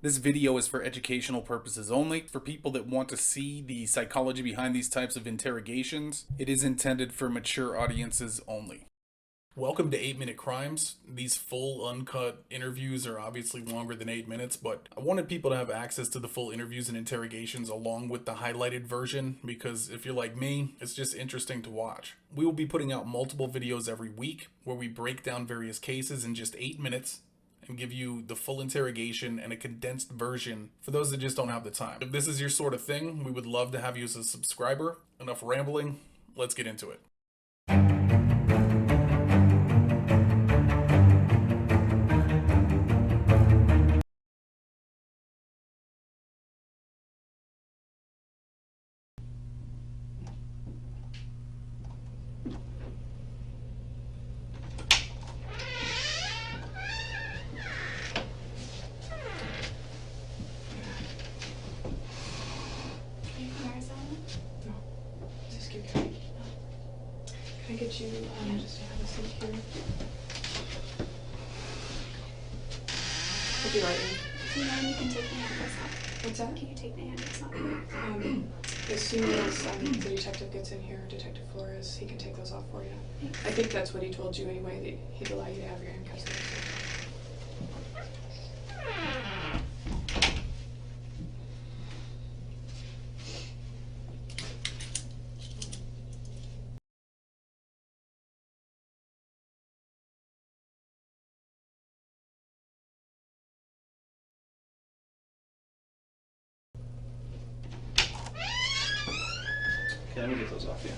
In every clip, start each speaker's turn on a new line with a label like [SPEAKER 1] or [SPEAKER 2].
[SPEAKER 1] This video is for educational purposes only. For people that want to see the psychology behind these types of interrogations, it is intended for mature audiences only. Welcome to 8-Minute Crimes. These full uncut interviews are obviously longer than 8 minutes, but I wanted people to have access to the full interviews and interrogations along with the highlighted version because if you're like me, it's just interesting to watch. We will be putting out multiple videos every week where we break down various cases in just 8 minutes and give you the full interrogation and a condensed version for those that just don't have the time. If this is your sort of thing, we would love to have you as a subscriber. Enough rambling, let's get into it.
[SPEAKER 2] Can I get you just to have a seat here? I'll be right in.
[SPEAKER 3] Do you know when you can take my handcuffs off?
[SPEAKER 2] What's that?
[SPEAKER 3] Can you take my handcuffs off?
[SPEAKER 2] As soon as the detective gets in here, Detective Flores, he can take those off for you.
[SPEAKER 3] Thanks.
[SPEAKER 2] I think that's what he told you anyway, that he'd allow you to have your handcuffs on.
[SPEAKER 4] Okay, let me get those off you.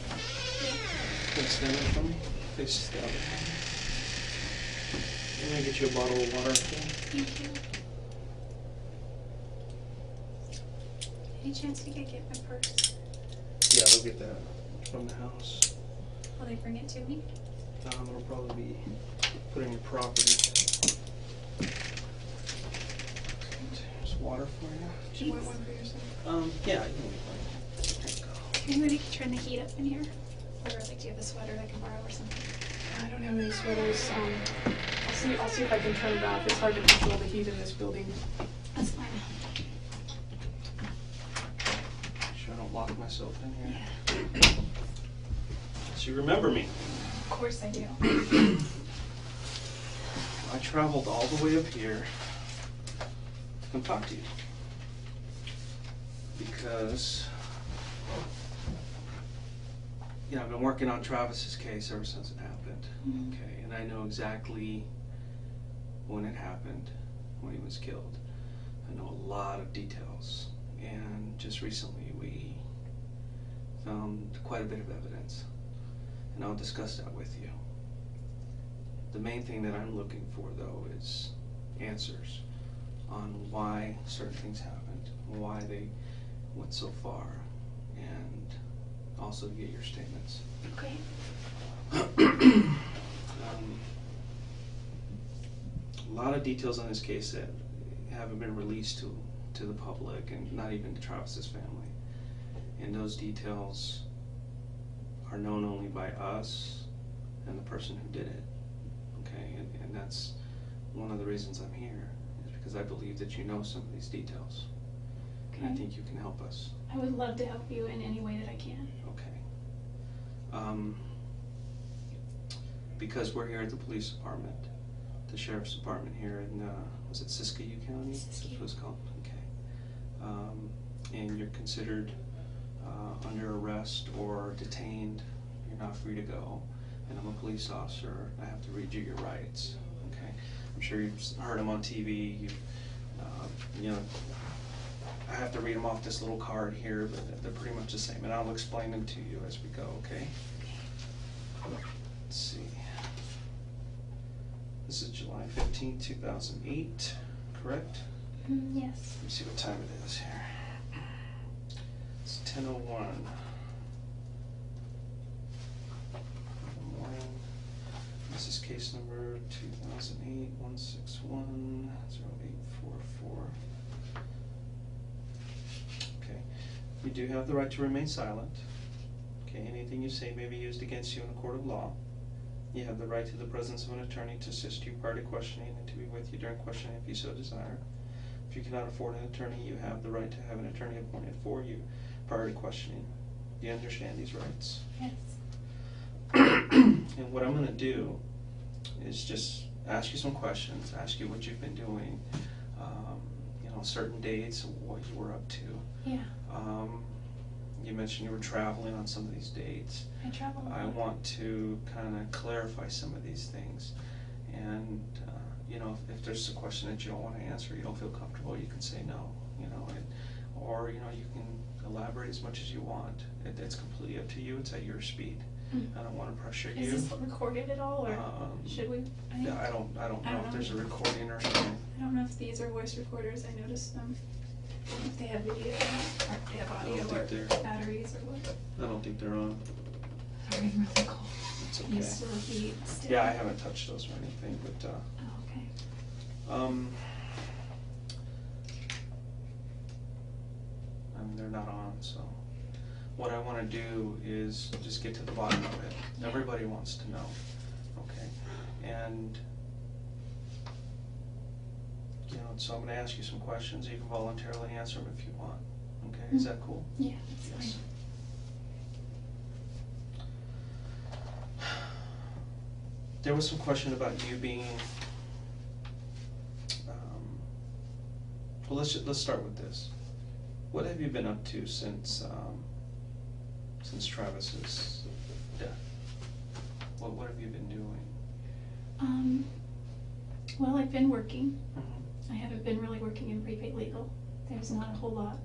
[SPEAKER 4] Can you stand up for me? Face down. Let me get you a bottle of water. Okay?
[SPEAKER 3] Thank you. Any chance you could get my purse?
[SPEAKER 4] Yeah, they'll get that from the house.
[SPEAKER 3] Will they bring it to me?
[SPEAKER 4] It'll probably be put in your property. There's water for you.
[SPEAKER 2] Do you want one for yourself?
[SPEAKER 4] Yeah, you can get one.
[SPEAKER 3] Anybody turn the heat up in here? Or like, do you have a sweater I can borrow or something?
[SPEAKER 2] I don't have any sweaters. I'll see if I can turn it off. It's hard to control the heat in this building.
[SPEAKER 3] That's fine.
[SPEAKER 4] Make sure I don't lock myself in here. So you remember me.
[SPEAKER 3] Of course I do.
[SPEAKER 4] I traveled all the way up here to come talk to you. Because I've been working on Travis's case ever since it happened.
[SPEAKER 3] Mhm.
[SPEAKER 4] Okay, and I know exactly when it happened, when he was killed. I know a lot of details, and just recently we found quite a bit of evidence, and I'll discuss that with you. The main thing that I'm looking for, though, is answers on why certain things happened, why they went so far, and also to get your statements.
[SPEAKER 3] Okay.
[SPEAKER 4] A lot of details on this case that haven't been released to the public and not even to Travis's family. And those details are known only by us and the person who did it. Okay, and that's one of the reasons I'm here, is because I believe that you know some of these details.
[SPEAKER 3] Okay.
[SPEAKER 4] And I think you can help us.
[SPEAKER 3] I would love to help you in any way that I can.
[SPEAKER 4] Okay. Because we're here at the police department, the sheriff's department here in, was it Siskiyou County?
[SPEAKER 3] Siskiyou.
[SPEAKER 4] That's what it's called, okay. And you're considered under arrest or detained. You're not free to go. And I'm a police officer. I have to read you your rights, okay? I'm sure you've heard them on TV. You know, I have to read them off this little card here, but they're pretty much the same. And I'll explain them to you as we go, okay? Let's see. This is July 15th, 2008, correct?
[SPEAKER 3] Yes.
[SPEAKER 4] Let me see what time it is here. It's 10:01 in the morning. This is case number 2008-161-0844. Okay. You do have the right to remain silent. Okay, anything you say may be used against you in a court of law. You have the right to the presence of an attorney to assist you prior to questioning and to be with you during questioning if you so desire. If you cannot afford an attorney, you have the right to have an attorney appointed for you prior to questioning. Do you understand these rights?
[SPEAKER 3] Yes.
[SPEAKER 4] And what I'm going to do is just ask you some questions, ask you what you've been doing, certain dates, what you were up to.
[SPEAKER 3] Yeah.
[SPEAKER 4] You mentioned you were traveling on some of these dates.
[SPEAKER 3] I travel a lot.
[SPEAKER 4] I want to kind of clarify some of these things. And, if there's a question that you don't want to answer, you don't feel comfortable, you can say no, or, you can elaborate as much as you want. It's completely up to you. It's at your speed. I don't want to pressure you.
[SPEAKER 3] Is this recorded at all, or should we?
[SPEAKER 4] Yeah, I don't know if there's a recording or anything.
[SPEAKER 3] I don't know if these are voice recorders. I noticed them. If they have video, or if they have audio, or batteries, or what.
[SPEAKER 4] I don't think they're on.
[SPEAKER 3] Sorry, I'm really cold.
[SPEAKER 4] It's
[SPEAKER 3] I
[SPEAKER 4] okay.
[SPEAKER 3] used to be still.
[SPEAKER 4] Yeah, I haven't touched those or anything, but
[SPEAKER 3] Oh, okay.
[SPEAKER 4] they're not on, so what I want to do is just get to the bottom of it. Everybody wants to know, okay? And so I'm going to ask you some questions. You can voluntarily answer them if you want. Okay, is that cool?
[SPEAKER 3] Yeah, that's
[SPEAKER 4] Yes.
[SPEAKER 3] fine.
[SPEAKER 4] There was some question about you being. Well, let's start with this. What have you been up to since Travis's death? What have you been doing?
[SPEAKER 3] Well, I've been working.
[SPEAKER 4] Mm-hmm.
[SPEAKER 3] I haven't been really working in prepaid legal. There's not a whole lot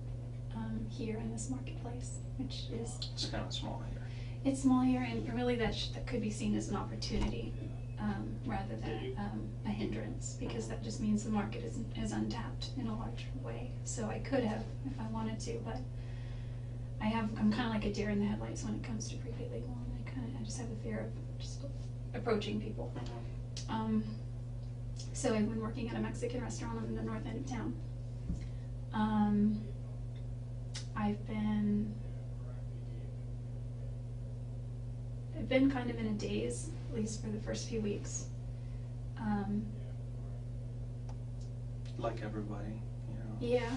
[SPEAKER 3] here in this marketplace, which is.
[SPEAKER 4] It's kind of small here.
[SPEAKER 3] It's small here, and really that could be seen as an opportunity rather than a hindrance, because that just means the market is untapped in a large way. So I could have if I wanted to, but I'm kind of like a deer in the headlights when it comes to prepaid legal, and I just have a fear of just approaching people.
[SPEAKER 4] Mm-hmm.
[SPEAKER 3] So I've been working at a Mexican restaurant in the north end of town. I've been kind of in a daze, at least for the first few weeks.
[SPEAKER 4] Like everybody,
[SPEAKER 3] Yeah.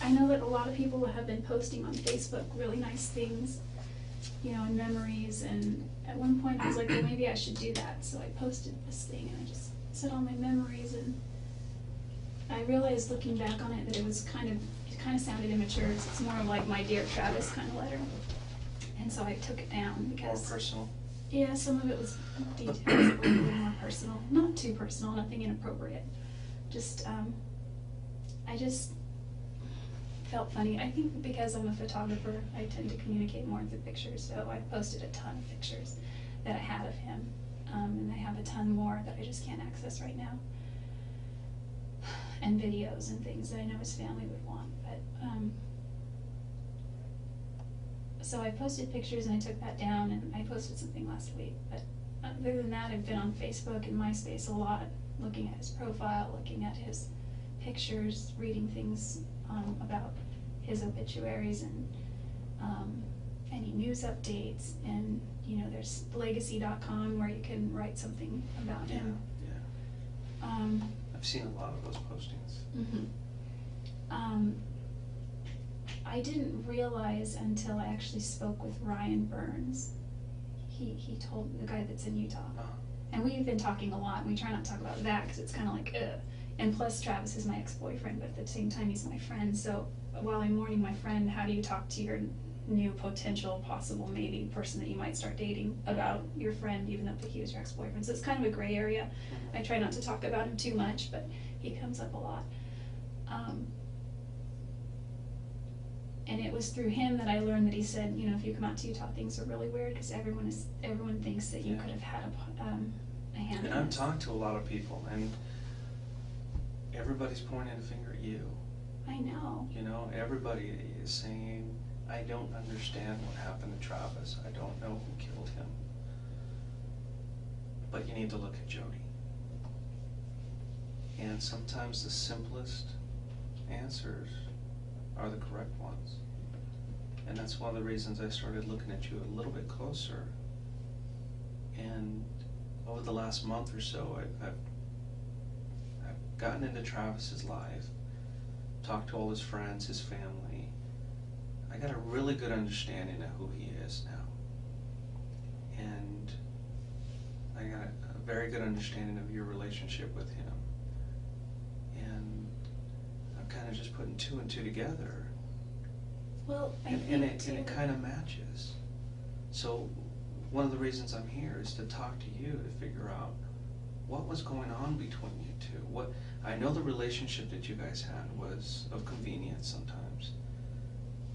[SPEAKER 3] I know that a lot of people have been posting on Facebook really nice things, and memories, and at one point I was like, well, maybe I should do that. So I posted this thing, and I just said all my memories, and I realized looking back on it that it kind of sounded immature. It's more like my Dear Travis kind of letter. And so I took it down because.
[SPEAKER 4] More personal.
[SPEAKER 3] Yeah, some of it was details, a little bit more personal. Not too personal, nothing inappropriate. Just, I just felt funny. I think because I'm a photographer, I tend to communicate more through pictures. So I posted a ton of pictures that I had of him. And I have a ton more that I just can't access right now. And videos and things that I know his family would want. But, so I posted pictures and I took that down, and I posted something last week. But other than that, I've been on Facebook and MySpace a lot, looking at his profile, looking at his pictures, reading things about his obituaries and any news updates. And there's legacy.com where you can write something about him.
[SPEAKER 4] Yeah. I've seen a lot of those postings.
[SPEAKER 3] Mm-hmm. I didn't realize until I actually spoke with Ryan Burns. He told the guy that's in Utah. And we've been talking a lot, and we try not to talk about that because it's kind of like, ugh. And plus, Travis is my ex-boyfriend, but at the same time, he's my friend. So while I'm mourning my friend, how do you talk to your new potential, possible, maybe person that you might start dating about your friend, even though he was your ex-boyfriend? So it's kind of a gray area. I try not to talk about him too much, but he comes up a lot. And it was through him that I learned that he said, if you come out to Utah, things are really weird because everyone thinks that you could have had a hand.
[SPEAKER 4] And I've talked to a lot of people, and everybody's pointing a finger at you.
[SPEAKER 3] I know.
[SPEAKER 4] Everybody is saying, I don't understand what happened to Travis. I don't know who killed him. But you need to look at Jodi. And sometimes the simplest answers are the correct ones. And that's one of the reasons I started looking at you a little bit closer. And over the last month or so, I've gotten into Travis's life, talked to all his friends, his family, I got a really good understanding of who he is now. And I got a very good understanding of your relationship with him. And I'm kind of just putting two and two together.
[SPEAKER 3] Well,
[SPEAKER 4] And it kind of matches. So one of the reasons I'm here is to talk to you to figure out what was going on between you two. I know the relationship that you guys had was of convenience sometimes.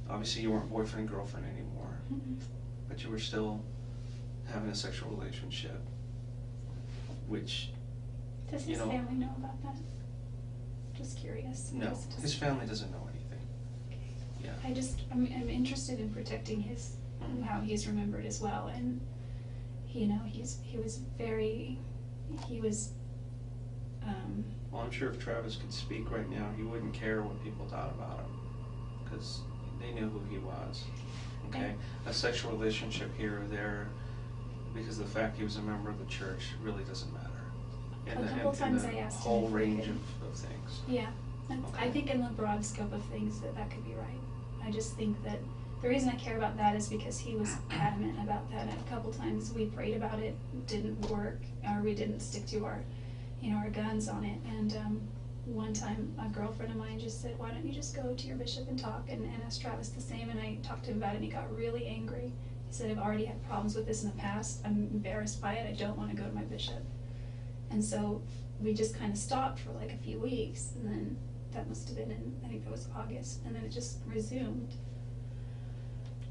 [SPEAKER 4] Obviously you weren't boyfriend and girlfriend anymore, but you were still having a sexual relationship, which,
[SPEAKER 3] Does his family know about that? Just curious.
[SPEAKER 4] no, his family doesn't know anything. Yeah.
[SPEAKER 3] I'm interested in protecting how he's remembered as well, and he was
[SPEAKER 4] Well, I'm sure if Travis could speak right now, he wouldn't care what people thought about him, because they knew who he was. Okay? A sexual relationship here or there, because the fact he was a member of the church really doesn't matter.
[SPEAKER 3] A couple times I asked him
[SPEAKER 4] whole
[SPEAKER 3] if we
[SPEAKER 4] range
[SPEAKER 3] could-
[SPEAKER 4] of things.
[SPEAKER 3] Yeah, I
[SPEAKER 4] Okay.
[SPEAKER 3] think in the broad scope of things that could be right. I just think that the reason I care about that is because he was adamant about that. And a couple times we prayed about it, didn't work, or we didn't stick to our guns on it. And one time a girlfriend of mine just said, why don't you just go to your bishop and talk, and ask Travis the same. And I talked to him about it and he got really angry. He said, I've already had problems with this in the past. I'm embarrassed by it. I don't want to go to my bishop. And so we just kind of stopped for like a few weeks, and then that must have been I think that was August, and then it just resumed.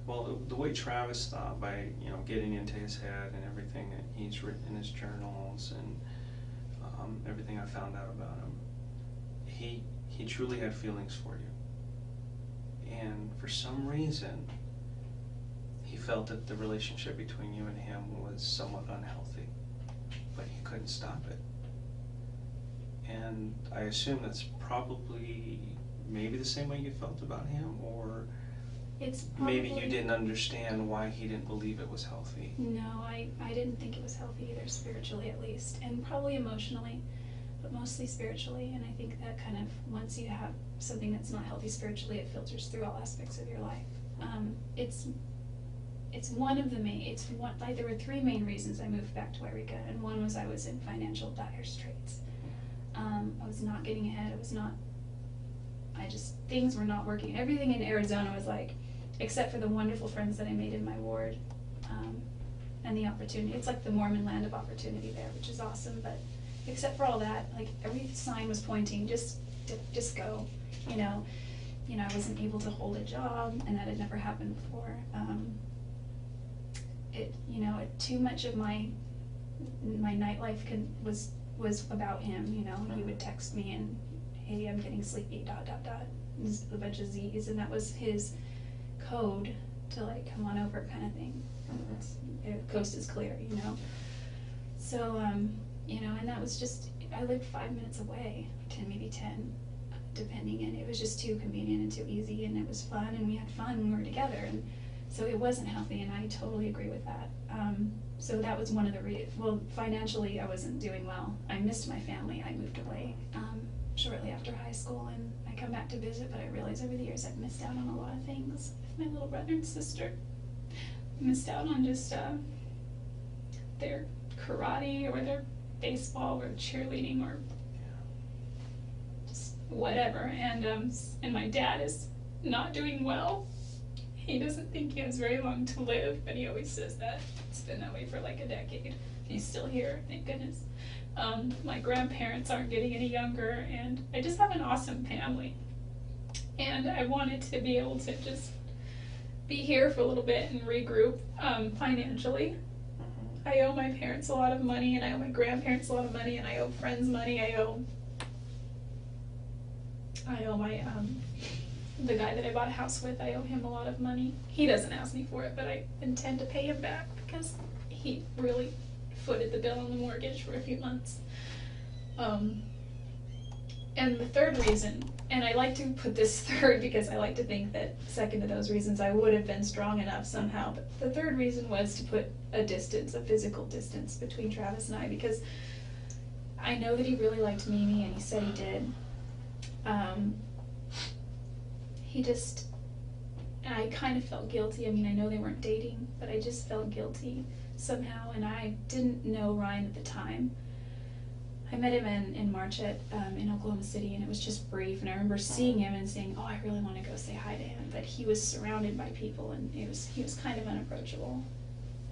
[SPEAKER 4] Well, the way Travis thought, by getting into his head and everything that he's written in his journals and everything I found out about him, he truly had feelings for you. And for some reason, he felt that the relationship between you and him was somewhat unhealthy, but he couldn't stop it. And I assume that's probably maybe the same way you felt about him, or
[SPEAKER 3] It's probably,
[SPEAKER 4] maybe you didn't understand why he didn't believe it was healthy.
[SPEAKER 3] No, I didn't think it was healthy either, spiritually at least, and probably emotionally, but mostly spiritually. And I think that kind of, once you have something that's not healthy spiritually, it filters through all aspects of your life. It's one of the main, there were three main reasons I moved back to Wairika, and one was I was in financial dire straits. I was not getting ahead, things were not working. Everything in Arizona was like, except for the wonderful friends that I made in my ward, and the opportunity. It's like the Mormon land of opportunity there, which is awesome, but except for all that, like every sign was pointing, just go, I wasn't able to hold a job, and that had never happened before. Too much of my nightlife was about him. He would text me and, hey, I'm getting sleepy, ... Just a bunch of Z's, and that was his code to like, come on over kind of thing. Coast is clear, So, and that was just, I lived 5 minutes away, 10, depending, and it was just too convenient and too easy, and it was fun, and we had fun when we were together, and so it wasn't healthy, and I totally agree with that. So that was one of the financially I wasn't doing well. I missed my family. I moved away shortly after high school, and I come back to visit, but I realized over the years I've missed out on a lot of things with my little brother and sister. Missed out on just their karate or their baseball or cheerleading or just whatever, and my dad is not doing well. He doesn't think he has very long to live, but he always says that. It's been that way for like a decade. He's still here, thank goodness. My grandparents aren't getting any younger, and I just have an awesome family. And I wanted to be able to just be here for a little bit and regroup financially. I owe my parents a lot of money, and I owe my grandparents a lot of money, and I owe friends money. I owe my the guy that I bought a house with, I owe him a lot of money. He doesn't ask me for it, but I intend to pay him back because he really footed the bill on the mortgage for a few months. And the third reason, and I like to put this third because I like to think that second to those reasons I would have been strong enough somehow, but the third reason was to put a physical distance between Travis and I, because I know that he really liked Mimi, and he said he did. He just, I kind of felt guilty. I mean, I know they weren't dating, but I just felt guilty somehow, and I didn't know Ryan at the time. I met him in March in Oklahoma City, and it was just brief, and I remember seeing him and saying, oh, I really want to go say hi to him, but he was surrounded by people, and he was kind of unapproachable.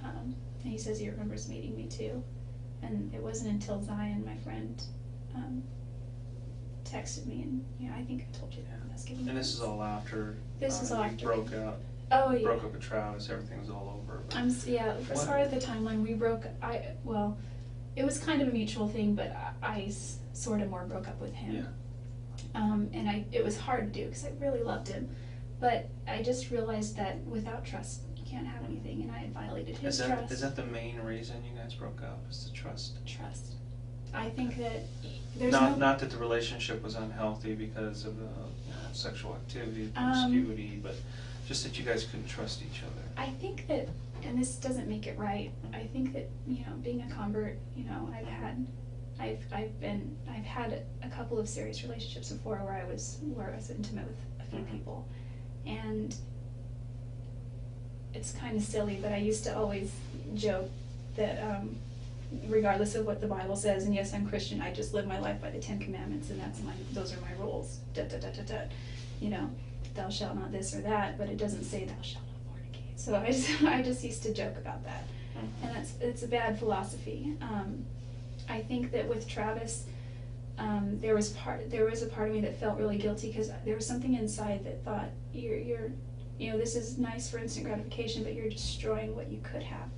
[SPEAKER 3] And he says he remembers meeting me too, and it wasn't until Zion, my friend, texted me, and I think I told you that. I was giving you
[SPEAKER 4] And this is all after
[SPEAKER 3] This is all after
[SPEAKER 4] you broke out.
[SPEAKER 3] Oh yeah.
[SPEAKER 4] Broke up with Travis. Everything was all over. But
[SPEAKER 3] As far as the timeline, we broke. It was kind of a mutual thing, but I sort of more broke up with him.
[SPEAKER 4] Yeah.
[SPEAKER 3] And it was hard to do because I really loved him, but I just realized that without trust, you can't have anything, and I had violated his trust.
[SPEAKER 4] Is that the main reason you guys broke up? Is the trust?
[SPEAKER 3] Trust. I think that there's
[SPEAKER 4] not that the relationship was unhealthy because of the sexual activity, promiscuity, but just that you guys couldn't trust each other.
[SPEAKER 3] I think that, and this doesn't make it right, I think that, being a convert, I've had a couple of serious relationships before where I was intimate with a few people, and it's kind of silly, but I used to always joke that regardless of what the Bible says, and yes, I'm Christian, I just live my life by the 10 Commandments, and those are my rules, thou shalt not this or that, but it doesn't say thou shalt not fornicate. So I just used to joke about that, and it's a bad philosophy. I think that with Travis, there was a part of me that felt really guilty because there was something inside that thought you're this is nice for instant gratification, but you're destroying what you could have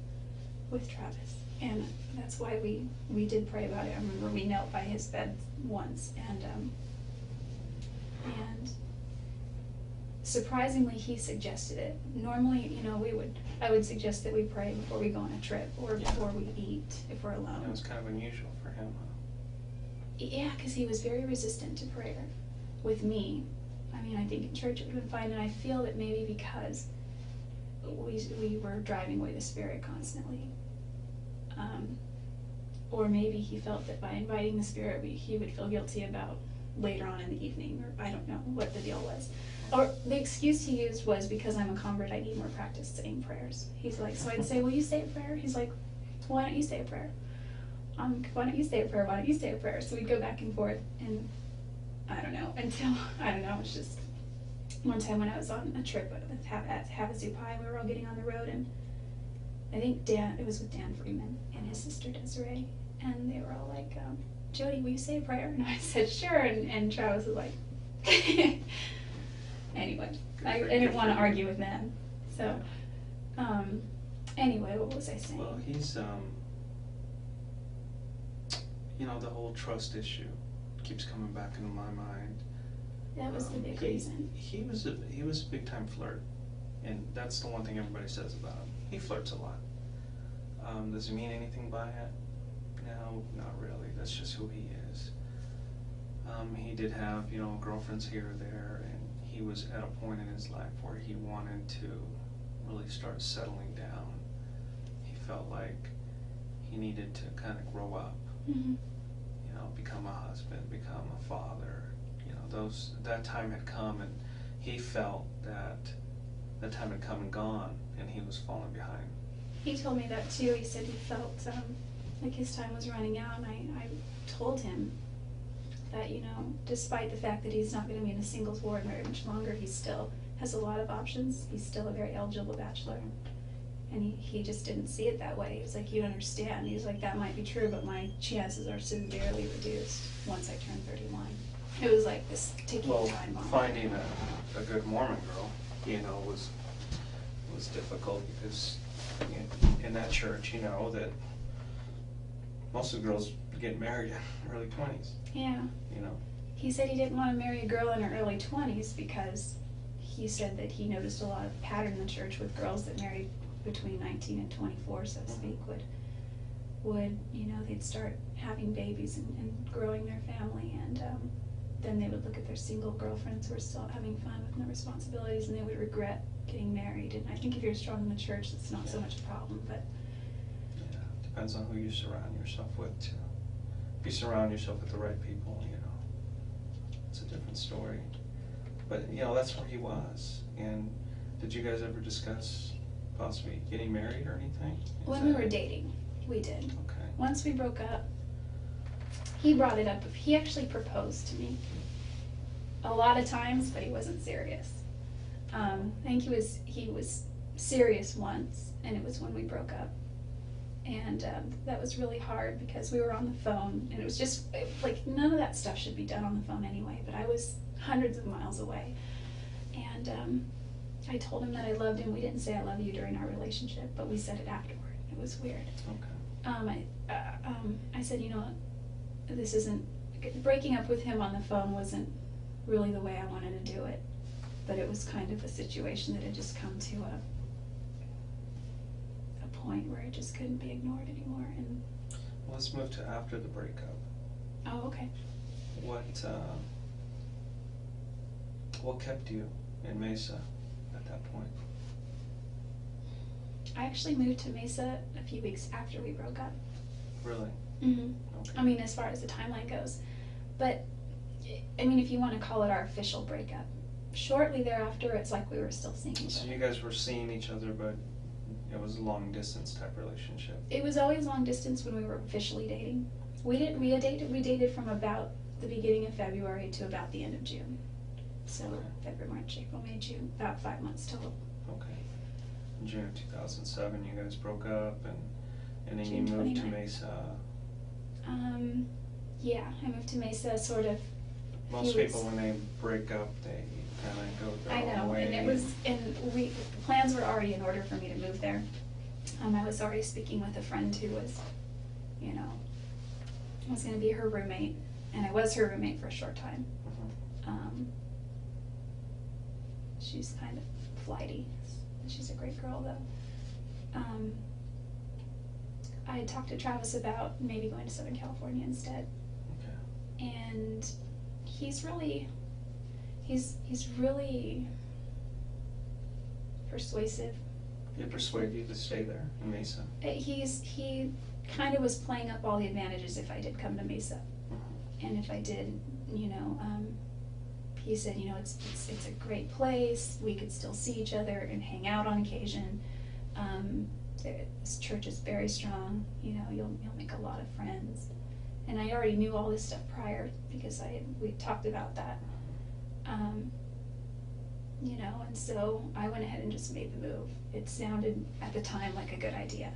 [SPEAKER 3] with Travis, and that's why we did pray about it. I remember we knelt by his bed once, and surprisingly, he suggested it. Normally, I would suggest that we pray before we go on a trip or before we eat if we're alone.
[SPEAKER 4] It was kind of unusual for him, huh?
[SPEAKER 3] Yeah, because he was very resistant to prayer with me. I mean, I think in church it would have been fine, and I feel that maybe because we were driving away the Spirit constantly. Or maybe he felt that by inviting the Spirit, he would feel guilty about later on in the evening, or I don't know what the deal was. Or the excuse he used was because I'm a convert, I need more practice saying prayers. He's like, so I'd say, will you say a prayer? He's like, why don't you say a prayer? Why don't you say a prayer? Why don't you say a prayer? So we'd go back and forth, and it's just one time when I was on a trip at Havasu Pi, we were all getting on the road, and I think it was with Dan Freeman and his sister Desiree, and they were all like, Jodi, will you say a prayer? And I said, sure, and Travis was like, anyway, I didn't want to argue with them. So, anyway, what was I saying?
[SPEAKER 4] Well, he's, the whole trust issue keeps coming back into my mind.
[SPEAKER 3] That was the big reason.
[SPEAKER 4] He was a big time flirt, and that's the one thing everybody says about him. He flirts a lot. Does he mean anything by it? No, not really. That's just who he is. He did have, girlfriends here or there, and he was at a point in his life where he wanted to really start settling down. He felt like he needed to kind of grow up, become a husband, become a father. That time had come, and he felt that time had come and gone, and he was falling behind.
[SPEAKER 3] He told me that too. He said he felt like his time was running out, and I told him that, despite the fact that he's not going to be in a singles ward very much longer, he still has a lot of options. He's still a very eligible bachelor. And he just didn't see it that way. He was like, you don't understand. He's like, that might be true, but my chances are severely reduced once I turn 31. It was like this ticking time bomb.
[SPEAKER 4] Finding a good Mormon girl, was difficult because in that church, that most of the girls get married in early 20s.
[SPEAKER 3] Yeah. He said he didn't want to marry a girl in her early 20s because he said that he noticed a lot of pattern in the church with girls that married between 19 and 24, so to speak, would they'd start having babies and growing their family, and then they would look at their single girlfriends who are still having fun with no responsibilities, and they would regret getting married. And I think if you're strong in the church, it's not so much a problem, but
[SPEAKER 4] yeah, depends on who you surround yourself with too. if you surround yourself with the right people, you know, it's a different story. But, you know, that's where he was. And did you guys ever discuss possibly getting married or anything?
[SPEAKER 3] When we were dating, we did.
[SPEAKER 4] Okay.
[SPEAKER 3] Once we broke up, he brought it up. He actually proposed to me a lot of times, but he wasn't serious. I think he was serious once, and it was when we broke up. And that was really hard because we were on the phone, and it was just like none of that stuff should be done on the phone anyway, but I was hundreds of miles away. And I told him that I loved him. We didn't say I love you during our relationship, but we said it afterward. It was weird.
[SPEAKER 4] Okay.
[SPEAKER 3] I said, you know, this isn't, breaking up with him on the phone wasn't really the way I wanted to do it, but it was kind of a situation that had just come to a point where it just couldn't be ignored anymore. And
[SPEAKER 4] Well, let's move to after the breakup.
[SPEAKER 3] oh, okay.
[SPEAKER 4] What kept you in Mesa at that point?
[SPEAKER 3] I actually moved to Mesa a few weeks after we broke up.
[SPEAKER 4] Really?
[SPEAKER 3] Mm-hmm.
[SPEAKER 4] Okay.
[SPEAKER 3] I mean, as far as the timeline goes. But, I mean, if you want to call it our official breakup, shortly thereafter, it's like we were still seeing each
[SPEAKER 4] So
[SPEAKER 3] other.
[SPEAKER 4] you guys were seeing each other, but it was a long distance type relationship.
[SPEAKER 3] It was always long distance when we were officially dating. We dated from about the beginning of February to about the end of June. So
[SPEAKER 4] Okay.
[SPEAKER 3] February, March, April, May, June, about 5 months total.
[SPEAKER 4] Okay. In June of 2007, you guys broke up, and then
[SPEAKER 3] June
[SPEAKER 4] you moved to
[SPEAKER 3] 29th.
[SPEAKER 4] Mesa.
[SPEAKER 3] Yeah, I moved to Mesa sort of.
[SPEAKER 4] Most people, when they break up, they kind of go their
[SPEAKER 3] I
[SPEAKER 4] own
[SPEAKER 3] know,
[SPEAKER 4] way.
[SPEAKER 3] and plans were already in order for me to move there. I was already speaking with a friend who was, you know, was going to be her roommate, and I was her roommate for a short time.
[SPEAKER 4] Mhm.
[SPEAKER 3] She's kind of flighty. She's a great girl, though. I had talked to Travis about maybe going to Southern California instead,
[SPEAKER 4] Okay.
[SPEAKER 3] and he's really persuasive.
[SPEAKER 4] He persuaded you to stay there in Mesa?
[SPEAKER 3] He kind of was playing up all the advantages if I did come to Mesa,
[SPEAKER 4] Mhm.
[SPEAKER 3] and if I did, you know, he said, you know, it's a great place. We could still see each other and hang out on occasion. This church is very strong. You know, you'll make a lot of friends. And I already knew all this stuff prior because we talked about that. You know, and so I went ahead and just made the move. It sounded at the time like a good idea.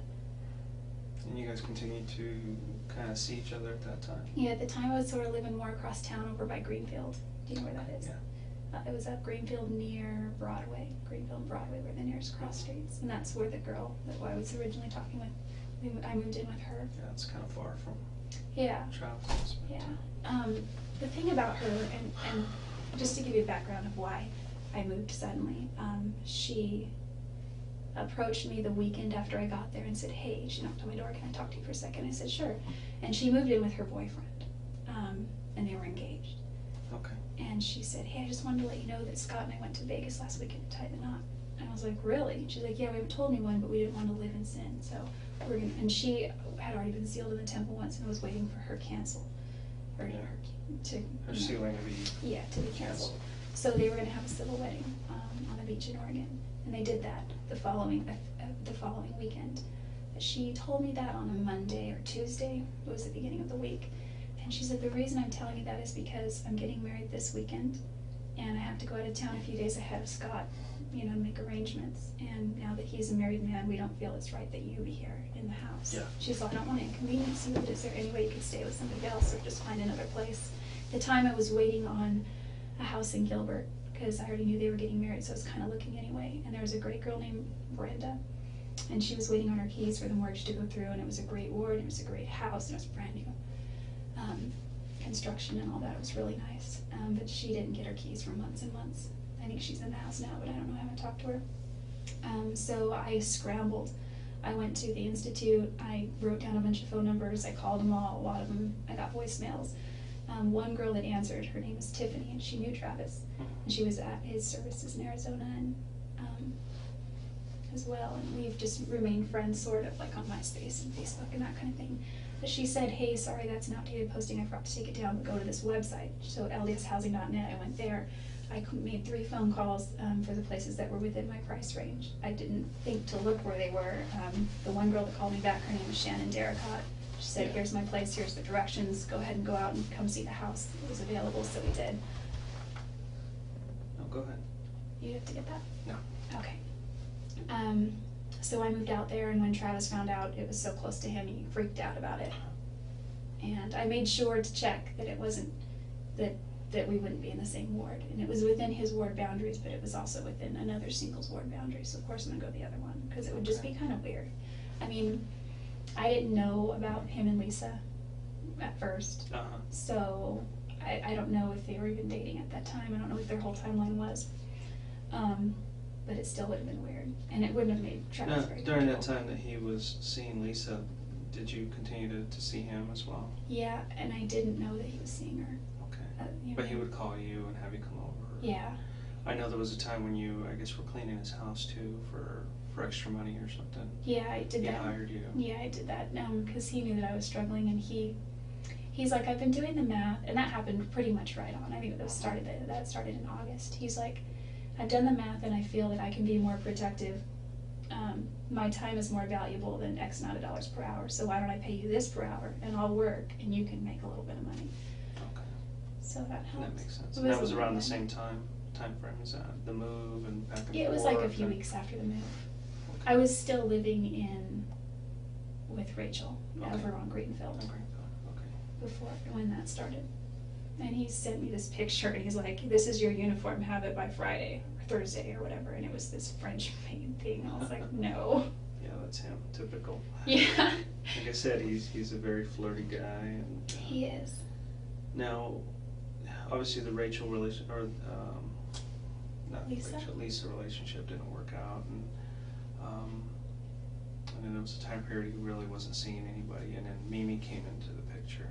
[SPEAKER 4] And you guys continued to kind of see each other at that time?
[SPEAKER 3] Yeah, at the time I was sort of living more across town over by Greenfield. Do you know where that is?
[SPEAKER 4] Yeah.
[SPEAKER 3] It was up Greenfield near Broadway. Greenfield and Broadway were the nearest cross streets. And that's where the girl that I was originally talking with, I moved in with her.
[SPEAKER 4] Yeah, it's kind of far from
[SPEAKER 3] Yeah,
[SPEAKER 4] Travis.
[SPEAKER 3] yeah. The thing about her, and just to give you a background of why I moved suddenly, she approached me the weekend after I got there and said, hey, she knocked on my door, can I talk to you for a second? I said, sure. And she moved in with her boyfriend, and they were engaged.
[SPEAKER 4] Okay.
[SPEAKER 3] And she said, hey, I just wanted to let you know that Scott and I went to Vegas last weekend to tie the knot. And I was like, really? She's like, yeah, we haven't told anyone, but we didn't want to live in sin. So we're going to, and she had already been sealed in the temple once and was waiting for her cancel, or
[SPEAKER 4] Yeah.
[SPEAKER 3] to,
[SPEAKER 4] Her sealing to be
[SPEAKER 3] yeah, to be canceled. So they were going to have a civil wedding on a beach in Oregon. And they did that the following weekend. She told me that on a Monday or Tuesday. It was the beginning of the week. And she said, the reason I'm telling you that is because I'm getting married this weekend, and I have to go out of town a few days ahead of Scott, you know, make arrangements. And now that he's a married man, we don't feel it's right that you be here in the house.
[SPEAKER 4] Yeah.
[SPEAKER 3] She's like, I don't want to inconvenience you, but is there any way you could stay with somebody else or just find another place? At the time I was waiting on a house in Gilbert, because I already knew they were getting married, so I was kind of looking anyway. And there was a great girl named Brenda, and she was waiting on her keys for the mortgage to go through, and it was a great ward, and it was a great house, and it was brand new. Construction and all that, it was really nice. But she didn't get her keys for months and months. I think she's in the house now, but I don't know, I haven't talked to her. So I scrambled. I went to the Institute, I wrote down a bunch of phone numbers, I called them all, a lot of them, I got voicemails. One girl that answered, her name is Tiffany, and she knew Travis. And she was at his services in Arizona and as well, and we've just remained friends sort of like on MySpace and Facebook and that kind of thing. But she said, hey, sorry, that's an outdated posting, I forgot to take it down, but go to this website. So ldshousing.net, I went there. I made 3 phone calls for the places that were within my price range. I didn't think to look where they were. The one girl that called me back, her name was Shannon Darracott. She said, here's my place, here's the directions, go ahead and go out and come see the house. It was available, so we did.
[SPEAKER 4] No, go ahead.
[SPEAKER 3] You have to get that?
[SPEAKER 4] No.
[SPEAKER 3] Okay. So I moved out there, and when Travis found out it was so close to him, he freaked out about it. And I made sure to check that it wasn't, that we wouldn't be in the same ward. And it was within his ward boundaries, but it was also within another singles ward boundary. So of course I'm gonna go the other one, because it would just be kind of weird. I mean, I didn't know about him and Lisa at first. So I don't know if they were even dating at that time. I don't know what their whole timeline was. But it still would have been weird, and it wouldn't have made Travis very
[SPEAKER 4] During that
[SPEAKER 3] comfortable.
[SPEAKER 4] time that he was seeing Lisa, did you continue to see him as well?
[SPEAKER 3] Yeah, and I didn't know that he was seeing her.
[SPEAKER 4] Okay.
[SPEAKER 3] You
[SPEAKER 4] But
[SPEAKER 3] know.
[SPEAKER 4] he would call you and have you come over?
[SPEAKER 3] Yeah.
[SPEAKER 4] I know there was a time when you, I guess, were cleaning his house too for extra money or something.
[SPEAKER 3] Yeah, I did
[SPEAKER 4] He
[SPEAKER 3] that.
[SPEAKER 4] hired you.
[SPEAKER 3] Yeah, I did that because he knew that I was struggling, and he's like, I've been doing the math, and that happened pretty much right on. I think that started in August. He's like, I've done the math, and I feel that I can be more protective. My time is more valuable than X amount of dollars per hour, so why don't I pay you this per hour, and I'll work, and you can make a little bit of money.
[SPEAKER 4] Okay.
[SPEAKER 3] So that helped.
[SPEAKER 4] That makes sense.
[SPEAKER 3] It
[SPEAKER 4] And that
[SPEAKER 3] a
[SPEAKER 4] was around the
[SPEAKER 3] little
[SPEAKER 4] same time frame as the move and back and forth?
[SPEAKER 3] It was like a few weeks after the move.
[SPEAKER 4] Okay.
[SPEAKER 3] I was still living with Rachel
[SPEAKER 4] Okay.
[SPEAKER 3] over on Greenfield
[SPEAKER 4] Okay.
[SPEAKER 3] before, when that started. And he sent me this picture, and he's like, this is your uniform, have it by Friday or Thursday or whatever, and it was this French made thing. I was like, no.
[SPEAKER 4] Yeah, that's him. Typical.
[SPEAKER 3] Yeah.
[SPEAKER 4] Like I said, he's a very flirty guy, and
[SPEAKER 3] He is.
[SPEAKER 4] now, obviously the Rachel relation
[SPEAKER 3] Lisa?
[SPEAKER 4] Lisa relationship didn't work out, and then there was a time period he really wasn't seeing anybody, and then Mimi came into the picture.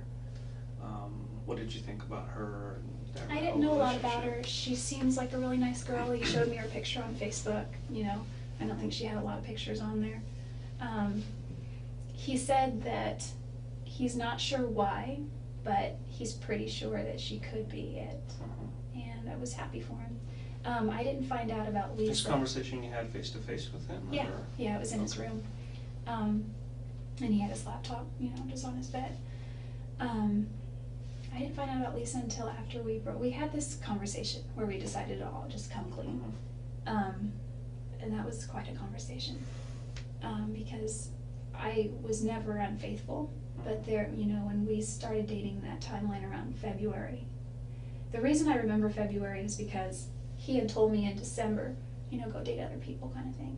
[SPEAKER 4] What did you think about her? And that
[SPEAKER 3] I didn't
[SPEAKER 4] whole
[SPEAKER 3] know a lot about
[SPEAKER 4] relationship?
[SPEAKER 3] her. She seems like a really nice girl. He showed me her picture on Facebook, you know. I don't think she had a lot of pictures on there. He said that he's not sure why, but he's pretty sure that she could be it. And I was happy for him. I didn't find out about Lisa.
[SPEAKER 4] This conversation you had face to face with him?
[SPEAKER 3] Yeah,
[SPEAKER 4] or?
[SPEAKER 3] yeah, it was in his
[SPEAKER 4] Okay.
[SPEAKER 3] room. And he had his laptop, you know, just on his bed. I didn't find out about Lisa until after we had this conversation where we decided to all just come clean. And that was quite a conversation. Because I was never unfaithful, but there, you know, when we started dating that timeline around February, the reason I remember February is because he had told me in December, you know, go date other people kind of thing.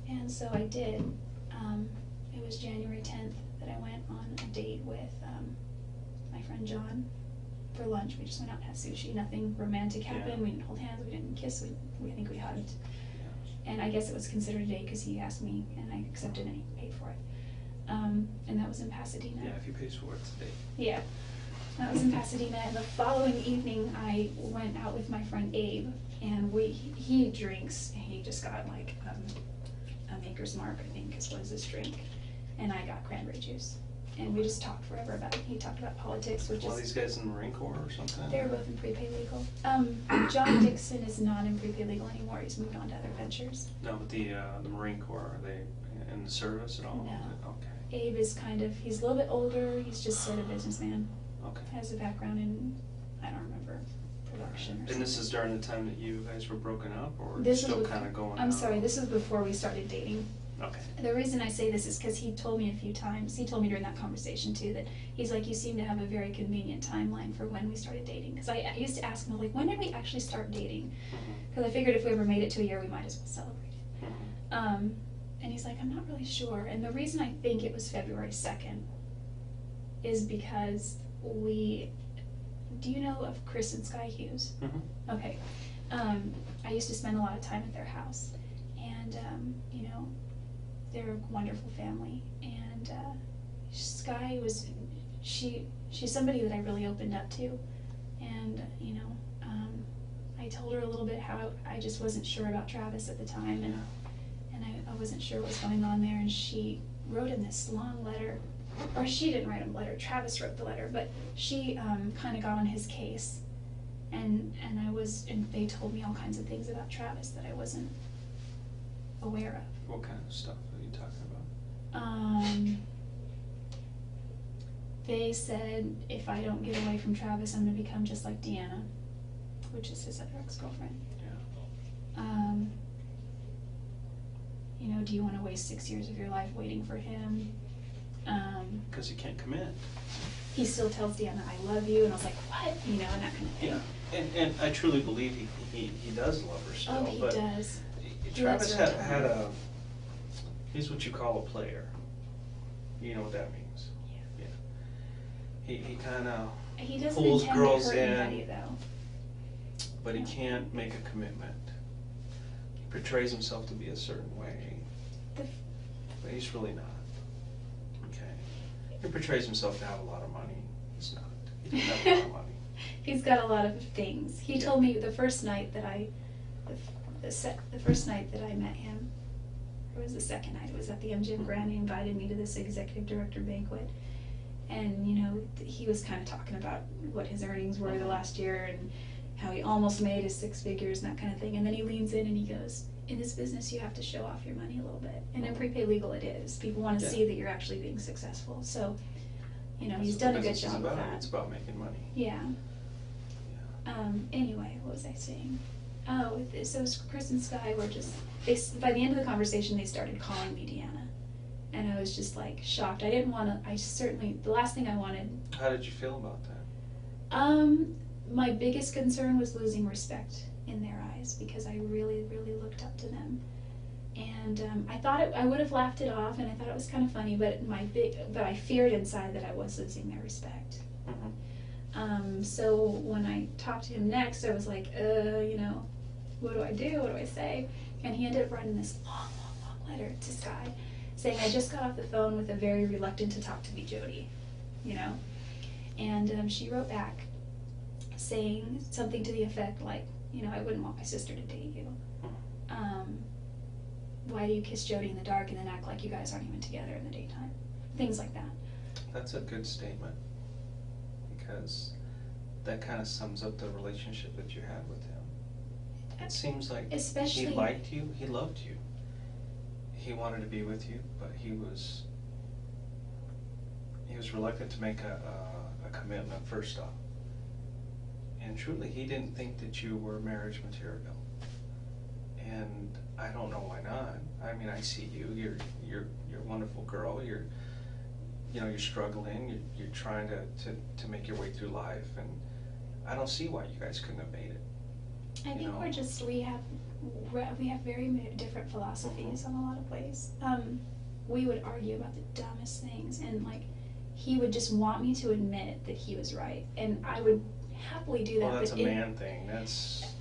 [SPEAKER 3] And so I did. It was January 10th that I went on a date with my friend John for lunch. We just went out and had sushi. Nothing romantic happened.
[SPEAKER 4] Yeah.
[SPEAKER 3] We didn't hold hands. We didn't kiss. I think we hugged. And I guess it was considered a date because he asked me and I accepted and he paid for it. And that was in Pasadena.
[SPEAKER 4] Yeah, if he pays for it, it's a date.
[SPEAKER 3] Yeah, that was in Pasadena, and the following evening I went out with my friend Abe, and he drinks, he just got like a Maker's Mark, I think is what is his drink, and I got cranberry juice, and we just talked forever about it. He talked about politics, which
[SPEAKER 4] One of
[SPEAKER 3] is,
[SPEAKER 4] these guys in the Marine Corps or something?
[SPEAKER 3] they're both in prepaid legal. John Dixon is not in prepaid legal anymore, he's moved on to other ventures.
[SPEAKER 4] No, but the Marine Corps, are they in the service at all?
[SPEAKER 3] No.
[SPEAKER 4] Okay.
[SPEAKER 3] Abe is he's a little bit older, he's just sort of businessman.
[SPEAKER 4] Okay.
[SPEAKER 3] Has a background in, I don't remember, production or something.
[SPEAKER 4] And this is during the time that you guys were broken up, or
[SPEAKER 3] This is
[SPEAKER 4] still
[SPEAKER 3] bef-
[SPEAKER 4] kind of going
[SPEAKER 3] I'm
[SPEAKER 4] out?
[SPEAKER 3] sorry, this is before we started dating.
[SPEAKER 4] Okay.
[SPEAKER 3] The reason I say this is because he told me a few times, he told me during that conversation too, that he's like, you seem to have a very convenient timeline for when we started dating. Because I used to ask him, like, when did we actually start dating? Because I figured if we ever made it to a year, we might as well celebrate it. And he's like, I'm not really sure. And the reason I think it was February 2nd is because do you know of Chris and Sky Hughes? Okay. I used to spend a lot of time at their house, and you know, they're a wonderful family. And Sky she's somebody that I really opened up to, and you know, I told her a little bit how I just wasn't sure about Travis at the time, and I wasn't sure what was going on there, and she wrote in this long letter or she didn't write a letter, Travis wrote the letter, but she kind of got on his case, and they told me all kinds of things about Travis that I wasn't aware of.
[SPEAKER 4] What kind of stuff are you talking about?
[SPEAKER 3] They said if I don't get away from Travis, I'm gonna become just like Deanna, which is his other ex-girlfriend.
[SPEAKER 4] Yeah.
[SPEAKER 3] You know, do you want to waste 6 years of your life waiting for him?
[SPEAKER 4] Because he can't commit.
[SPEAKER 3] He still tells Deanna, I love you, and I was like, what? You know, and that kind of thing.
[SPEAKER 4] Yeah, and I truly believe he does love her still.
[SPEAKER 3] Oh, he
[SPEAKER 4] but
[SPEAKER 3] does.
[SPEAKER 4] Travis
[SPEAKER 3] He loves her
[SPEAKER 4] had a, he's what you call a player. You know what that means?
[SPEAKER 3] Yeah.
[SPEAKER 4] He kind of
[SPEAKER 3] He doesn't
[SPEAKER 4] pulls
[SPEAKER 3] intend
[SPEAKER 4] girls
[SPEAKER 3] to hurt
[SPEAKER 4] in,
[SPEAKER 3] anybody, though.
[SPEAKER 4] but he can't make a commitment. He portrays himself to be a certain way, but he's really not. Okay. He portrays himself to have a lot of money. He's not. He doesn't have a lot of money.
[SPEAKER 3] He's got a lot of things. He told me the first night that the first night that I met him, or it was the second night, it was at the MGM Grand. He invited me to this executive director banquet, and you know, he was kind of talking about what his earnings were the last year and how he almost made his 6 figures and that kind of thing. And then he leans in and he goes, in this business you have to show off your money a little bit, and in prepaid legal it is. People want to see that you're actually being successful. So you know, he's done a good job with that.
[SPEAKER 4] It's about making money.
[SPEAKER 3] Yeah. Anyway, what was I saying? Oh, so Chris and Sky were just, by the end of the conversation, they started calling me Deanna. And I was just like shocked. I didn't want to, the last thing I wanted.
[SPEAKER 4] How did you feel about that?
[SPEAKER 3] My biggest concern was losing respect in their eyes, because I really, really looked up to them. And I thought I would have laughed it off, and I thought it was kind of funny, but I feared inside that I was losing their respect.
[SPEAKER 4] Mm-hmm.
[SPEAKER 3] So when I talked to him next, I was like, you know, what do I do? What do I say? And he ended up writing this long, long, long letter to Sky saying, I just got off the phone with a very reluctant to talk to me Jodi, you know? And she wrote back saying something to the effect like, you know, I wouldn't want my sister to date you. Why do you kiss Jodi in the dark and then act like you guys aren't even together in the daytime? Things like that.
[SPEAKER 4] That's a good statement, because that kind of sums up the relationship that you had with him. It seems like he liked you, he loved you. He wanted to be with you, but he was reluctant to make a commitment first off. And truly, he didn't think that you were marriage material. And I don't know why not. I mean, I see you. You're a wonderful girl. You're struggling. You're trying to make your way through life, and I don't see why you guys couldn't have made it.
[SPEAKER 3] I think we have very different philosophies on a lot of ways. We would argue about the dumbest things, and like he would just want me to admit that he was right, and I would happily do that.
[SPEAKER 4] Well, that's a man thing.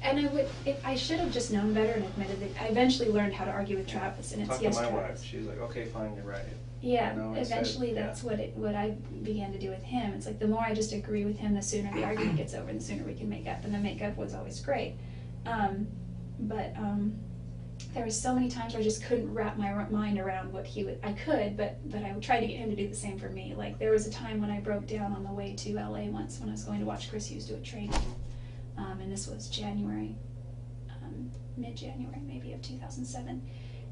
[SPEAKER 3] And I should have just known better and admitted that. I eventually learned how to argue with Travis, and it's yes,
[SPEAKER 4] Talk to my
[SPEAKER 3] Travis.
[SPEAKER 4] wife. She's like, okay, fine, you're right.
[SPEAKER 3] Yeah, eventually that's what I began to do with him. It's like the more I just agree with him, the sooner the argument gets over, and the sooner we can make up. And the makeup was always great. But there was so many times where I just couldn't wrap my mind around what he would. I could, but I would try to get him to do the same for me. Like there was a time when I broke down on the way to LA once when I was going to watch Chris Hughes do a training, and this was January, mid-January maybe of 2007,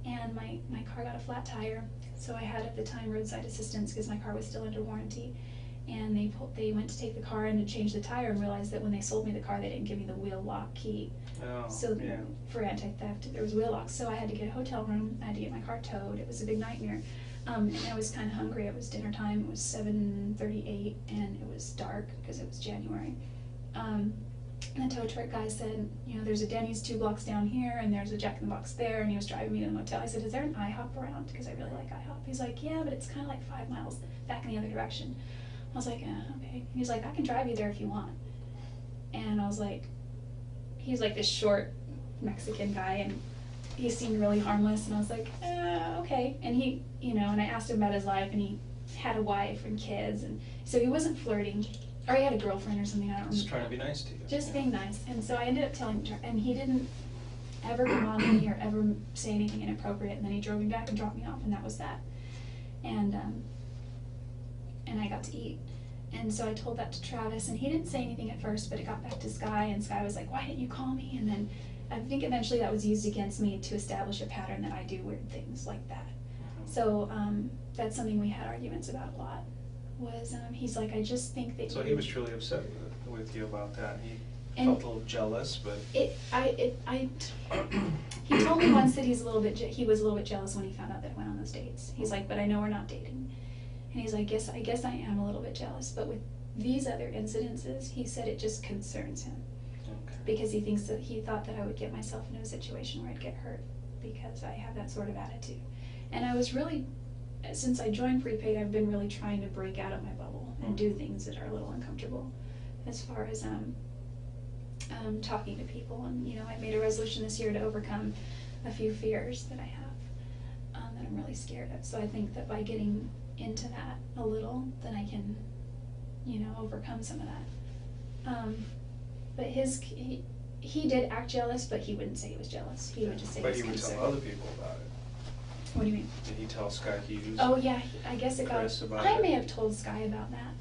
[SPEAKER 3] and my car got a flat tire. So I had at the time roadside assistance because my car was still under warranty, and they went to take the car in to change the tire and realized that when they sold me the car they didn't give me the wheel lock key.
[SPEAKER 4] Oh,
[SPEAKER 3] so
[SPEAKER 4] yeah.
[SPEAKER 3] For anti-theft there was wheel locks, so I had to get a hotel room, I had to get my car towed. It was a big nightmare, and I was kind of hungry. It was dinner time. It was 7:38 and it was dark because it was January. And the tow truck guy said, you know, there's a Denny's 2 blocks down here, and there's a Jack in the Box there, and he was driving me to the motel. I said, is there an IHOP around? Because I really like IHOP. He's like, yeah, but it's kind of like 5 miles back in the other direction. I was like, okay. He's like, I can drive you there if you want. And I was like, he's like this short Mexican guy, and he seemed really harmless, and I was like, okay. And he, you know, and I asked him about his life, and he had a wife and kids, and so he wasn't flirting. Or he had a girlfriend or something, I don't remember.
[SPEAKER 4] Just trying to be nice to you.
[SPEAKER 3] Just being nice. And so I ended up telling him, and he didn't ever come on me or ever say anything inappropriate, and then he drove me back and dropped me off, and that was that. And and I got to eat. And so I told that to Travis, and he didn't say anything at first, but it got back to Sky, and Sky was like, why didn't you call me? And then I think eventually that was used against me to establish a pattern that I do weird things like that. So that's something we had arguments about a lot, was he's like, I just think that
[SPEAKER 4] So
[SPEAKER 3] you...
[SPEAKER 4] he was truly upset with you about that. He
[SPEAKER 3] And
[SPEAKER 4] felt a little jealous, but...
[SPEAKER 3] He told me once that he was a little bit jealous when he found out that I went on those dates. He's like, but I know we're not dating. And he's like, I guess I am a little bit jealous, but with these other incidences, he said it just concerns him.
[SPEAKER 4] Okay.
[SPEAKER 3] Because he thought that I would get myself into a situation where I'd get hurt because I have that sort of attitude. And I was really, since I joined prepaid, I've been really trying to break out of my bubble and do things that are a little uncomfortable, as far as talking to people. And I made a resolution this year to overcome a few fears that I have, that I'm really scared of. So I think that by getting into that a little, then I can overcome some of that. But he did act jealous, but he wouldn't say he was jealous. He would just say
[SPEAKER 4] But
[SPEAKER 3] he
[SPEAKER 4] he
[SPEAKER 3] was
[SPEAKER 4] would
[SPEAKER 3] concerned.
[SPEAKER 4] tell other people about it.
[SPEAKER 3] What do you mean?
[SPEAKER 4] Did he tell Sky Hughes?
[SPEAKER 3] Oh yeah, I guess it got.
[SPEAKER 4] Chris about
[SPEAKER 3] I
[SPEAKER 4] it?
[SPEAKER 3] may have told Sky about that.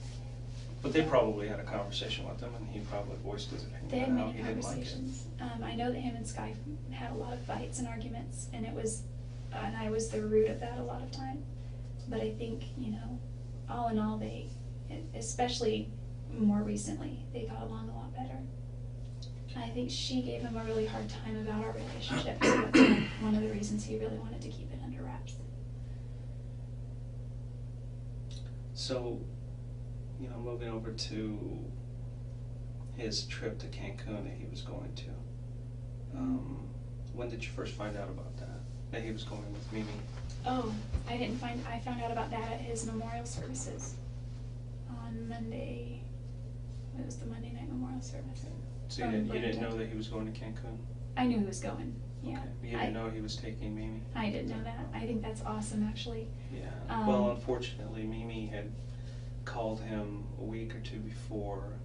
[SPEAKER 4] But they probably had a conversation with him, and he probably voiced his opinion
[SPEAKER 3] They had
[SPEAKER 4] on how
[SPEAKER 3] many
[SPEAKER 4] he didn't like it.
[SPEAKER 3] conversations. I know that him and Sky had a lot of fights and arguments, and I was the root of that a lot of time. But I think all in all, they, especially more recently, they got along a lot better. I think she gave him a really hard time about our relationship, so that's one of the reasons he really wanted to keep it under wraps.
[SPEAKER 4] So, moving over to his trip to Cancun that he was going to, when did you first find out about that he was going with Mimi?
[SPEAKER 3] Oh, I found out about that at his memorial services on Monday. It was the Monday night memorial service.
[SPEAKER 4] So you didn't know that he was going to Cancun?
[SPEAKER 3] I knew he was going, yeah.
[SPEAKER 4] Okay. You didn't know he was taking Mimi?
[SPEAKER 3] I didn't know that. I think that's awesome, actually.
[SPEAKER 4] Yeah. Well, unfortunately, Mimi had called him a week or two before,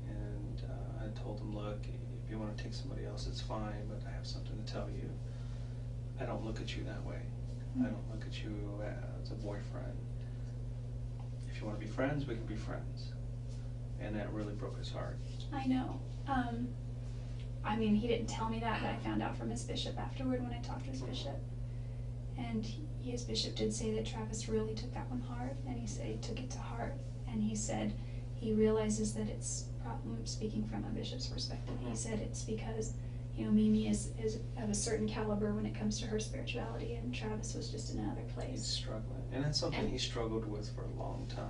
[SPEAKER 4] and I told him, look, if you want to take somebody else, it's fine, but I have something to tell you. I don't look at you that way. I don't look at you as a boyfriend. If you want to be friends, we can be friends. And that really broke his heart.
[SPEAKER 3] I know. He didn't tell me that, but I found out from his bishop afterward when I talked to his bishop. And his bishop did say that Travis really took that one hard, and he said he took it to heart. And he said he realizes that it's, speaking from a bishop's perspective, he said it's because Mimi is of a certain caliber when it comes to her spirituality, and Travis was just in another place.
[SPEAKER 4] He's struggling. And that's something he struggled with for a long time.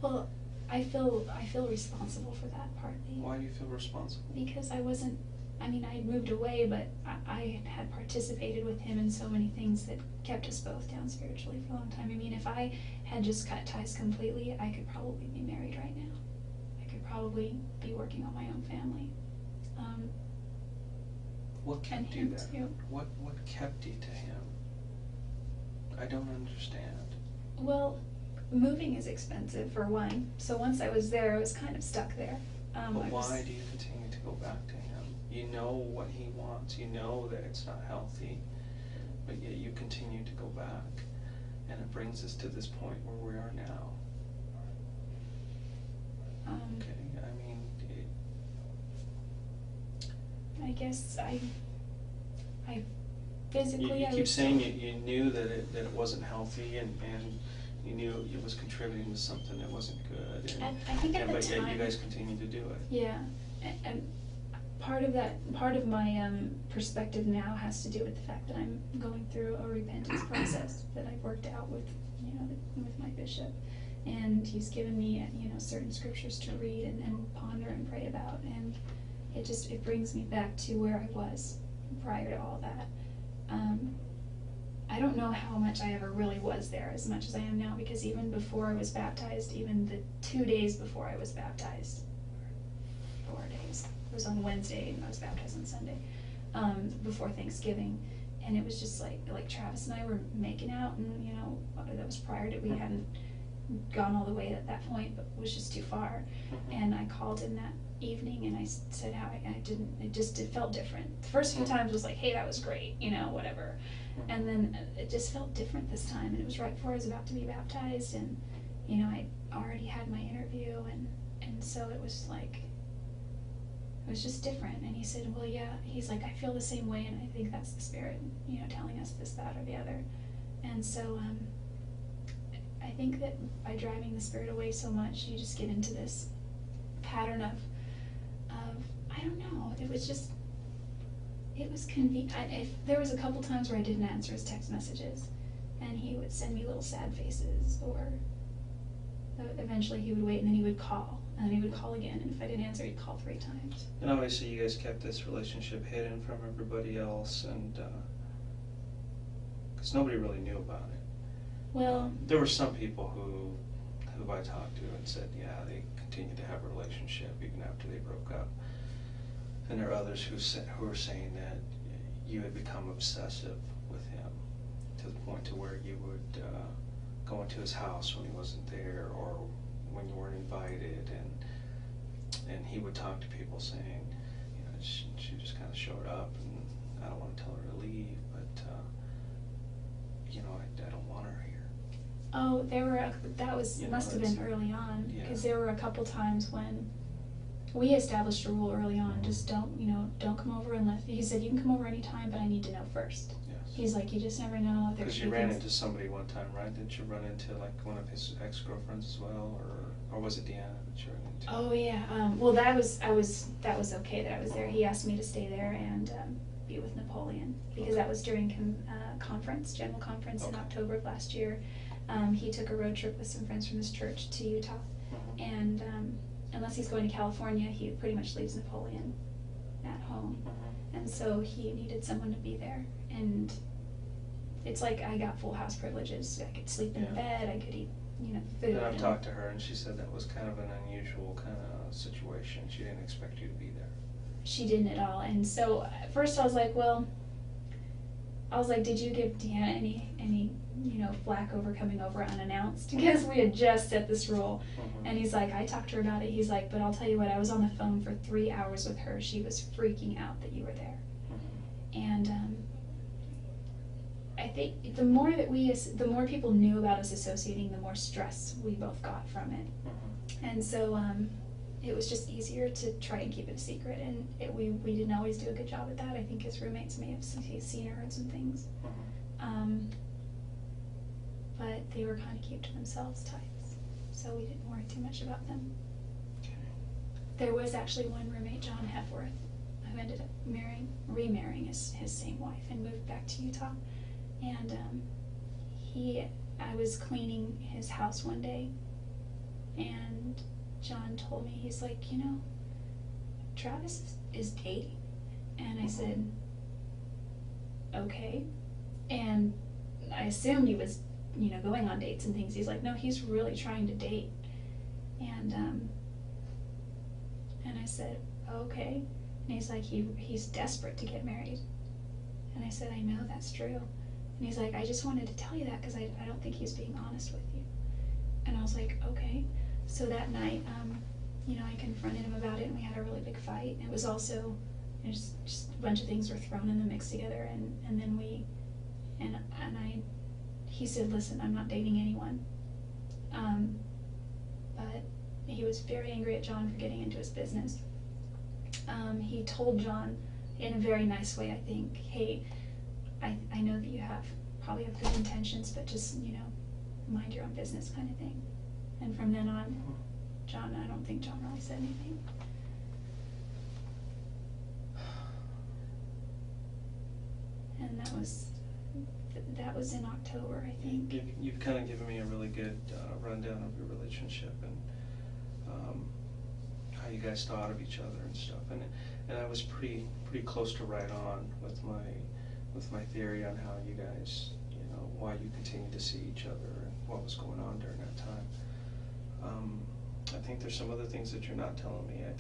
[SPEAKER 3] Well, I feel responsible for that partly.
[SPEAKER 4] Why do you feel responsible?
[SPEAKER 3] Because I wasn't, I had moved away, but I had participated with him in so many things that kept us both down spiritually for a long time. If I had just cut ties completely, I could probably be married right now. I could probably be working on my own family.
[SPEAKER 4] What kept you there? What kept you to him? I don't understand.
[SPEAKER 3] Well, moving is expensive, for one. So once I was there, I was kind of stuck there.
[SPEAKER 4] But why do you continue to go back to him? You know what he wants. You know that it's not healthy, but yet you continue to go back. And it brings us to this point where we are now. Okay,
[SPEAKER 3] I guess I physically,
[SPEAKER 4] you keep saying you knew that it wasn't healthy, and you knew it was contributing to something that wasn't good. And,
[SPEAKER 3] I think at the
[SPEAKER 4] but yet
[SPEAKER 3] time,
[SPEAKER 4] you guys continue to do it.
[SPEAKER 3] yeah, and part of my perspective now has to do with the fact that I'm going through a repentance process that I've worked out with with my bishop, and he's given me certain scriptures to read and ponder and pray about, and it brings me back to where I was prior to all that. I don't know how much I ever really was there as much as I am now, because even before I was baptized, even the 2 days before I was baptized, 4 days, it was on Wednesday and I was baptized on Sunday, before Thanksgiving, and it was just like Travis and I were making out, and that was prior to, we hadn't gone all the way at that point, but it was just too far. And I called him that evening and I said how it felt different. The first few times was like, hey, that was great, whatever. And then it just felt different this time, and it was right before I was about to be baptized, and you know, I already had my interview, and so it was like, it was just different. And he said, well, yeah, he's like, I feel the same way, and I think that's the Spirit, you know, telling us this, that, or the other. And so I think that by driving the Spirit away so much, you just get into this pattern of I don't know, it was convenient. There was a couple times where I didn't answer his text messages, and he would send me little sad faces, or eventually he would wait, and then he would call, and then he would call again, and if I didn't answer, he'd call 3 times.
[SPEAKER 4] And obviously you guys kept this relationship hidden from everybody else, and because nobody really knew about it.
[SPEAKER 3] Well,
[SPEAKER 4] there were some people who I talked to and said, yeah, they continued to have a relationship even after they broke up. And there are others who were saying that you had become obsessive with him to the point to where you would go into his house when he wasn't there, or when you weren't invited, and he would talk to people saying, you know, she just kind of showed up, and I don't want to tell her to leave, but you know, I don't want her here.
[SPEAKER 3] oh, must have been early on, because there were a couple times when we established a rule early on, just don't come over unless, he said, you can come over anytime, but I need to know first.
[SPEAKER 4] Yes.
[SPEAKER 3] He's like, you just never know.
[SPEAKER 4] Because you ran into somebody one time, right? Didn't you run into like one of his ex-girlfriends as well, or was it Deanna that you ran into?
[SPEAKER 3] Oh yeah, well that was okay that I was there. He asked me to stay there and be with Napoleon, because that was during general conference in October of last year. He took a road trip with some friends from his church to Utah, and unless he's going to California, he pretty much leaves Napoleon at home. And so he needed someone to be there. And it's like I got full house privileges. I could sleep in the bed, I could eat, food.
[SPEAKER 4] And I've talked to her, and she said that was kind of an unusual kind of situation. She didn't expect you to be there.
[SPEAKER 3] She didn't at all. And so at first I was like, did you give Deanna any flack over coming over unannounced? Because we had just set this rule. And he's like, I talked to her about it. He's like, but I'll tell you what, I was on the phone for 3 hours with her. She was freaking out that you were there. And I think the more people knew about us associating, the more stress we both got from it. And so it was just easier to try and keep it a secret. And we didn't always do a good job at that. I think his roommates may have seen or heard some things. But they were kind of kept to themselves types, so we didn't worry too much about them.
[SPEAKER 4] Okay.
[SPEAKER 3] There was actually one roommate, John Hepworth, who ended up remarrying his same wife and moved back to Utah. And I was cleaning his house one day, and John told me, he's like, Travis is dating. And I said, okay. And I assumed he was going on dates and things. He's like, no, he's really trying to date. And I said, okay. And he's like, he's desperate to get married. And I said, I know, that's true. And he's like, I just wanted to tell you that because I don't think he's being honest with you. And I was like, okay. So that night, I confronted him about it, and we had a really big fight. And it was also, just a bunch of things were thrown in the mix together, and then he said, listen, I'm not dating anyone. But he was very angry at John for getting into his business. He told John in a very nice way, I think, hey, I know that you probably have good intentions, but just, mind your own business kind of thing. And from then on, I don't think John really said anything. And that was in October, I think.
[SPEAKER 4] You've kind of given me a really good rundown of your relationship and how you guys thought of each other and stuff. And I was pretty close to right on with my theory on how you guys, why you continued to see each other and what was going on during that time. I think there's some other things that you're not telling me. I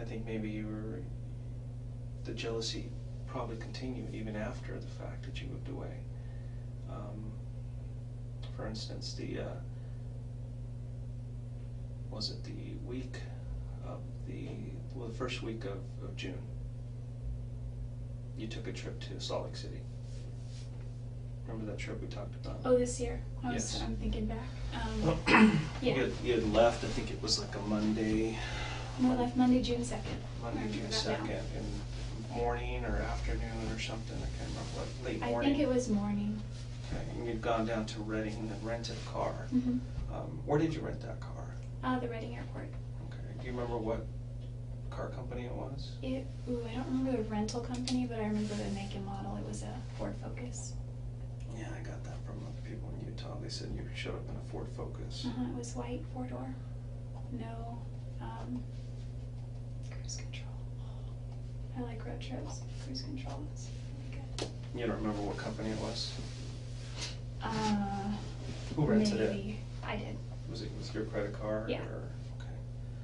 [SPEAKER 4] think maybe the jealousy probably continued even after the fact that you moved away. For instance, was it the week of the first week of June, you took a trip to Salt Lake City, Remember that trip we talked about?
[SPEAKER 3] Oh, this year.
[SPEAKER 4] Yes.
[SPEAKER 3] I'm thinking back.
[SPEAKER 4] You had left, I think it was like a Monday.
[SPEAKER 3] No, I left Monday, June 2nd.
[SPEAKER 4] Monday, June 2nd, in morning or afternoon or something. I can't remember what. Late
[SPEAKER 3] I
[SPEAKER 4] morning.
[SPEAKER 3] think it was morning.
[SPEAKER 4] Okay, and you'd gone down to Reading and rented a car.
[SPEAKER 3] Mm-hmm.
[SPEAKER 4] Where did you rent that car?
[SPEAKER 3] The Reading Airport.
[SPEAKER 4] Okay. Do you remember what car company it was?
[SPEAKER 3] I don't remember the rental company, but I remember the make and model. It was a Ford Focus.
[SPEAKER 4] Yeah, I got that from people in Utah. They said you showed up in a Ford Focus.
[SPEAKER 3] It was white, 4-door. No cruise control. I like road trips. Cruise control is really good.
[SPEAKER 4] You don't remember what company it was?
[SPEAKER 3] Who
[SPEAKER 4] Who rented it?
[SPEAKER 3] maybe. I did.
[SPEAKER 4] Was it with your credit card?
[SPEAKER 3] Yeah.
[SPEAKER 4] Or, okay.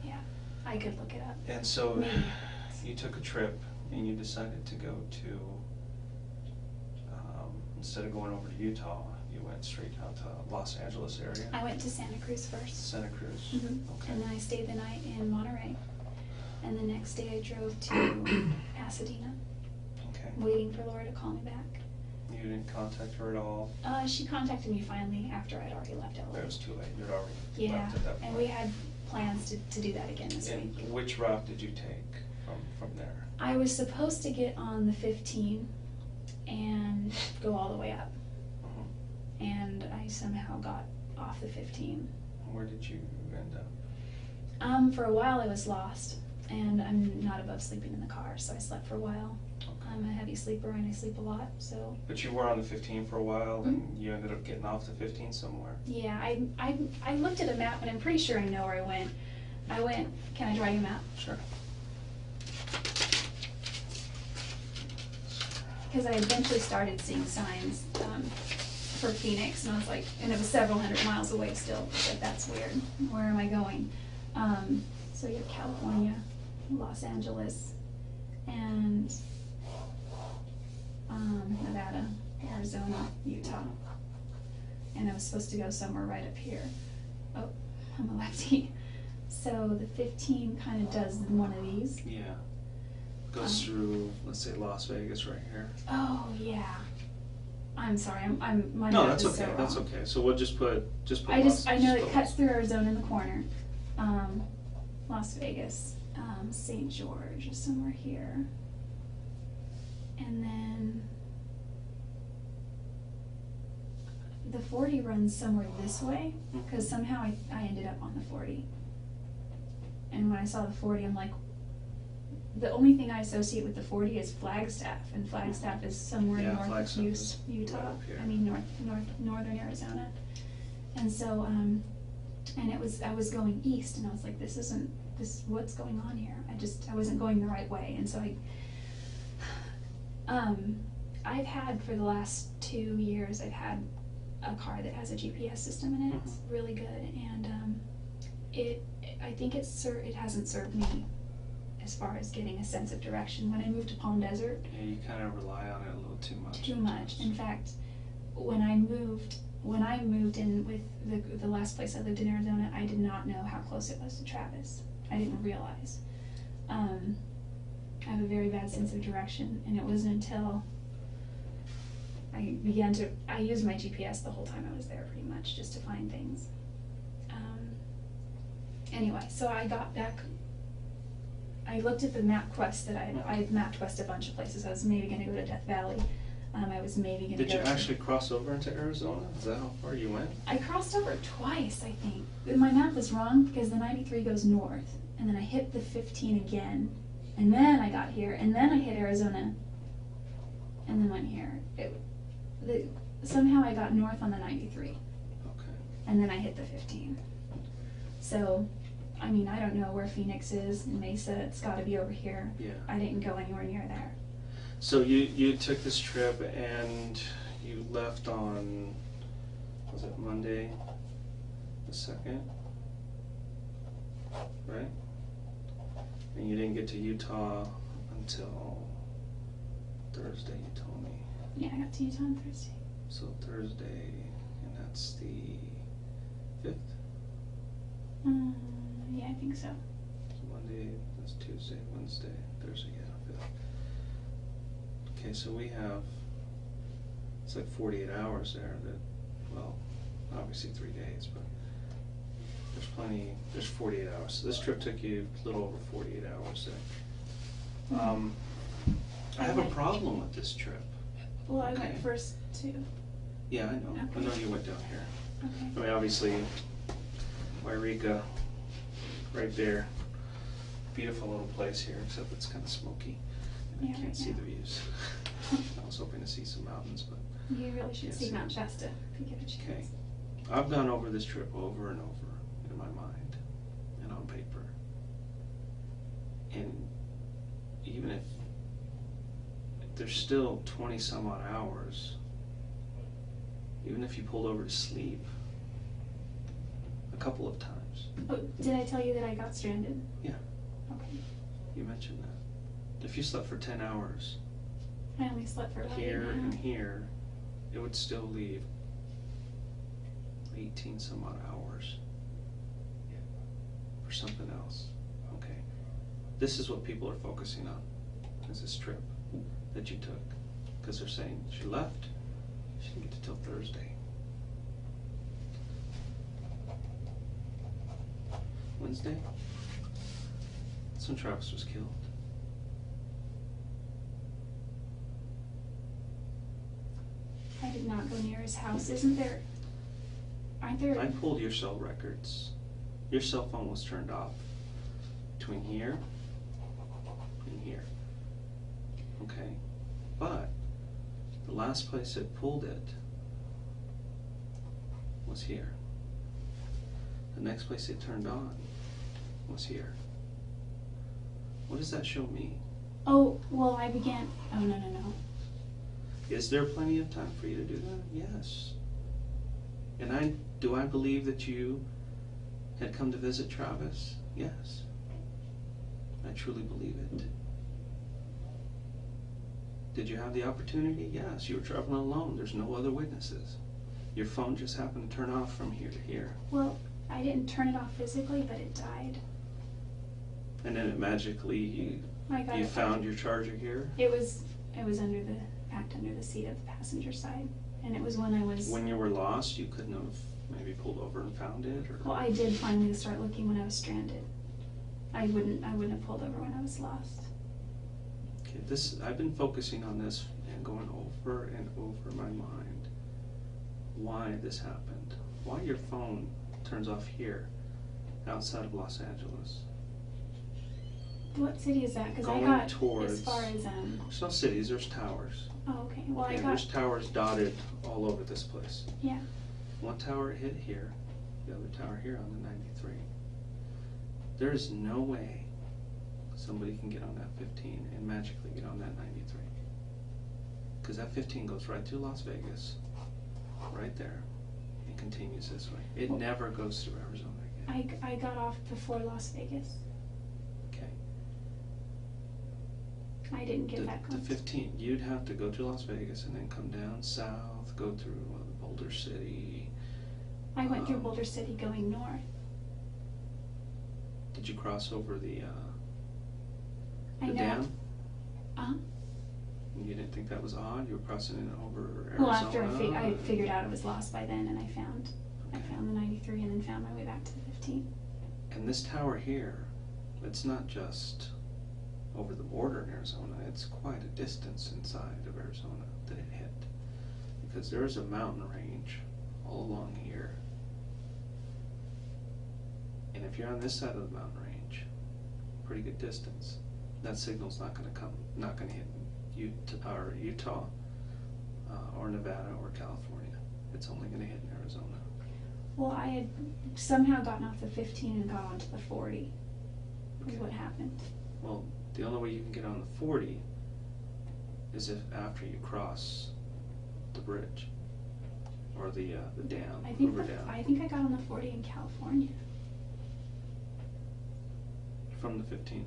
[SPEAKER 3] Yeah, I could look it up.
[SPEAKER 4] And so
[SPEAKER 3] Maybe.
[SPEAKER 4] you took a trip and you decided to go to, instead of going over to Utah, you went straight out to Los Angeles area?
[SPEAKER 3] I went to Santa Cruz first.
[SPEAKER 4] Santa Cruz?
[SPEAKER 3] Mhm.
[SPEAKER 4] Okay.
[SPEAKER 3] And then I stayed the night in Monterey. And the next day I drove to Pasadena,
[SPEAKER 4] Okay.
[SPEAKER 3] waiting for Laura to call me back.
[SPEAKER 4] You didn't contact her at all?
[SPEAKER 3] She contacted me finally after I'd already left LA.
[SPEAKER 4] It was too late. You'd already
[SPEAKER 3] Yeah,
[SPEAKER 4] left at that point.
[SPEAKER 3] and we had plans to do that again this
[SPEAKER 4] And
[SPEAKER 3] week.
[SPEAKER 4] which route did you take from there?
[SPEAKER 3] I was supposed to get on the 15 and go all the way up.
[SPEAKER 4] Mhm.
[SPEAKER 3] And I somehow got off the 15.
[SPEAKER 4] Where did you end up?
[SPEAKER 3] For a while I was lost, and I'm not above sleeping in the car, so I slept for a while.
[SPEAKER 4] Okay.
[SPEAKER 3] I'm a heavy sleeper and I sleep a lot, so
[SPEAKER 4] But you were on the 15 for a while, and you ended up getting off the 15 somewhere.
[SPEAKER 3] yeah, I looked at a map and I'm pretty sure I know where I went. Can I draw you a map?
[SPEAKER 4] Sure.
[SPEAKER 3] Because I eventually started seeing signs for Phoenix, and I was like, and it was several hundred miles away still. I was like, that's weird. Where am I going? So you have California, Los Angeles, and Nevada, Arizona, Utah. And I was supposed to go somewhere right up here. Oh, I'm a lefty. So the 15 kind of does one of these.
[SPEAKER 4] Yeah. Goes through, let's say, Las Vegas right here.
[SPEAKER 3] Oh yeah. I'm sorry. My
[SPEAKER 4] No,
[SPEAKER 3] map
[SPEAKER 4] that's
[SPEAKER 3] is
[SPEAKER 4] okay.
[SPEAKER 3] so wrong.
[SPEAKER 4] That's okay. So we'll just put
[SPEAKER 3] I know it
[SPEAKER 4] put
[SPEAKER 3] cuts through Arizona in the corner. Las Vegas, St. George is somewhere here. And then the 40 runs somewhere this way, because somehow I ended up on the 40. And when I saw the 40, I'm like, the only thing I associate with the 40 is Flagstaff, and Flagstaff is somewhere
[SPEAKER 4] Yeah,
[SPEAKER 3] north
[SPEAKER 4] Flagstaff
[SPEAKER 3] of
[SPEAKER 4] is
[SPEAKER 3] Utah.
[SPEAKER 4] right up here.
[SPEAKER 3] I mean northern Arizona. And so, and I was going east, and I was like, what's going on here? I wasn't going the right way, and so I've had for the last 2 years, I've had a car that has a GPS system in it. It's really good, and I think it hasn't served me as far as getting a sense of direction. When I moved to Palm Desert,
[SPEAKER 4] Yeah, you kind of rely on it a little too much.
[SPEAKER 3] too much. In fact, when I moved in with the last place I lived in Arizona, I did not know how close it was to Travis. I didn't realize. I have a very bad sense of direction, and it wasn't until I used my GPS the whole time I was there, pretty much, just to find things. Anyway, so I got back. I looked at the MapQuest that I MapQuest a bunch of places. I was maybe going to go to Death Valley. I was maybe going to go.
[SPEAKER 4] Did you actually cross over into Arizona? Is that how far you went?
[SPEAKER 3] I crossed over twice, I think. My map was wrong because the 93 goes north, and then I hit the 15 again, and then I got here, and then I hit Arizona, and then went here. Somehow I got north on the 93,
[SPEAKER 4] Okay.
[SPEAKER 3] and then I hit the 15. So, I mean, I don't know where Phoenix is, Mesa. It's got to be over here.
[SPEAKER 4] Yeah.
[SPEAKER 3] I didn't go anywhere near there.
[SPEAKER 4] So you took this trip and you left on, was it Monday the 2nd? Right? And you didn't get to Utah until Thursday, you told me.
[SPEAKER 3] Yeah, I got to Utah on Thursday.
[SPEAKER 4] So Thursday, and that's the 5th?
[SPEAKER 3] Yeah, I think so.
[SPEAKER 4] So Monday, that's Tuesday, Wednesday, Thursday, yeah, 5th. Okay, so we have it's like 48 hours there that, well, obviously 3 days, but there's 48 hours. So this trip took you a little over 48 hours there. I have a problem with this trip.
[SPEAKER 3] Well, I
[SPEAKER 4] Okay.
[SPEAKER 3] went first too.
[SPEAKER 4] Yeah, I know. I know you went down here.
[SPEAKER 3] Okay.
[SPEAKER 4] I mean, obviously, Wairika, right there. Beautiful little place here, except it's kind of smoky. And
[SPEAKER 3] Yeah,
[SPEAKER 4] I can't
[SPEAKER 3] right
[SPEAKER 4] see
[SPEAKER 3] now.
[SPEAKER 4] the views. I was hoping to see some mountains, but
[SPEAKER 3] You really should
[SPEAKER 4] Yes.
[SPEAKER 3] see Mount Shasta if you get a chance.
[SPEAKER 4] okay. I've gone over this trip over and over in my mind and on paper. And even if there's still 20 some odd hours, even if you pulled over to sleep a couple of times.
[SPEAKER 3] Oh, did I tell you that I got stranded?
[SPEAKER 4] Yeah,
[SPEAKER 3] Okay.
[SPEAKER 4] you mentioned that. If you slept for 10 hours
[SPEAKER 3] I only slept for about
[SPEAKER 4] here
[SPEAKER 3] 8
[SPEAKER 4] and
[SPEAKER 3] hours.
[SPEAKER 4] here, it would still leave 18 some odd hours for something else. Okay. This is what people are focusing on, is this trip that you took. Because they're saying she left, she didn't get to till Thursday. Wednesday? That's when Travis was killed.
[SPEAKER 3] I did not go near his house. Aren't there?
[SPEAKER 4] I pulled your cell records. Your cell phone was turned off between here and here. Okay? But the last place it pulled it was here. The next place it turned on was here. What does that show me?
[SPEAKER 3] Oh, well, oh, no.
[SPEAKER 4] Is there plenty of time for you to do that? Yes. And do I believe that you had come to visit Travis? Yes. I truly believe it. Did you have the opportunity? Yes. You were traveling alone. There's no other witnesses. Your phone just happened to turn off from here to here.
[SPEAKER 3] Well, I didn't turn it off physically, but it died.
[SPEAKER 4] And then it magically,
[SPEAKER 3] I got
[SPEAKER 4] you
[SPEAKER 3] it
[SPEAKER 4] found
[SPEAKER 3] back.
[SPEAKER 4] your charger here?
[SPEAKER 3] It was packed under the seat of the passenger side, and it was when I was.
[SPEAKER 4] When you were lost, you couldn't have maybe pulled over and found it? Or?
[SPEAKER 3] Well, I did finally start looking when I was stranded. I wouldn't have pulled over when I was lost.
[SPEAKER 4] Okay, I've been focusing on this and going over and over in my mind why this happened. Why your phone turns off here outside of Los Angeles.
[SPEAKER 3] What city is that? Because I
[SPEAKER 4] Going
[SPEAKER 3] got
[SPEAKER 4] towards-
[SPEAKER 3] as far as
[SPEAKER 4] There's no cities, there's towers.
[SPEAKER 3] Oh, okay. Well, I
[SPEAKER 4] And
[SPEAKER 3] got.
[SPEAKER 4] there's towers dotted all over this place.
[SPEAKER 3] Yeah.
[SPEAKER 4] One tower hit here, the other tower here on the 93. There is no way somebody can get on that 15 and magically get on that 93. Because that 15 goes right through Las Vegas, right there, and continues this way. It never goes through Arizona again.
[SPEAKER 3] I got off before Las Vegas.
[SPEAKER 4] Okay.
[SPEAKER 3] I didn't get that
[SPEAKER 4] The
[SPEAKER 3] close.
[SPEAKER 4] 15, you'd have to go to Las Vegas and then come down south, go through Boulder City.
[SPEAKER 3] I went through Boulder City going north.
[SPEAKER 4] Did you cross over the
[SPEAKER 3] I know.
[SPEAKER 4] dam?
[SPEAKER 3] Uh-huh.
[SPEAKER 4] You didn't think that was odd? You were crossing it over Arizona?
[SPEAKER 3] Well, after I figured out it was lost by then, and I found the 93 and then found my way back to the 15.
[SPEAKER 4] And this tower here, it's not just over the border in Arizona, it's quite a distance inside of Arizona that it hit. Because there is a mountain range all along here. And if you're on this side of the mountain range, pretty good distance, that signal's not gonna hit Utah, or Nevada or California. It's only gonna hit in Arizona.
[SPEAKER 3] Well, I had somehow gotten off the 15 and got onto the 40. Is
[SPEAKER 4] Okay.
[SPEAKER 3] what happened.
[SPEAKER 4] Well, the only way you can get on the 40 is if after you cross the bridge or the dam,
[SPEAKER 3] I think
[SPEAKER 4] Hoover Dam,
[SPEAKER 3] I got on the 40 in California.
[SPEAKER 4] from the 15.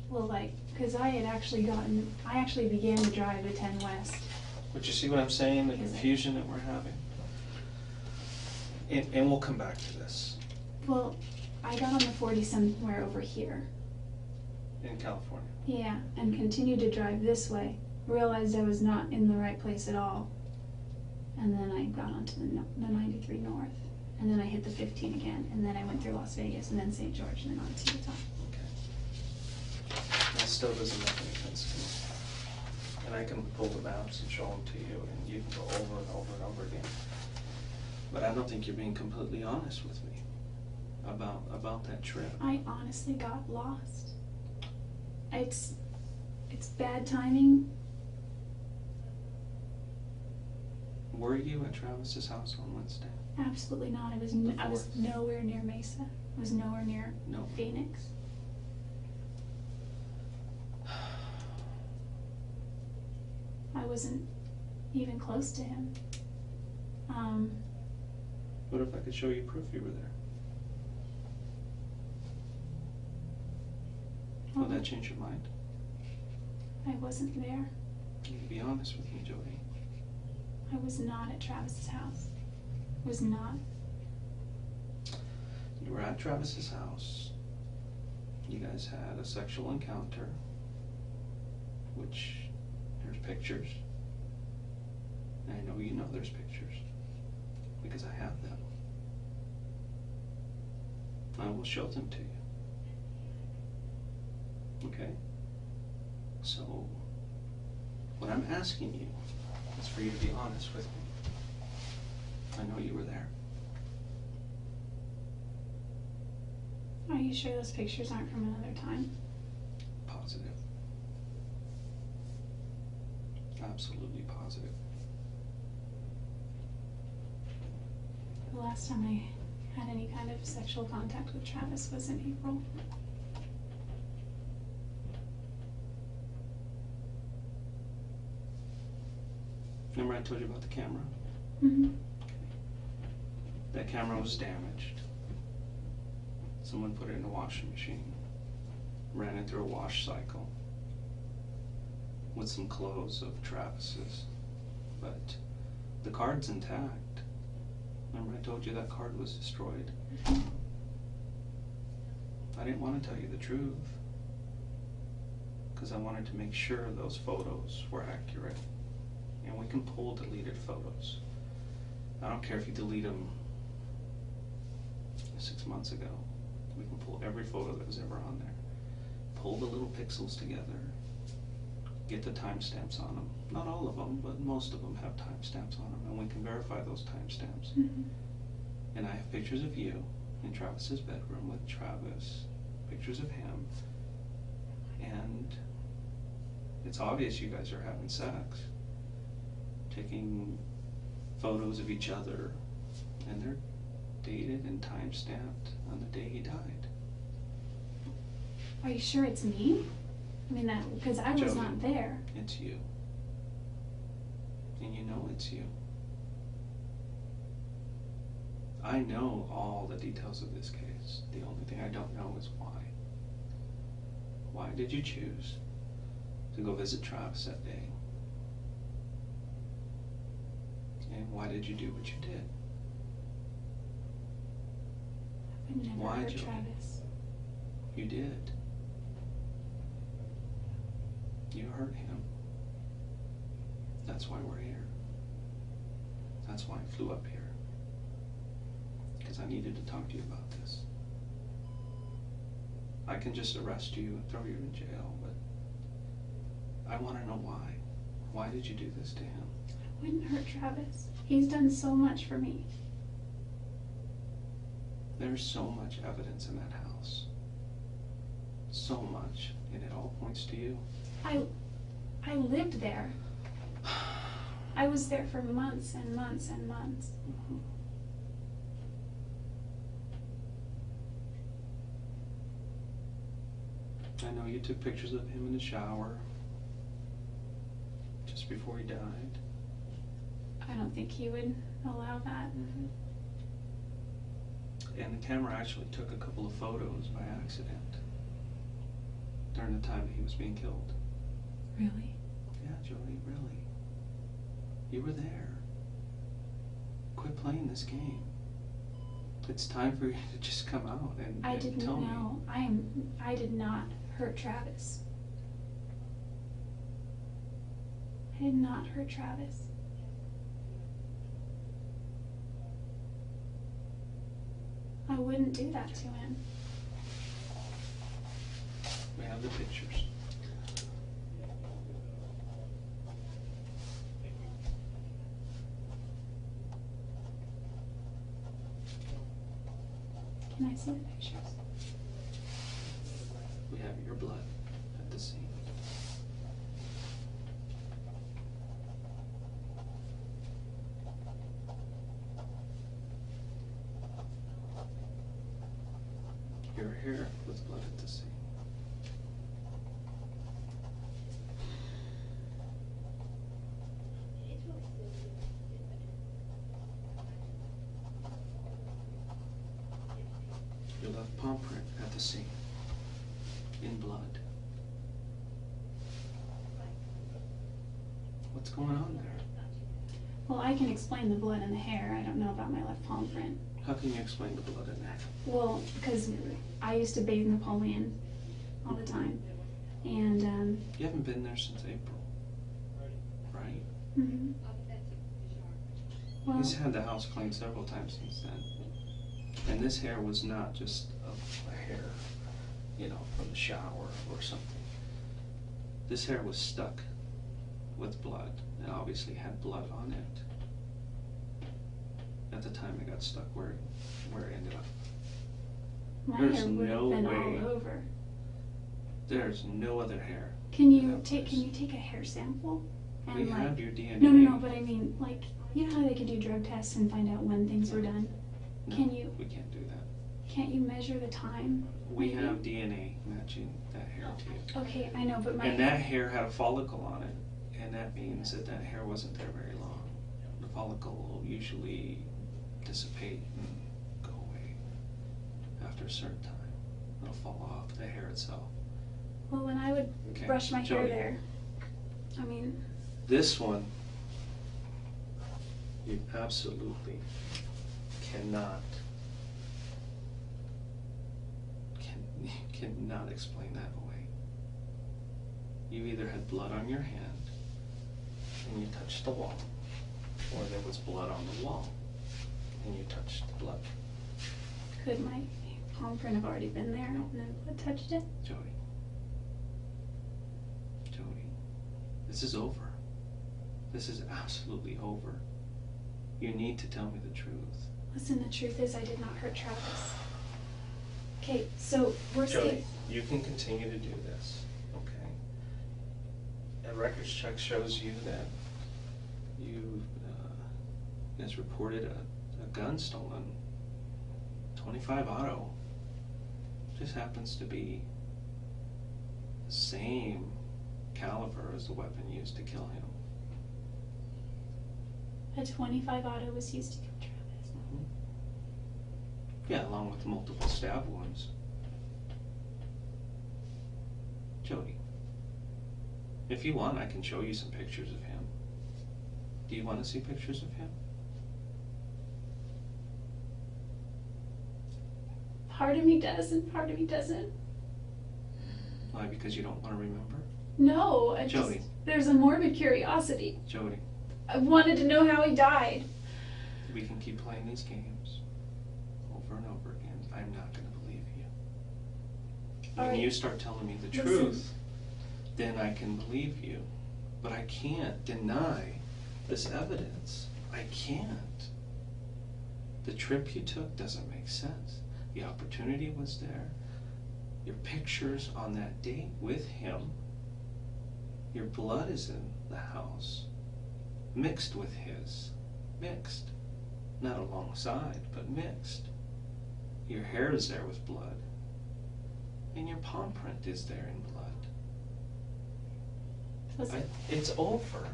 [SPEAKER 3] Well, because I actually began to drive the 10 West.
[SPEAKER 4] But you see what I'm saying, the confusion that we're having? And we'll come back to this.
[SPEAKER 3] Well, I got on the 40 somewhere over here.
[SPEAKER 4] In California.
[SPEAKER 3] Yeah, and continued to drive this way realized I was not in the right place at all. And then I got onto the 93 North. And then I hit the 15 again. And then I went through Las Vegas and then St. George and then on to Utah.
[SPEAKER 4] Okay. That still doesn't make any sense to me. And I can pull the maps and show them to you, and you can go over and over and over again. But I don't think you're being completely honest with me about that trip.
[SPEAKER 3] I honestly got lost. It's bad timing.
[SPEAKER 4] Were you at Travis's house on Wednesday?
[SPEAKER 3] Absolutely not. I was nowhere near Mesa. I was nowhere near
[SPEAKER 4] No.
[SPEAKER 3] Phoenix. I wasn't even close to him.
[SPEAKER 4] What if I could show you proof you were there? Would that change your mind?
[SPEAKER 3] I wasn't there.
[SPEAKER 4] You can be honest with me, Jodi.
[SPEAKER 3] I was not at Travis's house. I was not.
[SPEAKER 4] You were at Travis's house. You guys had a sexual encounter, which there's pictures. And I know you know there's pictures because I have them. I will show them to you. Okay? So, what I'm asking you is for you to be honest with me. I know you were there.
[SPEAKER 3] Are you sure those pictures aren't from another time?
[SPEAKER 4] Positive. Absolutely positive.
[SPEAKER 3] The last time I had any kind of sexual contact with Travis was in April.
[SPEAKER 4] Remember I told you about the camera?
[SPEAKER 3] Mm-hmm.
[SPEAKER 4] That camera was damaged. Someone put it in a washing machine, ran it through a wash cycle with some clothes of Travis's, but the card's intact. Remember I told you that card was destroyed? I didn't want to tell you the truth because I wanted to make sure those photos were accurate. And we can pull deleted photos. I don't care if you delete them 6 months ago. We can pull every photo that was ever on there. Pull the little pixels together. Get the timestamps on them. Not all of them, but most of them have timestamps on them. And we can verify those timestamps.
[SPEAKER 3] Mm-hmm.
[SPEAKER 4] And I have pictures of you in Travis's bedroom with Travis. Pictures of him. And it's obvious you guys are having sex. Taking photos of each other, and they're dated and time-stamped on the day he died.
[SPEAKER 3] Are you sure it's me? I mean, that because I was
[SPEAKER 4] Jodi,
[SPEAKER 3] not there.
[SPEAKER 4] It's you. And you know it's you. I know all the details of this case. The only thing I don't know is why. Why did you choose to go visit Travis that day? And why did you do what you did?
[SPEAKER 3] I would never
[SPEAKER 4] Why,
[SPEAKER 3] hurt
[SPEAKER 4] Jodi?
[SPEAKER 3] Travis.
[SPEAKER 4] You did. You hurt him. That's why we're here. That's why I flew up here. Because I needed to talk to you about this. I can just arrest you and throw you in jail, but I want to know why. Why did you do this to him?
[SPEAKER 3] I wouldn't hurt Travis. He's done so much for me.
[SPEAKER 4] There's so much evidence in that house. So much, and it all points to you.
[SPEAKER 3] I lived there. I was there for months and months and months.
[SPEAKER 4] Mm-hmm. I know you took pictures of him in the shower just before he died.
[SPEAKER 3] I don't think he would allow that.
[SPEAKER 4] Mm-hmm. And the camera actually took a couple of photos by accident during the time that he was being killed.
[SPEAKER 3] Really?
[SPEAKER 4] Yeah, Jodi, really. You were there. Quit playing this game. It's time for you to just come out and
[SPEAKER 3] I didn't
[SPEAKER 4] tell me.
[SPEAKER 3] know. I did not hurt Travis. I did not hurt Travis. I wouldn't do that to him.
[SPEAKER 4] We have the pictures.
[SPEAKER 3] Can I see the pictures?
[SPEAKER 4] We have your blood at the scene. Your hair with blood at the scene. Your left palm print at the scene. In blood. What's going on there?
[SPEAKER 3] Well, I can explain the blood and the hair. I don't know about my left palm print.
[SPEAKER 4] How can you explain the blood in there?
[SPEAKER 3] Well, because I used to bathe Napoleon all the time. And,
[SPEAKER 4] You haven't been there since April, right?
[SPEAKER 3] mhm. Well,
[SPEAKER 4] He's had the house cleaned several times since then. And this hair was not just a hair, you know, from the shower or something. This hair was stuck with blood and obviously had blood on it. At the time it got stuck where it ended up.
[SPEAKER 3] my
[SPEAKER 4] there's
[SPEAKER 3] hair would
[SPEAKER 4] no
[SPEAKER 3] have been
[SPEAKER 4] way.
[SPEAKER 3] all over.
[SPEAKER 4] There's no other hair.
[SPEAKER 3] Can
[SPEAKER 4] in
[SPEAKER 3] you
[SPEAKER 4] that
[SPEAKER 3] take?
[SPEAKER 4] place.
[SPEAKER 3] Can you take a hair sample? And
[SPEAKER 4] We
[SPEAKER 3] like,
[SPEAKER 4] have your DNA.
[SPEAKER 3] no, but I mean, like, you know how they can do drug tests and find out when things were done?
[SPEAKER 4] No,
[SPEAKER 3] Can you?
[SPEAKER 4] We can't do that.
[SPEAKER 3] Can't you measure the time?
[SPEAKER 4] We
[SPEAKER 3] maybe?
[SPEAKER 4] have DNA matching that hair to you.
[SPEAKER 3] Okay, I know, but my
[SPEAKER 4] And that hair had a follicle on it, and that means that that hair wasn't there very long. The follicle will usually dissipate and go away after a certain time. It'll fall off, the hair itself.
[SPEAKER 3] well, when I would
[SPEAKER 4] Okay,
[SPEAKER 3] brush my hair
[SPEAKER 4] Jodi.
[SPEAKER 3] there, I mean,
[SPEAKER 4] This one, you absolutely cannot explain that away. You either had blood on your hand and you touched the wall, or there was blood on the wall and you touched the blood.
[SPEAKER 3] could my palm print have already been there and then blood touched it?
[SPEAKER 4] Jodi, this is over. This is absolutely over. You need to tell me the truth.
[SPEAKER 3] Listen, the truth is I did not hurt Travis. Okay, so we're
[SPEAKER 4] Jodi,
[SPEAKER 3] safe.
[SPEAKER 4] you can continue to do this, okay? A records check shows you that you has reported a gun stolen, 25 auto. Just happens to be the same caliber as the weapon used to kill him.
[SPEAKER 3] A 25 auto was used to kill Travis.
[SPEAKER 4] Mhm. Yeah, along with multiple stab wounds. Jodi, if you want, I can show you some pictures of him. Do you want to see pictures of him?
[SPEAKER 3] Part of me does and part of me doesn't.
[SPEAKER 4] Why? Because you don't want to remember?
[SPEAKER 3] No, I just,
[SPEAKER 4] Jodi.
[SPEAKER 3] there's a morbid curiosity.
[SPEAKER 4] Jodi,
[SPEAKER 3] I wanted to know how he died.
[SPEAKER 4] we can keep playing these games over and over again. I'm not going to believe you.
[SPEAKER 3] All
[SPEAKER 4] When
[SPEAKER 3] right.
[SPEAKER 4] you start telling me the
[SPEAKER 3] Listen.
[SPEAKER 4] truth, then I can believe you. But I can't deny this evidence. I can't. The trip you took doesn't make sense. The opportunity was there. Your pictures on that date with him. Your blood is in the house, mixed with his. Mixed. Not alongside, but mixed. Your hair is there with blood. And your palm print is there in blood.
[SPEAKER 3] Was it,
[SPEAKER 4] It's over.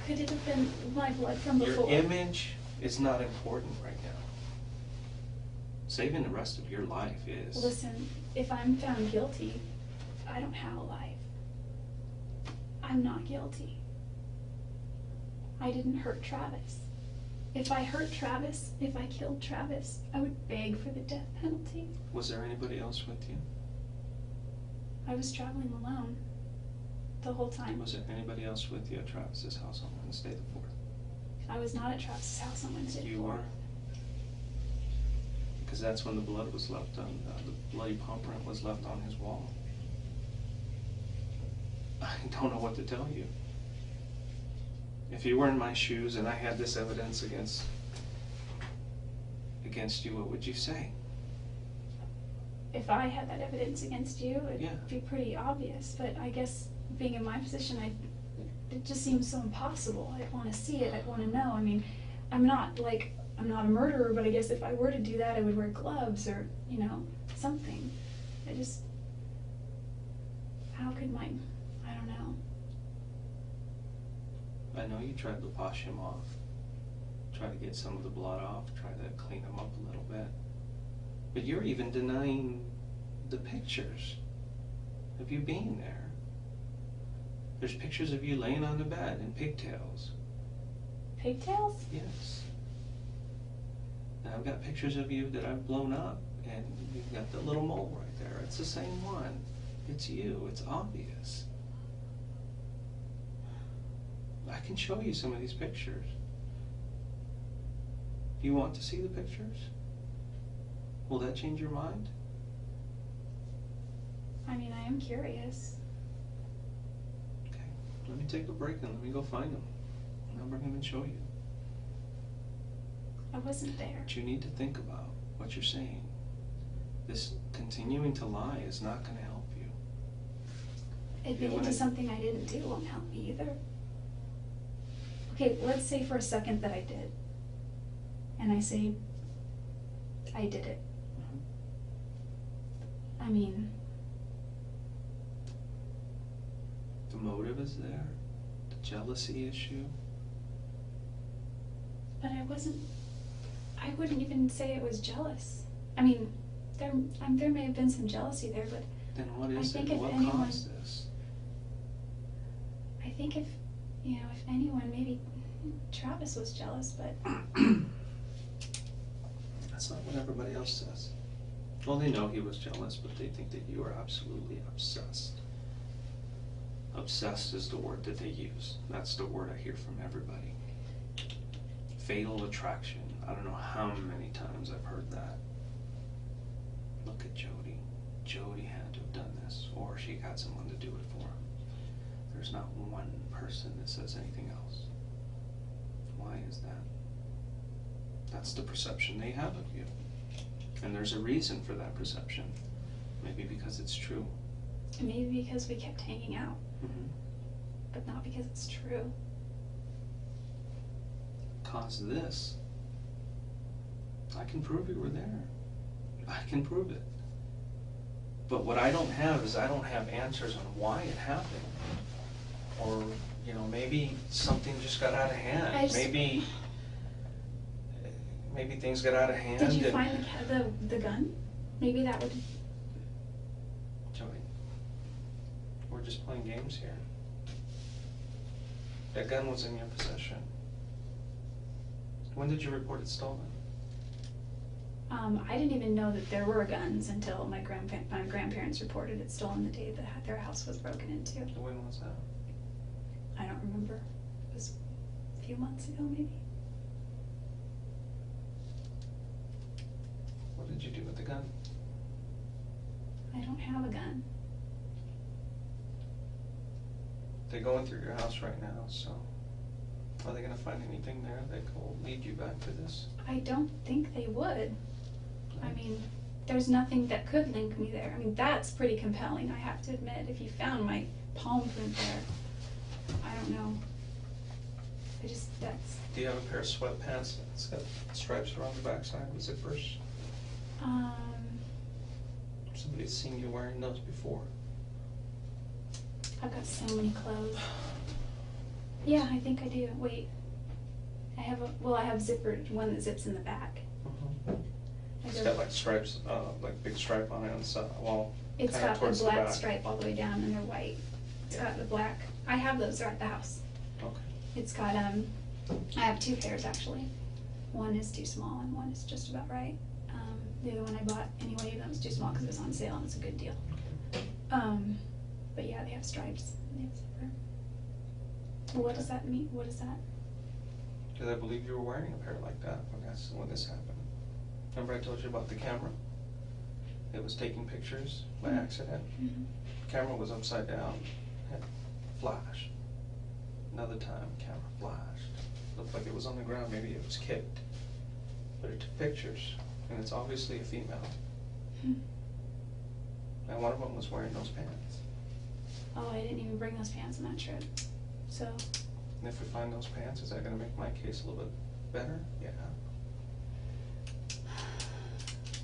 [SPEAKER 3] could it have been my blood from
[SPEAKER 4] Your
[SPEAKER 3] before?
[SPEAKER 4] image is not important right now. Saving the rest of your life is.
[SPEAKER 3] Listen, if I'm found guilty, I don't have a life. I'm not guilty. I didn't hurt Travis. If I hurt Travis, if I killed Travis, I would beg for the death penalty.
[SPEAKER 4] Was there anybody else with you?
[SPEAKER 3] I was traveling alone. the whole time.
[SPEAKER 4] Was there anybody else with you at Travis's house on Wednesday the 4th?
[SPEAKER 3] I was not at Travis's house on Wednesday.
[SPEAKER 4] You were? Because that's when the blood was left on, the bloody palm print was left on his wall. I don't know what to tell you. If you were in my shoes and I had this evidence against you, what would you say?
[SPEAKER 3] If I had that evidence against you, it'd
[SPEAKER 4] Yeah.
[SPEAKER 3] be pretty obvious. But I guess being in my position, it just seems so impossible. I'd want to see it. I'd want to know. I mean, I'm not a murderer, but I guess if I were to do that, I would wear gloves or, you know, something. How could I don't know.
[SPEAKER 4] I know you tried to wash him off, try to get some of the blood off, try to clean him up a little bit. But you're even denying the pictures of you being there. There's pictures of you laying on the bed in pigtails.
[SPEAKER 3] Pigtails?
[SPEAKER 4] Yes. And I've got pictures of you that I've blown up, and you've got the little mole right there. It's the same one. It's you. It's obvious. I can show you some of these pictures. Do you want to see the pictures? Will that change your mind?
[SPEAKER 3] I mean, I am curious.
[SPEAKER 4] Okay, let me take a break and let me go find them. And I'll bring them and show you.
[SPEAKER 3] I wasn't there.
[SPEAKER 4] But you need to think about what you're saying. This continuing to lie is not going to help you.
[SPEAKER 3] Admitting to something I didn't do won't help me either. Okay, let's say for a second that I did. And I say, I did it. I mean...
[SPEAKER 4] The motive is there. The jealousy issue.
[SPEAKER 3] But I wouldn't even say it was jealous. I mean, there may have been some jealousy there, but
[SPEAKER 4] Then what is
[SPEAKER 3] I
[SPEAKER 4] it?
[SPEAKER 3] think if
[SPEAKER 4] What
[SPEAKER 3] anyone-
[SPEAKER 4] caused this?
[SPEAKER 3] I think if anyone, maybe Travis was jealous, but
[SPEAKER 4] That's not what everybody else says. Well, they know he was jealous, but they think that you are absolutely obsessed. Obsessed is the word that they use. That's the word I hear from everybody. Fatal attraction. I don't know how many times I've heard that. Look at Jodi. Jodi had to have done this, or she got someone to do it for him. There's not one person that says anything else. Why is that? That's the perception they have of you. And there's a reason for that perception. Maybe because it's true.
[SPEAKER 3] maybe because we kept hanging out,
[SPEAKER 4] Mm-hmm.
[SPEAKER 3] but not because it's true.
[SPEAKER 4] Cause this. I can prove you were there. I can prove it. But what I don't have is I don't have answers on why it happened. Or, maybe something just got out of hand. Maybe things got out of hand.
[SPEAKER 3] Did you find the gun? Maybe that would...
[SPEAKER 4] Jodi, we're just playing games here. That gun was in your possession. When did you report it stolen?
[SPEAKER 3] I didn't even know that there were guns until my grandparents reported it stolen the day that their house was broken into.
[SPEAKER 4] When was that?
[SPEAKER 3] I don't remember. It was a few months ago, maybe.
[SPEAKER 4] What did you do with the gun?
[SPEAKER 3] I don't have a gun.
[SPEAKER 4] They're going through your house right now, so are they going to find anything there that will lead you back to this?
[SPEAKER 3] I don't think they would. I mean, there's nothing that could link me there. I mean, that's pretty compelling, I have to admit. If you found my palm print there, I don't know. That's...
[SPEAKER 4] Do you have a pair of sweatpants that's got stripes around the backside with zippers? Somebody's seen you wearing those before.
[SPEAKER 3] I've got so many clothes. Yeah, I think I do. Wait. I have zippered, one that zips in the back.
[SPEAKER 4] It's got like stripes, like big stripe on it on the side. Well,
[SPEAKER 3] it's
[SPEAKER 4] kind of
[SPEAKER 3] got a
[SPEAKER 4] towards the
[SPEAKER 3] black
[SPEAKER 4] back.
[SPEAKER 3] stripe all the way down and they're white. It's got the black. I have those are at the house.
[SPEAKER 4] Okay.
[SPEAKER 3] It's got, I have two pairs actually. One is too small and one is just about right. The other one I bought anyway, that was too small because it was on sale and it's a good deal. But yeah, they have stripes. It's zipper. Well, what does that mean? What is that?
[SPEAKER 4] Because I believe you were wearing a pair like that when this happened. Remember I told you about the camera? It was taking pictures by accident.
[SPEAKER 3] Mm-hmm.
[SPEAKER 4] The camera was upside down, had flashed. Another time, camera flashed. Looked like it was on the ground, maybe it was kicked. But it took pictures, and it's obviously a female.
[SPEAKER 3] Hmm.
[SPEAKER 4] And one of them was wearing those pants.
[SPEAKER 3] Oh, I didn't even bring those pants on that trip. So,
[SPEAKER 4] And if we find those pants, is that gonna make my case a little bit better? Yeah.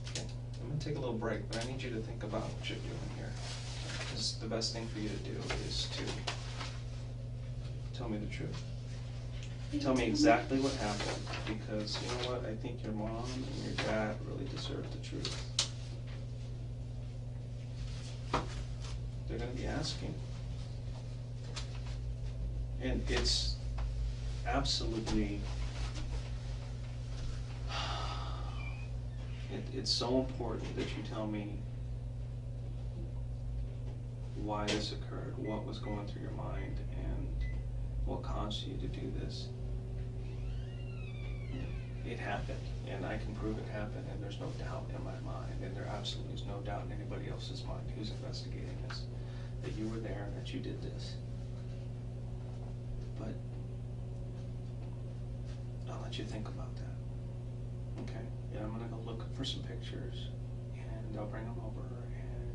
[SPEAKER 4] Okay, I'm gonna take a little break, but I need you to think about what you're doing here. Because the best thing for you to do is to tell me the truth. Tell me exactly what happened, because you know what? I think your mom and your dad really deserve the truth. They're gonna be asking. And it's absolutely, it's so important that you tell me why this occurred, what was going through your mind, and what caused you to do this. It happened, and I can prove it happened, and there's no doubt in my mind, and there absolutely is no doubt in anybody else's mind who's investigating this, that you were there and that you did this. But I'll let you think about that, okay? And I'm gonna go look for some pictures, and I'll bring them over, and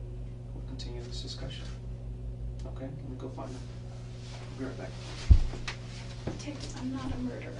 [SPEAKER 4] we'll continue this discussion, okay? Let me go find them. I'll be right back.
[SPEAKER 3] I'm not a murderer.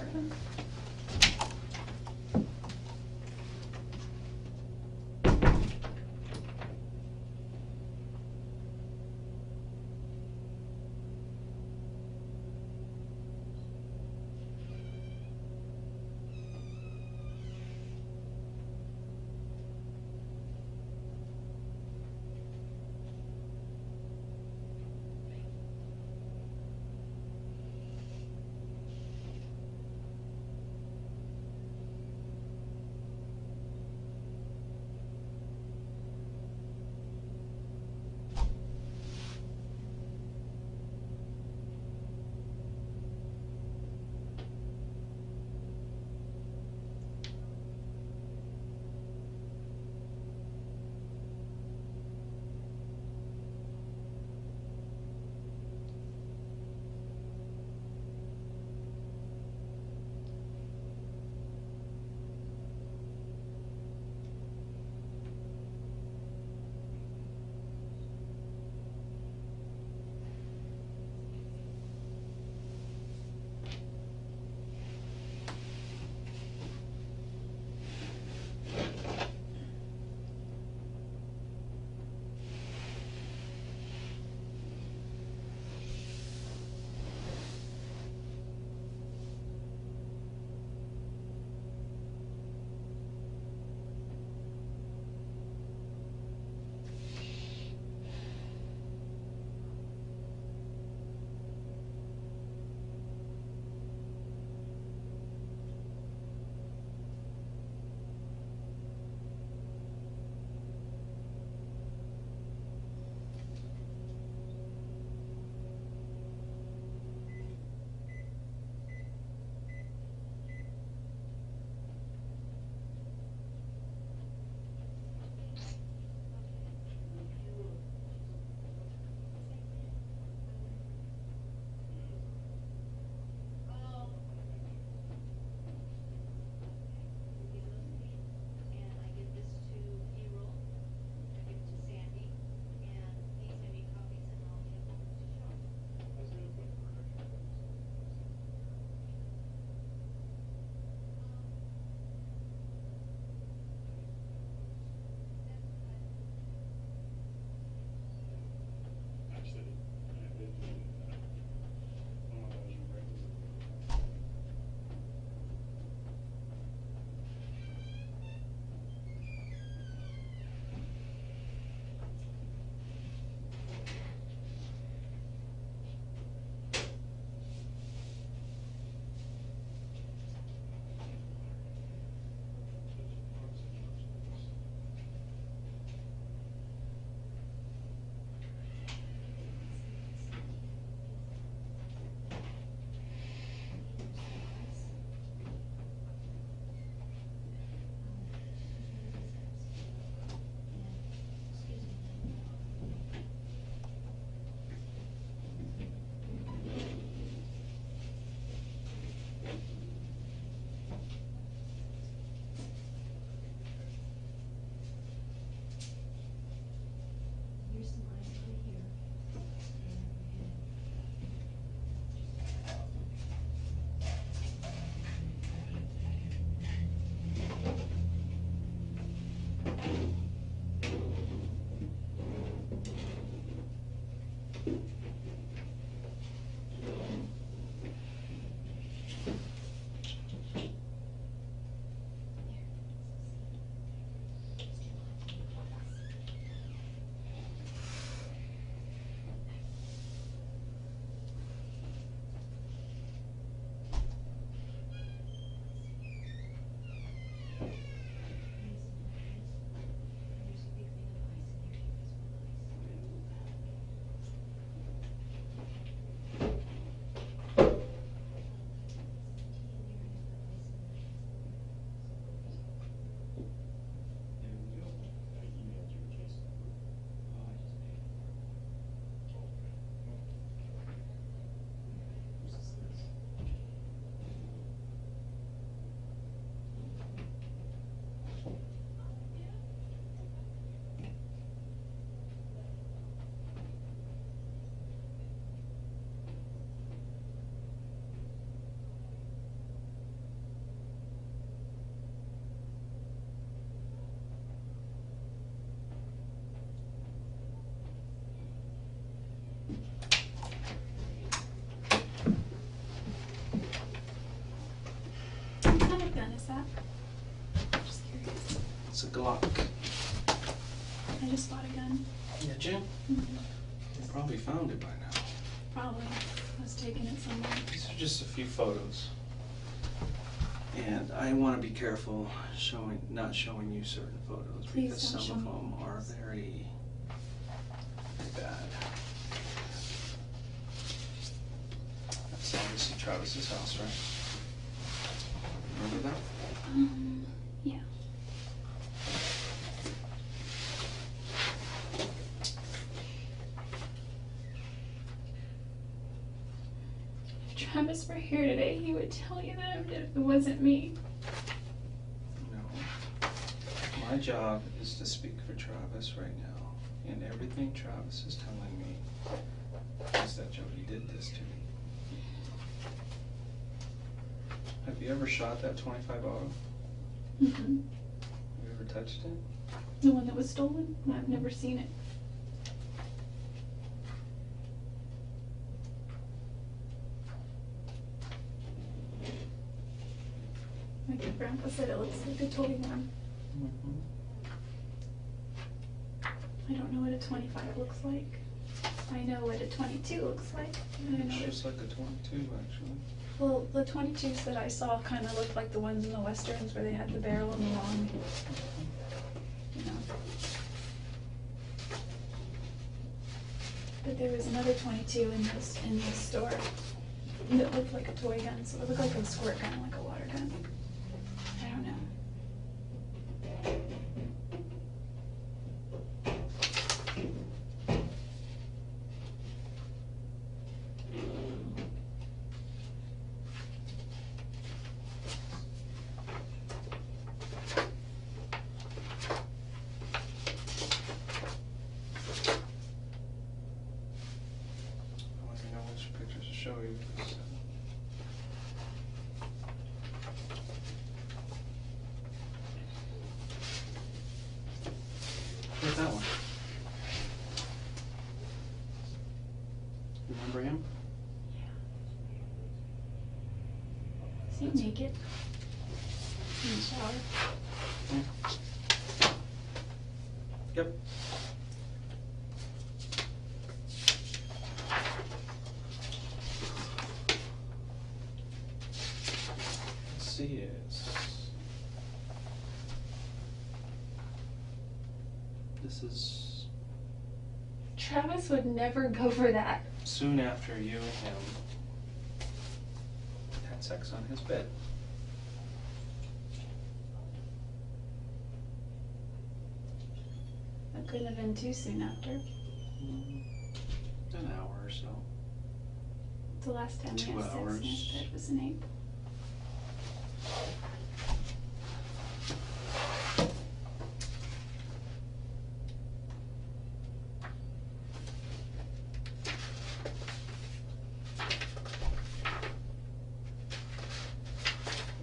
[SPEAKER 4] Glock.
[SPEAKER 3] I just bought a gun.
[SPEAKER 4] Yeah, Jim?
[SPEAKER 3] Mhm.
[SPEAKER 4] You probably found it by now.
[SPEAKER 3] Probably. I was taking it somewhere.
[SPEAKER 4] These are just a few photos. And I want to be careful not showing you certain photos
[SPEAKER 3] Please
[SPEAKER 4] because
[SPEAKER 3] don't show
[SPEAKER 4] some of
[SPEAKER 3] me
[SPEAKER 4] them are
[SPEAKER 3] those.
[SPEAKER 4] very bad. That's obviously Travis's house, right? Remember that?
[SPEAKER 3] Yeah. If Travis were here today, he would tell you that it wasn't me.
[SPEAKER 4] No. My job is to speak for Travis right now, and everything Travis is telling me is that Jodi did this to me. Have you ever shot that 25 auto?
[SPEAKER 3] Mm-hmm.
[SPEAKER 4] Have you ever touched it?
[SPEAKER 3] The one that was stolen? I've never seen it. My good grandpa said it looks like a toy one.
[SPEAKER 4] Mm-hmm.
[SPEAKER 3] I don't know what a 25 looks like. I know what a 22 looks like. And I know
[SPEAKER 4] It's
[SPEAKER 3] that-
[SPEAKER 4] just like a 22, actually.
[SPEAKER 3] well, the 22s that I saw kind of looked like the ones in the westerns where they had the barrel and the long, you know. But there was another 22 in this store that looked like a toy gun, so it looked like a squirt gun, like a water gun. I don't know.
[SPEAKER 4] Let me know which pictures to show you. Because, Look at that one. Remember him?
[SPEAKER 3] Is he naked? In the shower?
[SPEAKER 4] Yep. Let's see is this is
[SPEAKER 3] Travis would never go for that.
[SPEAKER 4] soon after you and him had sex on his bed.
[SPEAKER 3] That couldn't have been too soon after.
[SPEAKER 4] An hour or so.
[SPEAKER 3] The last time we
[SPEAKER 4] 2
[SPEAKER 3] had sex in
[SPEAKER 4] hours.
[SPEAKER 3] his bed was in April.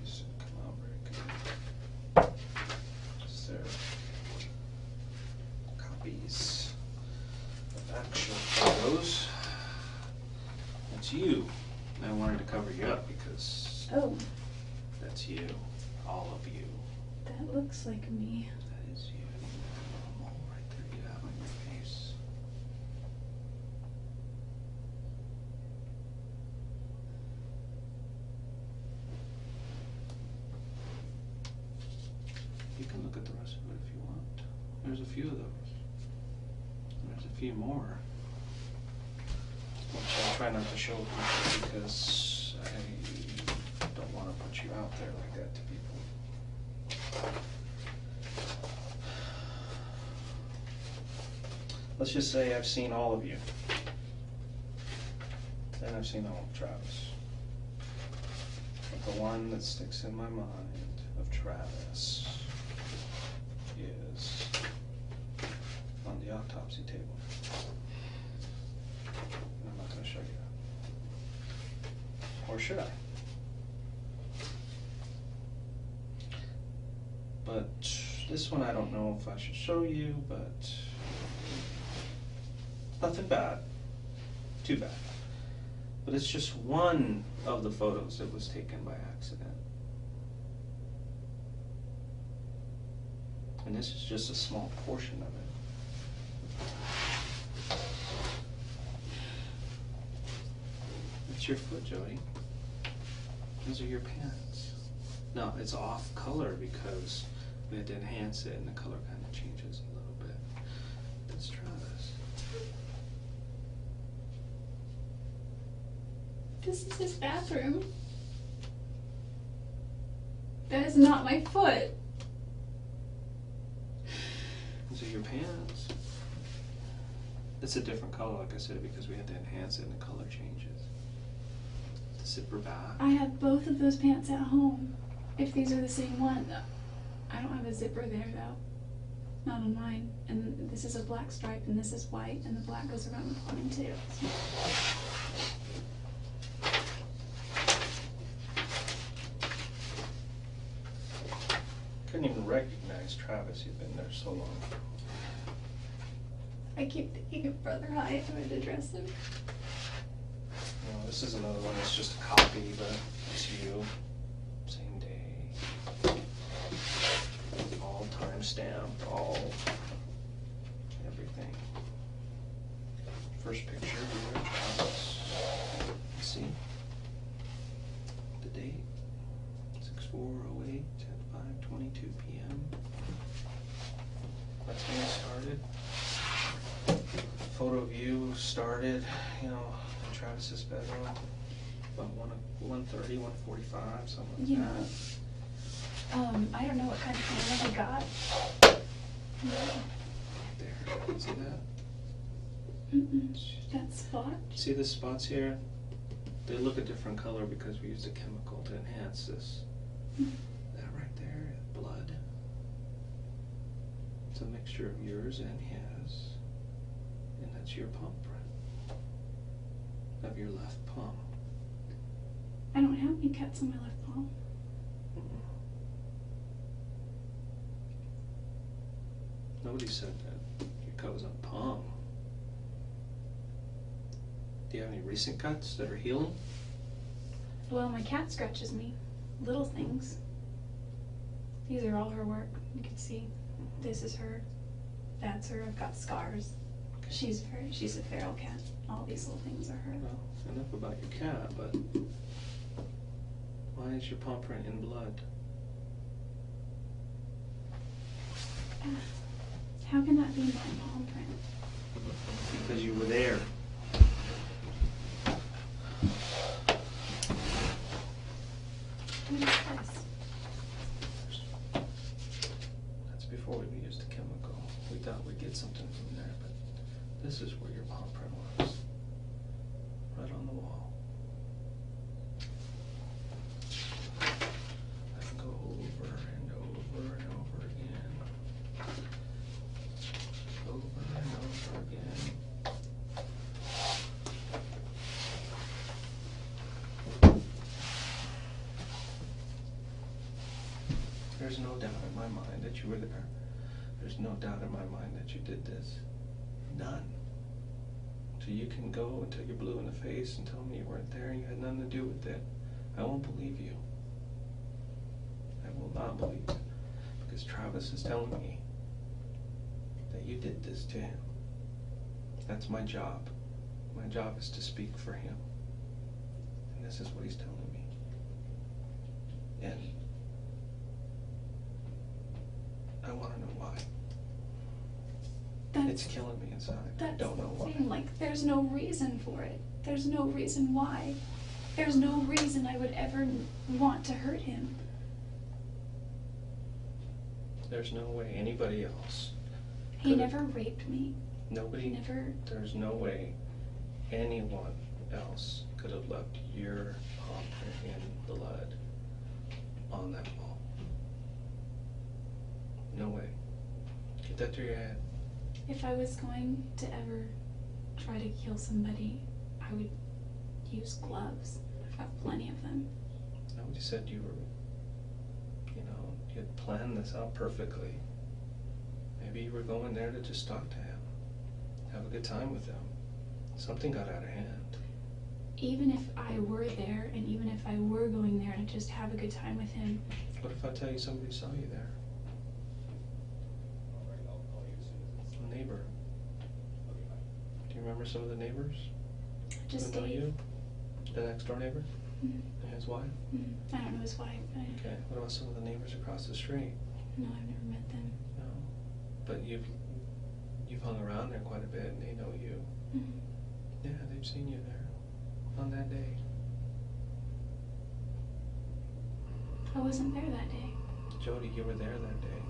[SPEAKER 4] These didn't come out very good. Just their copies of actual photos. That's you. I wanted to cover you up because
[SPEAKER 3] Oh,
[SPEAKER 4] that's you. All of you.
[SPEAKER 3] that looks like me.
[SPEAKER 4] That is you. Normal right there you have on your face. You can look at the rest of it if you want. There's a few of those. There's a few more. Which I try not to show people because I don't want to put you out there like that to people. Let's just say I've seen all of you. And I've seen all of Travis. But the one that sticks in my mind of Travis is on the autopsy table. And I'm not going to show you that. Or should I? But this one I don't know if I should show you, but nothing bad. Too bad. But it's just one of the photos that was taken by accident. And this is just a small portion of it. It's your foot, Jodi. Those are your pants. No, it's off color because we had to enhance it and the color kind of changes a little bit. Let's try this.
[SPEAKER 3] This is his bathroom. That is not my foot.
[SPEAKER 4] These are your pants. It's a different color, like I said, because we had to enhance it and the color changes. The zipper back.
[SPEAKER 3] I have both of those pants at home. If these are the same one. I don't have a zipper there though. Not on mine. And this is a black stripe and this is white and the black goes around the bottom too.
[SPEAKER 4] Couldn't even recognize Travis. He'd been there so long.
[SPEAKER 3] I keep thinking of Brother Hyatt when to dress him.
[SPEAKER 4] No, this is another one that's just a copy, but it's you. Same day. All time stamped, all everything. First picture here, Travis. Let's see. The date. 6/4/08 at 5:22 p.m. That's when it started. Photo of you started, in Travis's bedroom, about 1:30, 1:45, something like
[SPEAKER 3] Yeah.
[SPEAKER 4] that.
[SPEAKER 3] I don't know what kind of camera he got.
[SPEAKER 4] There, see that?
[SPEAKER 3] That spot?
[SPEAKER 4] See the spots here? They look a different color because we used a chemical to enhance this. That right there, blood. It's a mixture of yours and his. And that's your palm print. Of your left palm.
[SPEAKER 3] I don't have any cuts on my left palm.
[SPEAKER 4] Nobody said that your cut was on the palm. Do you have any recent cuts that are healing?
[SPEAKER 3] Well, my cat scratches me. Little things. These are all her work. You can see. This is her. That's her. I've got scars.
[SPEAKER 4] Okay.
[SPEAKER 3] She's a feral cat. All these little things are her.
[SPEAKER 4] Well, enough about your cat, but why is your palm print in blood?
[SPEAKER 3] How can that be my palm print?
[SPEAKER 4] Because you were there.
[SPEAKER 3] What is this?
[SPEAKER 4] That's before we used the chemical. We thought we'd get something from there, but this is where your palm print was. Right on the wall. I can go over and over and over again. Over and over again. There's no doubt in my mind that you were there. There's no doubt in my mind that you did this. None. So you can go until you're blue in the face and tell me you weren't there and you had nothing to do with it. I won't believe you. I will not believe it. Because Travis is telling me that you did this to him. That's my job. My job is to speak for him. And this is what he's telling me. And I want to know why. It's killing me inside. I
[SPEAKER 3] That's
[SPEAKER 4] don't know
[SPEAKER 3] the
[SPEAKER 4] why.
[SPEAKER 3] thing. Like, there's no reason for it. There's no reason why. There's no reason I would ever want to hurt him.
[SPEAKER 4] There's no way anybody else.
[SPEAKER 3] He
[SPEAKER 4] could've-
[SPEAKER 3] never raped me.
[SPEAKER 4] Nobody.
[SPEAKER 3] He never.
[SPEAKER 4] There's no way anyone else could have left your palm print in blood on that wall. No way. Get that through your head.
[SPEAKER 3] If I was going to ever try to kill somebody, I would use gloves. I've got plenty of them.
[SPEAKER 4] Nobody said you were, you had planned this out perfectly. Maybe you were going there to just talk to him, have a good time with him. Something got out of hand.
[SPEAKER 3] Even if I were there, and even if I were going there to just have a good time with him,
[SPEAKER 4] What if I tell you somebody saw you there? neighbor? Do you remember some of the neighbors?
[SPEAKER 3] Just
[SPEAKER 4] who know
[SPEAKER 3] Dave.
[SPEAKER 4] you? The next door neighbor?
[SPEAKER 3] Mhm.
[SPEAKER 4] And his wife?
[SPEAKER 3] Mhm. I don't know his wife.
[SPEAKER 4] Okay. What about some of the neighbors across the street?
[SPEAKER 3] No, I've never met them.
[SPEAKER 4] No. But you've hung around there quite a bit and they know you.
[SPEAKER 3] Mhm.
[SPEAKER 4] Yeah, they've seen you there on that day.
[SPEAKER 3] I wasn't there that day.
[SPEAKER 4] Jodi, you were there that day.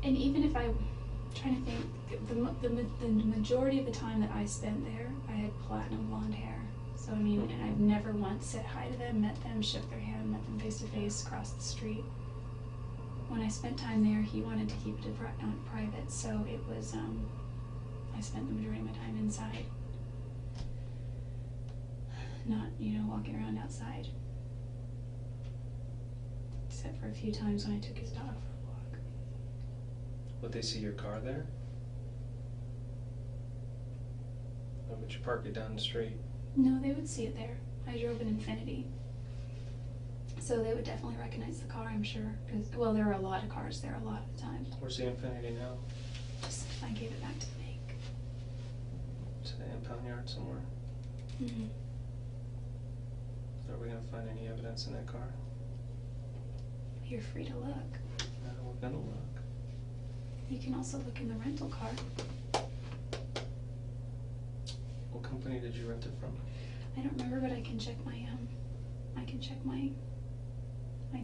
[SPEAKER 3] And even if I'm trying to think, the majority of the time that I spent there, I had platinum blonde hair. So I mean, and I've never once said hi to them, met them, shook their hand, met them face to face, crossed the street. When I spent time there, he wanted to keep it private, so it was, I spent the majority of my time inside. Not, walking around outside. Except for a few times when I took his dog for a walk.
[SPEAKER 4] Would they see your car there? Or would you park it down the street?
[SPEAKER 3] No, they would see it there. I drove an Infiniti. So they would definitely recognize the car, I'm sure. Well, there are a lot of cars there a lot of the time.
[SPEAKER 4] Where's the Infiniti now?
[SPEAKER 3] Just I gave it back to the bank.
[SPEAKER 4] To the impound yard somewhere?
[SPEAKER 3] Mm-hmm.
[SPEAKER 4] Are we going to find any evidence in that car?
[SPEAKER 3] You're free to look.
[SPEAKER 4] We're going to look.
[SPEAKER 3] You can also look in the rental car.
[SPEAKER 4] What company did you rent it from?
[SPEAKER 3] I don't remember, but I can check my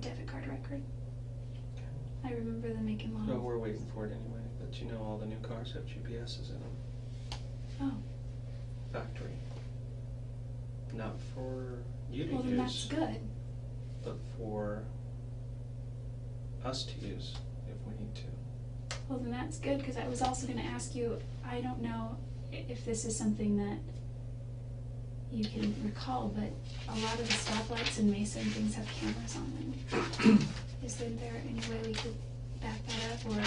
[SPEAKER 3] debit card record.
[SPEAKER 4] Okay.
[SPEAKER 3] I remember the make and
[SPEAKER 4] So
[SPEAKER 3] model.
[SPEAKER 4] we're waiting for it anyway, but you know all the new cars have GPSs in them.
[SPEAKER 3] Oh,
[SPEAKER 4] Factory. Not for you to
[SPEAKER 3] well then that's
[SPEAKER 4] use,
[SPEAKER 3] good.
[SPEAKER 4] but for us to use if we need to.
[SPEAKER 3] Well then that's good, because I was also going to ask you, I don't know if this is something that you can recall, but a lot of the stoplights in Mesa and things have cameras on them. Is there any way we could back that up? Or,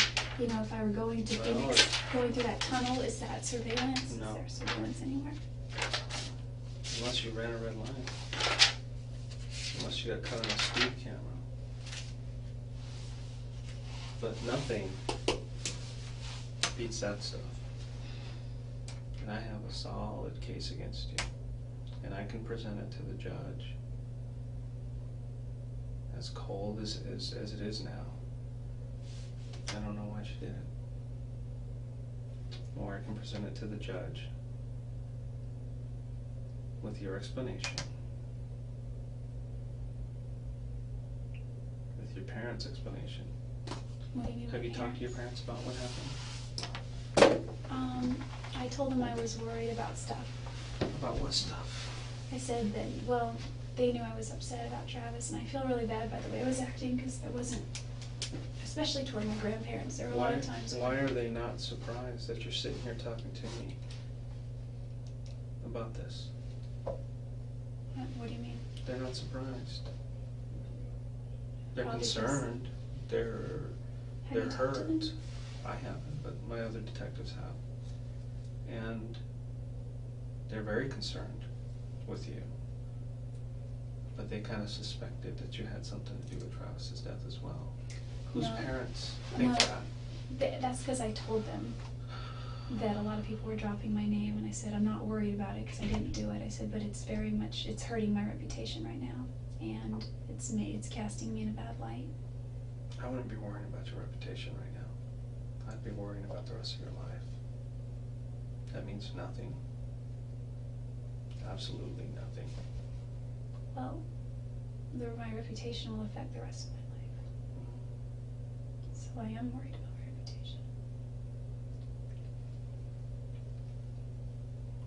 [SPEAKER 3] if I were going to
[SPEAKER 4] Well,
[SPEAKER 3] Phoenix, going through that tunnel, is that surveillance?
[SPEAKER 4] No.
[SPEAKER 3] Is there surveillance anywhere?
[SPEAKER 4] Unless you ran a red line. Unless you got caught on a speed camera. But nothing beats that stuff. And I have a solid case against you. And I can present it to the judge. As cold as it is now. I don't know why she did it. Or I can present it to the judge with your explanation. With your parents' explanation.
[SPEAKER 3] What do you mean?
[SPEAKER 4] Have
[SPEAKER 3] by
[SPEAKER 4] you talked to your
[SPEAKER 3] parents?
[SPEAKER 4] parents about what happened?
[SPEAKER 3] I told them I was worried about stuff.
[SPEAKER 4] About what stuff?
[SPEAKER 3] I said that, well, they knew I was upset about Travis, and I feel really bad by the way I was acting, because there wasn't, especially toward my grandparents, there were a lot of times
[SPEAKER 4] Why are they not surprised that you're sitting here talking to me about this?
[SPEAKER 3] What do you mean?
[SPEAKER 4] They're not surprised. They're
[SPEAKER 3] Probably because-
[SPEAKER 4] concerned. They're
[SPEAKER 3] Have you talked to
[SPEAKER 4] hurt.
[SPEAKER 3] them?
[SPEAKER 4] I haven't, but my other detectives have. And they're very concerned with you. But they kind of suspected that you had something to do with Travis's death as well. Whose
[SPEAKER 3] No.
[SPEAKER 4] parents think
[SPEAKER 3] No.
[SPEAKER 4] that?
[SPEAKER 3] That's because I told them that a lot of people were dropping my name, and I said I'm not worried about it because I didn't do it. I said, but it's hurting my reputation right now, and it's casting me in a bad light.
[SPEAKER 4] I wouldn't be worrying about your reputation right now. I'd be worrying about the rest of your life. That means nothing. Absolutely nothing.
[SPEAKER 3] Well, my reputation will affect the rest of my life, so I am worried about my reputation.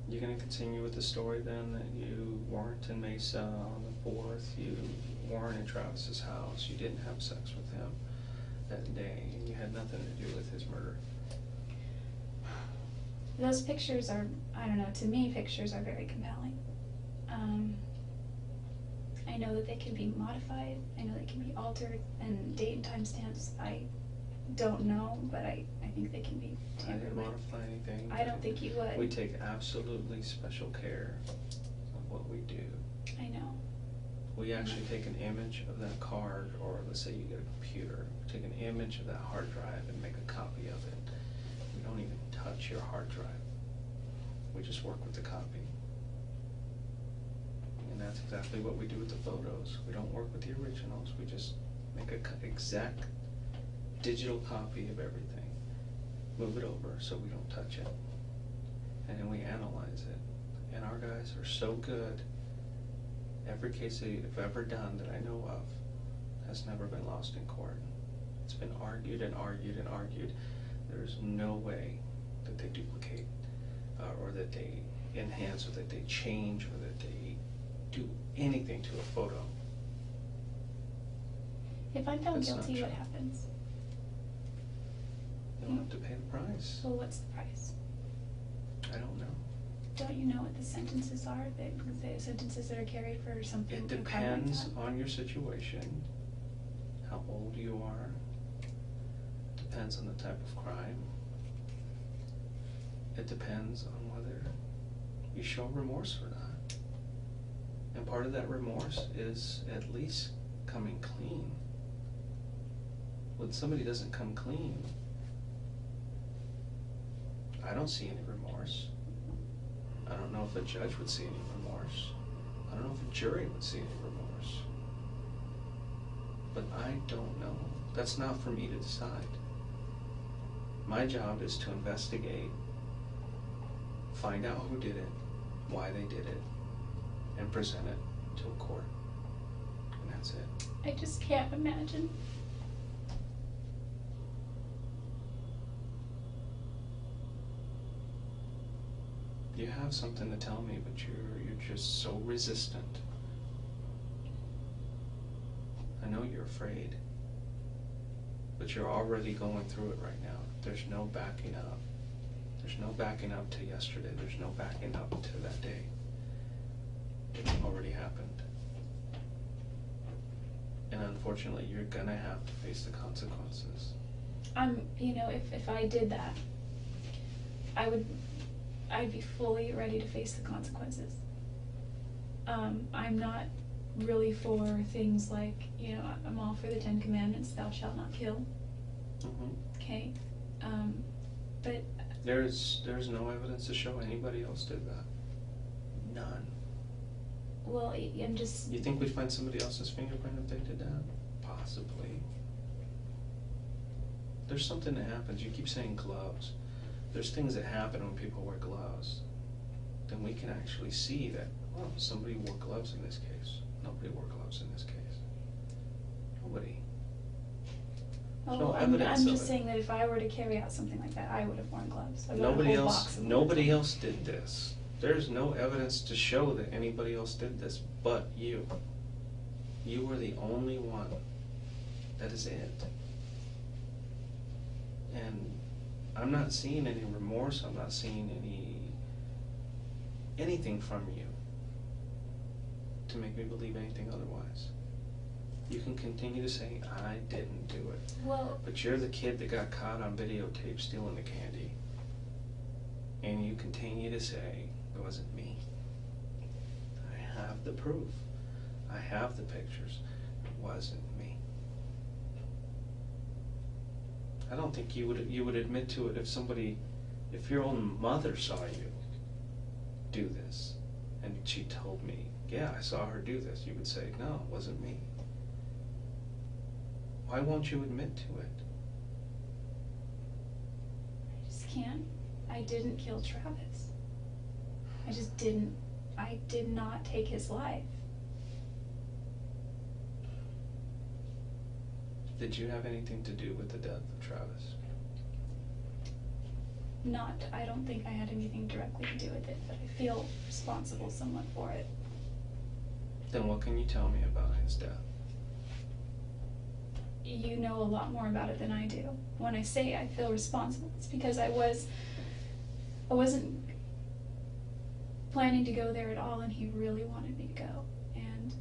[SPEAKER 4] You gonna continue with the story then that you weren't in Mesa on the 4th, you weren't in Travis's house, you didn't have sex with him that day, and you had nothing to do with his murder?
[SPEAKER 3] Those pictures are, I don't know, to me pictures are very compelling. I know that they can be modified, I know they can be altered, and date and time stamps, I don't know, but I think they can be
[SPEAKER 4] I
[SPEAKER 3] tampered
[SPEAKER 4] didn't
[SPEAKER 3] with.
[SPEAKER 4] modify anything.
[SPEAKER 3] I don't think you would.
[SPEAKER 4] We take absolutely special care of what we do.
[SPEAKER 3] I know.
[SPEAKER 4] We actually take an image of that card, or let's say you get a computer, take an image of that hard drive and make a copy of it. We don't even touch touch your hard drive. We just work with the copy. And that's exactly what we do with the photos. We don't work with the originals. We just make an exact digital copy of everything, move it over so we don't touch it, and then we analyze it. And our guys are so good. Every case they've ever done that I know of has never been lost in court. It's been argued and argued and argued. There's no way that they duplicate or that they enhance or that they change or that they do anything to a photo.
[SPEAKER 3] If I'm found
[SPEAKER 4] That's not
[SPEAKER 3] guilty, what
[SPEAKER 4] true.
[SPEAKER 3] happens?
[SPEAKER 4] They'll have to pay the price.
[SPEAKER 3] Well, what's the price?
[SPEAKER 4] I don't know.
[SPEAKER 3] Don't you know what the sentences are? The sentences that are carried for something.
[SPEAKER 4] It
[SPEAKER 3] a crime like
[SPEAKER 4] depends
[SPEAKER 3] that?
[SPEAKER 4] on your situation, how old you are, depends on the type of crime. It depends on whether you show remorse or not. And part of that remorse is at least coming clean. When somebody doesn't come clean, I don't see any remorse. I don't know if a judge would see any remorse. I don't know if a jury would see any remorse. But I don't know. That's not for me to decide. My job is to investigate, find out who did it, why they did it, and present it to a court. And that's it.
[SPEAKER 3] I just can't imagine.
[SPEAKER 4] You have something to tell me, but you're just so resistant. I know you're afraid, but you're already going through it right now. There's no backing up. There's no backing up to yesterday. There's no backing up to that day. It's already happened. And unfortunately, you're gonna have to face the consequences.
[SPEAKER 3] You know, if I did that, I'd be fully ready to face the consequences. I'm not really for things like, you know, I'm all for the 10 Commandments, thou shalt not kill, okay? But
[SPEAKER 4] There's no evidence to show anybody else did that. None.
[SPEAKER 3] well, I'm just,
[SPEAKER 4] You think we'd find somebody else's fingerprint if they did that? Possibly. There's something that happens. You keep saying gloves. There's things that happen when people wear gloves. Then we can actually see that, well, somebody wore gloves in this case. Nobody wore gloves in this case. Nobody. There's no
[SPEAKER 3] I'm
[SPEAKER 4] evidence of
[SPEAKER 3] just
[SPEAKER 4] it.
[SPEAKER 3] saying that if I were to carry out something like that, I would have worn gloves. I bought a whole box of gloves.
[SPEAKER 4] Nobody else did this. There's no evidence to show that anybody else did this but you. You were the only one. That is it. And I'm not seeing any remorse. I'm not seeing anything from you to make me believe anything otherwise. You can continue to say, I didn't do it.
[SPEAKER 3] Well,
[SPEAKER 4] But you're the kid that got caught on videotape stealing the candy. And you continue to say, it wasn't me. I have the proof. I have the pictures. It wasn't me. I don't think you would admit to it if your own mother saw you do this and she told me, yeah, I saw her do this. You would say, no, it wasn't me. Why won't you admit to it?
[SPEAKER 3] I just can't. I didn't kill Travis. I just didn't. I did not take his life.
[SPEAKER 4] Did you have anything to do with the death of Travis?
[SPEAKER 3] I don't think I had anything directly to do with it, but I feel responsible somewhat for it.
[SPEAKER 4] Then what can you tell me about his death?
[SPEAKER 3] You know a lot more about it than I do. When I say I feel responsible, it's because I wasn't planning to go there at all, and he really wanted me to go. And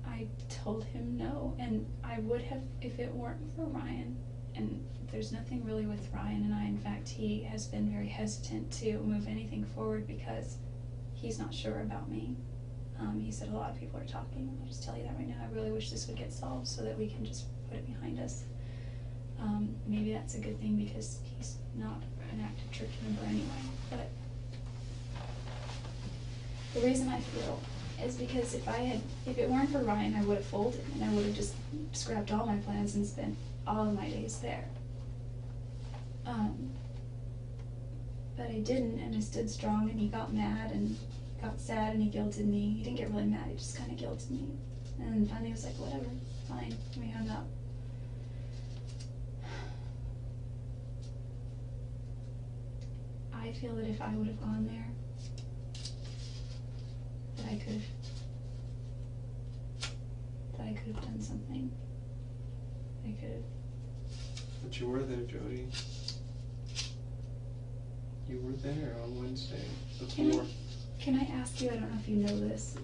[SPEAKER 3] I told him no, and I would have if it weren't for Ryan. And there's nothing really with Ryan and I. In fact, he has been very hesitant to move anything forward because he's not sure about me. He said a lot of people are talking. I'll just tell you that right now. I really wish this would get solved so that we can just put it behind us. Maybe that's a good thing because he's not an active church member anyway. But the reason I feel is because if it weren't for Ryan, I would have folded and I would have just scrapped all my plans and spent all of my days there. But I didn't, and I stood strong, and he got mad and got sad, and he guilted me. He didn't get really mad, he just kind of guilted me. And finally he was like, whatever, fine, and we hung up. I feel that if I would have gone there, that I could have done something. I could have.
[SPEAKER 4] But you were there, Jodi. You were there on Wednesday before.
[SPEAKER 3] Can I ask you, I don't know if you know this.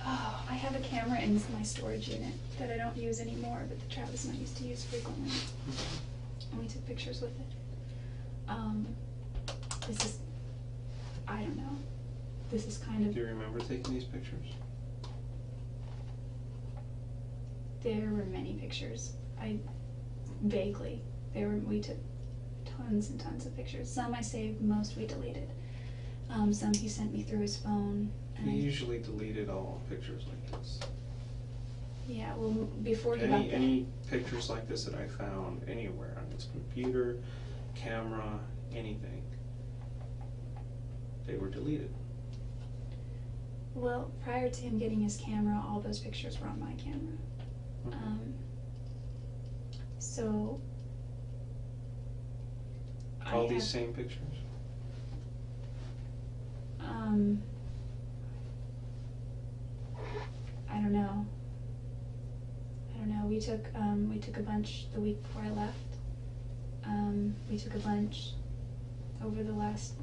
[SPEAKER 3] Oh, I have a camera in my storage unit that I don't use anymore, but that Travis and I used to use frequently. And we took pictures with it. This is, I don't know. This is kind of.
[SPEAKER 4] Do you remember taking these pictures?
[SPEAKER 3] There were many pictures. Vaguely. We took tons and tons of pictures. Some I saved, most we deleted. Some he sent me through his phone. And
[SPEAKER 4] He usually deleted all pictures like this.
[SPEAKER 3] Yeah, well, before he got there.
[SPEAKER 4] Any pictures like this that I found anywhere on his computer, camera, anything, they were deleted.
[SPEAKER 3] Well, prior to him getting his camera, all those pictures were on my camera. So
[SPEAKER 4] All these same pictures?
[SPEAKER 3] I don't know. We took a bunch the week before I left. We took a bunch over the last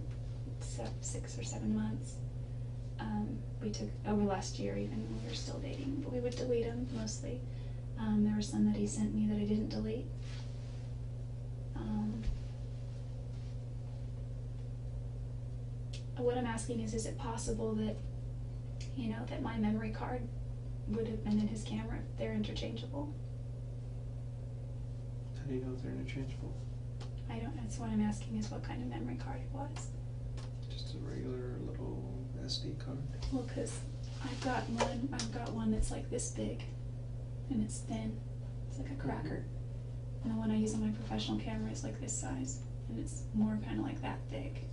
[SPEAKER 3] 6 or 7 months. We took over last year even when we were still dating, but we would delete them mostly. There were some that he sent me that I didn't delete. What I'm asking is it possible that, that my memory card would have been in his camera if they're interchangeable?
[SPEAKER 4] How do you know if they're interchangeable?
[SPEAKER 3] I don't know, that's what I'm asking is what kind of memory card it was.
[SPEAKER 4] Just a regular little SD card?
[SPEAKER 3] Well, because I've got one that's like this big, and it's thin. It's like a cracker. And the one I use on my professional camera is like this size, and it's more kind of like that thick.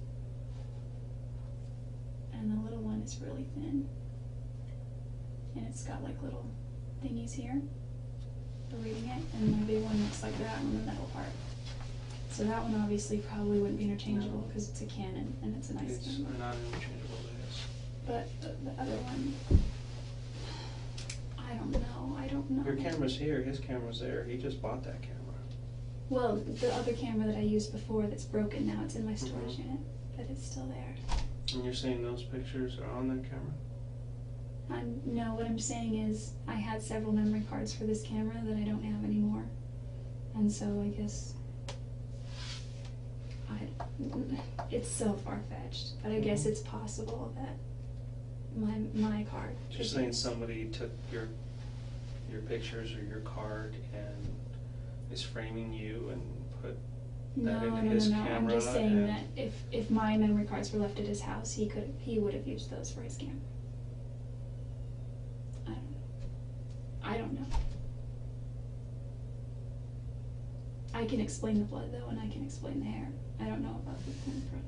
[SPEAKER 3] And the little one is really thin. And it's got like little thingies here for reading it, and my big one looks like that on the middle part. So that one obviously probably wouldn't be interchangeable because it's a Canon and it's a nice
[SPEAKER 4] It's
[SPEAKER 3] camera.
[SPEAKER 4] not interchangeable, it is.
[SPEAKER 3] But the other one, I don't know.
[SPEAKER 4] Your camera's here, his camera's there, he just bought that camera.
[SPEAKER 3] Well, the other camera that I used before that's broken now, it's in my storage unit, but it's still there.
[SPEAKER 4] And you're saying those pictures are on that camera?
[SPEAKER 3] No, what I'm saying is I had several memory cards for this camera that I don't have anymore. And so I guess it's so far-fetched, but I guess it's possible that my card.
[SPEAKER 4] You're saying somebody took your pictures or your card and is framing you and put that into his camera?
[SPEAKER 3] I'm just saying that if my memory cards were left at his house, he would have used those for his camera. I don't know. I can explain the blood though, and I can explain the hair. I don't know about the fingerprint.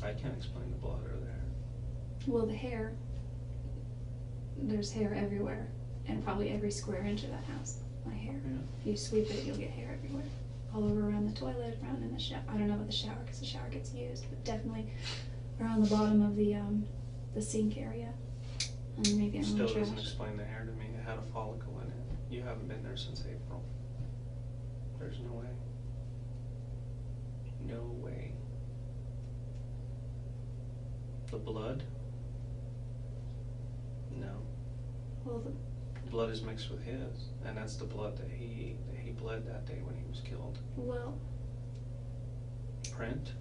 [SPEAKER 4] I can't explain the blood or the hair.
[SPEAKER 3] Well, the hair, there's hair everywhere, and probably every square inch of that house. My hair.
[SPEAKER 4] Yeah.
[SPEAKER 3] If you sweep it, you'll get hair everywhere. All over around the toilet, around in the shower. I don't know about the shower because the shower gets used, but definitely around the bottom of the sink area. And maybe I'm
[SPEAKER 4] Still
[SPEAKER 3] trash.
[SPEAKER 4] doesn't explain the hair to me. It had a follicle in it. You haven't been there since April. There's no way. No way. The blood? No.
[SPEAKER 3] Well,
[SPEAKER 4] Blood is mixed with his, and that's the blood that he bled that day when he was killed.
[SPEAKER 3] well,
[SPEAKER 4] Print?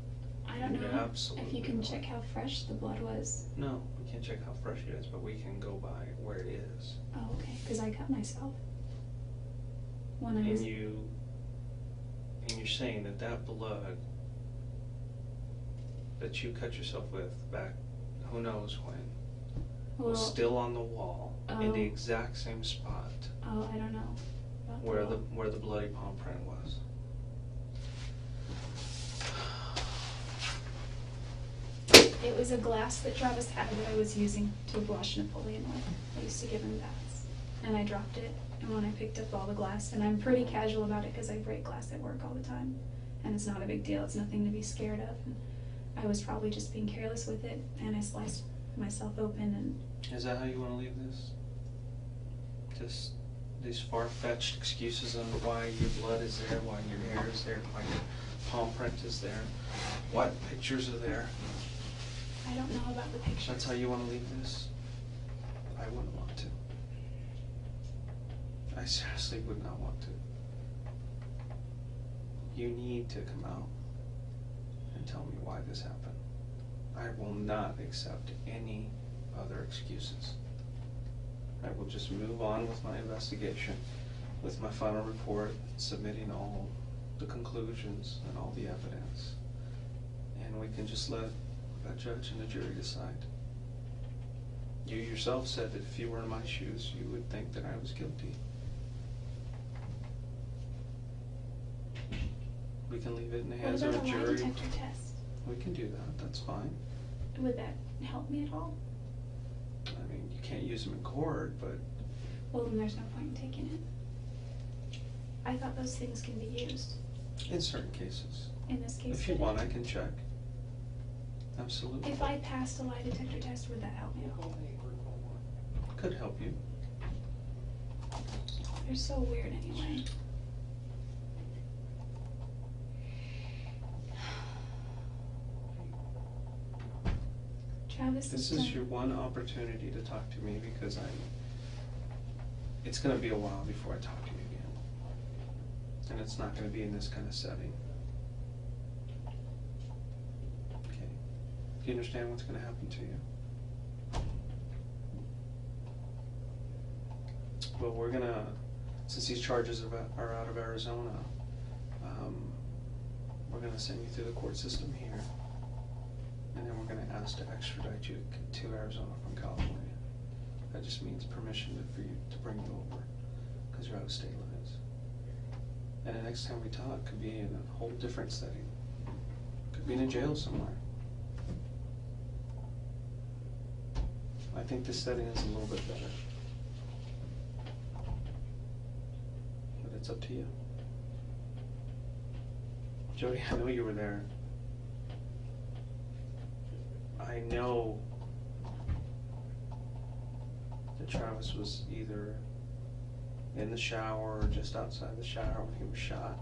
[SPEAKER 3] I don't know
[SPEAKER 4] Absolutely
[SPEAKER 3] if you can
[SPEAKER 4] not.
[SPEAKER 3] check how fresh the blood was.
[SPEAKER 4] No, we can't check how fresh it is, but we can go by where it is.
[SPEAKER 3] Oh, okay, because I cut myself. When I
[SPEAKER 4] And
[SPEAKER 3] was,
[SPEAKER 4] you And you're saying that that blood that you cut yourself with back who knows when was still on the wall in the exact same spot
[SPEAKER 3] Oh, I don't know. About
[SPEAKER 4] where the bloody palm print was.
[SPEAKER 3] It was a glass that Travis had that I was using to wash Napoleon with. I used to give him baths. And I dropped it, and when I picked up all the glass, and I'm pretty casual about it because I break glass at work all the time, and it's not a big deal, it's nothing to be scared of. And I was probably just being careless with it, and I sliced myself open. And
[SPEAKER 4] is that how you want to leave this? Just these far-fetched excuses on why your blood is there, why your hair is there, why your palm print is there, what pictures are there?
[SPEAKER 3] I don't know about the pictures.
[SPEAKER 4] That's how you want to leave this? I wouldn't want to. I seriously would not want to. You need to come out and tell me why this happened. I will not accept any other excuses. I will just move on with my investigation, with my final report, submitting all the conclusions and all the evidence. And we can just let a judge and a jury decide. You yourself said that if you were in my shoes, you would think that I was guilty. We can leave it in the hands of a
[SPEAKER 3] What about a lie
[SPEAKER 4] jury.
[SPEAKER 3] detector test?
[SPEAKER 4] We can do that, that's fine.
[SPEAKER 3] Would that help me at all?
[SPEAKER 4] I mean, you can't use them in court, but
[SPEAKER 3] Well, then there's no point in taking it. I thought those things can be used.
[SPEAKER 4] in certain cases.
[SPEAKER 3] In this case,
[SPEAKER 4] If you
[SPEAKER 3] could
[SPEAKER 4] want,
[SPEAKER 3] it?
[SPEAKER 4] I can check. Absolutely.
[SPEAKER 3] If I passed a lie detector test, would that help me at all?
[SPEAKER 4] Could help you.
[SPEAKER 3] They're so weird anyway. Travis
[SPEAKER 4] This is your one opportunity to talk to me because it's going to be a while before I talk to you again. And it's not going to be in this kind of setting. Okay. Do you understand what's going to happen to you? Well, we're going to, since these charges are out of Arizona, we're going to send you through the court system here. And then we're going to ask to extradite you to Arizona from California. That just means permission for you to bring you over, because you're out of state lines. And the next time we talk could be in a whole different setting. Could be in a jail somewhere. I think this setting is a little bit better. But it's up to you. Jodi, I know you were there. I know that Travis was either in the shower or just outside the shower when he was shot.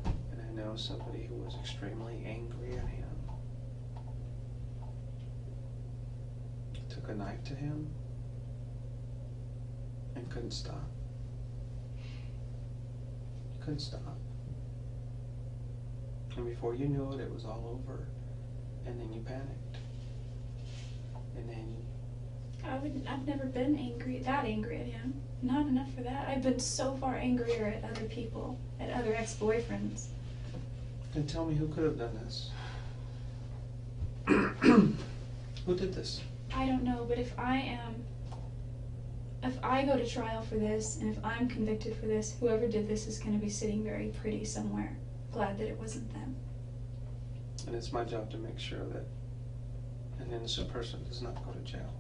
[SPEAKER 4] And I know somebody who was extremely angry at him took a knife to him and couldn't stop. Couldn't stop. And before you knew it, it was all over. And then you panicked. And then
[SPEAKER 3] I've never been that angry at him. Not enough for that. I've been so far angrier at other people, at other ex-boyfriends.
[SPEAKER 4] Then tell me who could have done this. Who did this?
[SPEAKER 3] I don't know, but if I go to trial for this, and if I'm convicted for this, whoever did this is going to be sitting very pretty somewhere. Glad that it wasn't them.
[SPEAKER 4] And it's my job to make sure that an innocent person does not go to jail.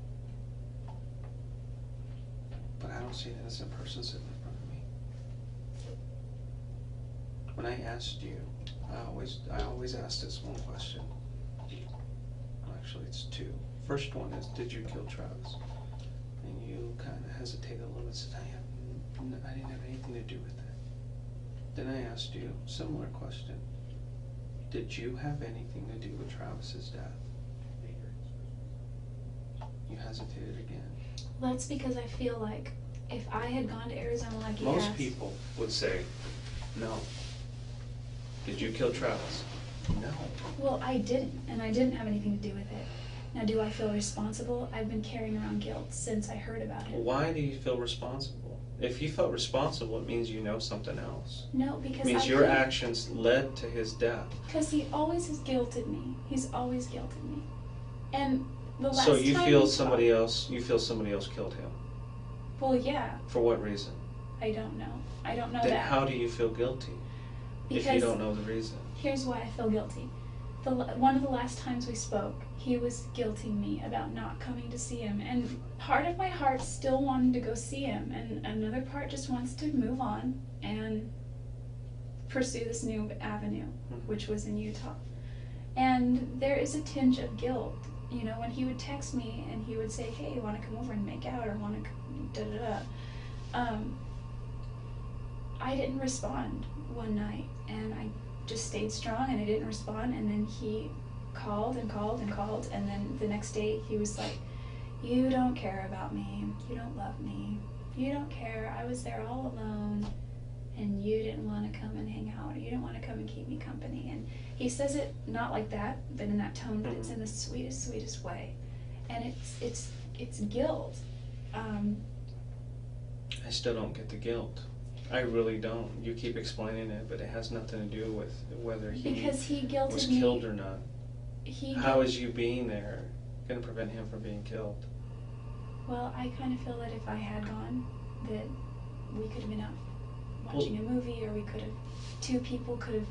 [SPEAKER 4] But I don't see an innocent person sitting in front of me. When I asked you, I always ask this one question. Well, actually, it's two. First one is, did you kill Travis? And you kind of hesitated a little bit and said, I didn't have anything to do with it. Then I asked you a similar question. Did you have anything to do with Travis's death? You hesitated again.
[SPEAKER 3] Well, that's because I feel like if I had gone to Arizona like you
[SPEAKER 4] Most
[SPEAKER 3] asked,
[SPEAKER 4] people would say, no. Did you kill Travis? No.
[SPEAKER 3] well, I didn't, and I didn't have anything to do with it. Now, do I feel responsible? I've been carrying around guilt since I heard about it.
[SPEAKER 4] Why do you feel responsible? If you felt responsible, it means you know something else.
[SPEAKER 3] No, because
[SPEAKER 4] It means your actions led to his death.
[SPEAKER 3] Because he always has guilted me. He's always guilted me. And the last
[SPEAKER 4] So you
[SPEAKER 3] time
[SPEAKER 4] feel
[SPEAKER 3] we
[SPEAKER 4] somebody
[SPEAKER 3] talked-
[SPEAKER 4] else. You feel somebody else killed him.
[SPEAKER 3] Well, yeah.
[SPEAKER 4] For what reason?
[SPEAKER 3] I don't know. I don't know
[SPEAKER 4] Then
[SPEAKER 3] that.
[SPEAKER 4] how do you feel guilty if you
[SPEAKER 3] Because
[SPEAKER 4] don't know the reason?
[SPEAKER 3] here's why I feel guilty. One of the last times we spoke, he was guilting me about not coming to see him, and part of my heart still wanted to go see him, and another part just wants to move on and pursue this new avenue, which was in Utah. And there is a tinge of guilt, you know, when he would text me and he would say, "Hey, you want to come over and make out, or want to da da da." I didn't respond one night, and I just stayed strong, and I didn't respond. And then he called and called and called, and then the next day he was like, "You don't care about me. You don't love me. You don't care. I was there all alone, and you didn't want to come and hang out. You didn't want to come and keep me company." And he says it not like that, but in that tone, but it's in the sweetest, sweetest way. And it's guilt.
[SPEAKER 4] I still don't get the guilt. I really don't. You keep explaining it, but it has nothing to do with whether he
[SPEAKER 3] Because he guilted
[SPEAKER 4] was
[SPEAKER 3] me.
[SPEAKER 4] killed or not.
[SPEAKER 3] He
[SPEAKER 4] How is you being there going to prevent him from being killed?
[SPEAKER 3] Well, I kind of feel that if I had gone, that we could have been out watching a movie, or we could have, two people could have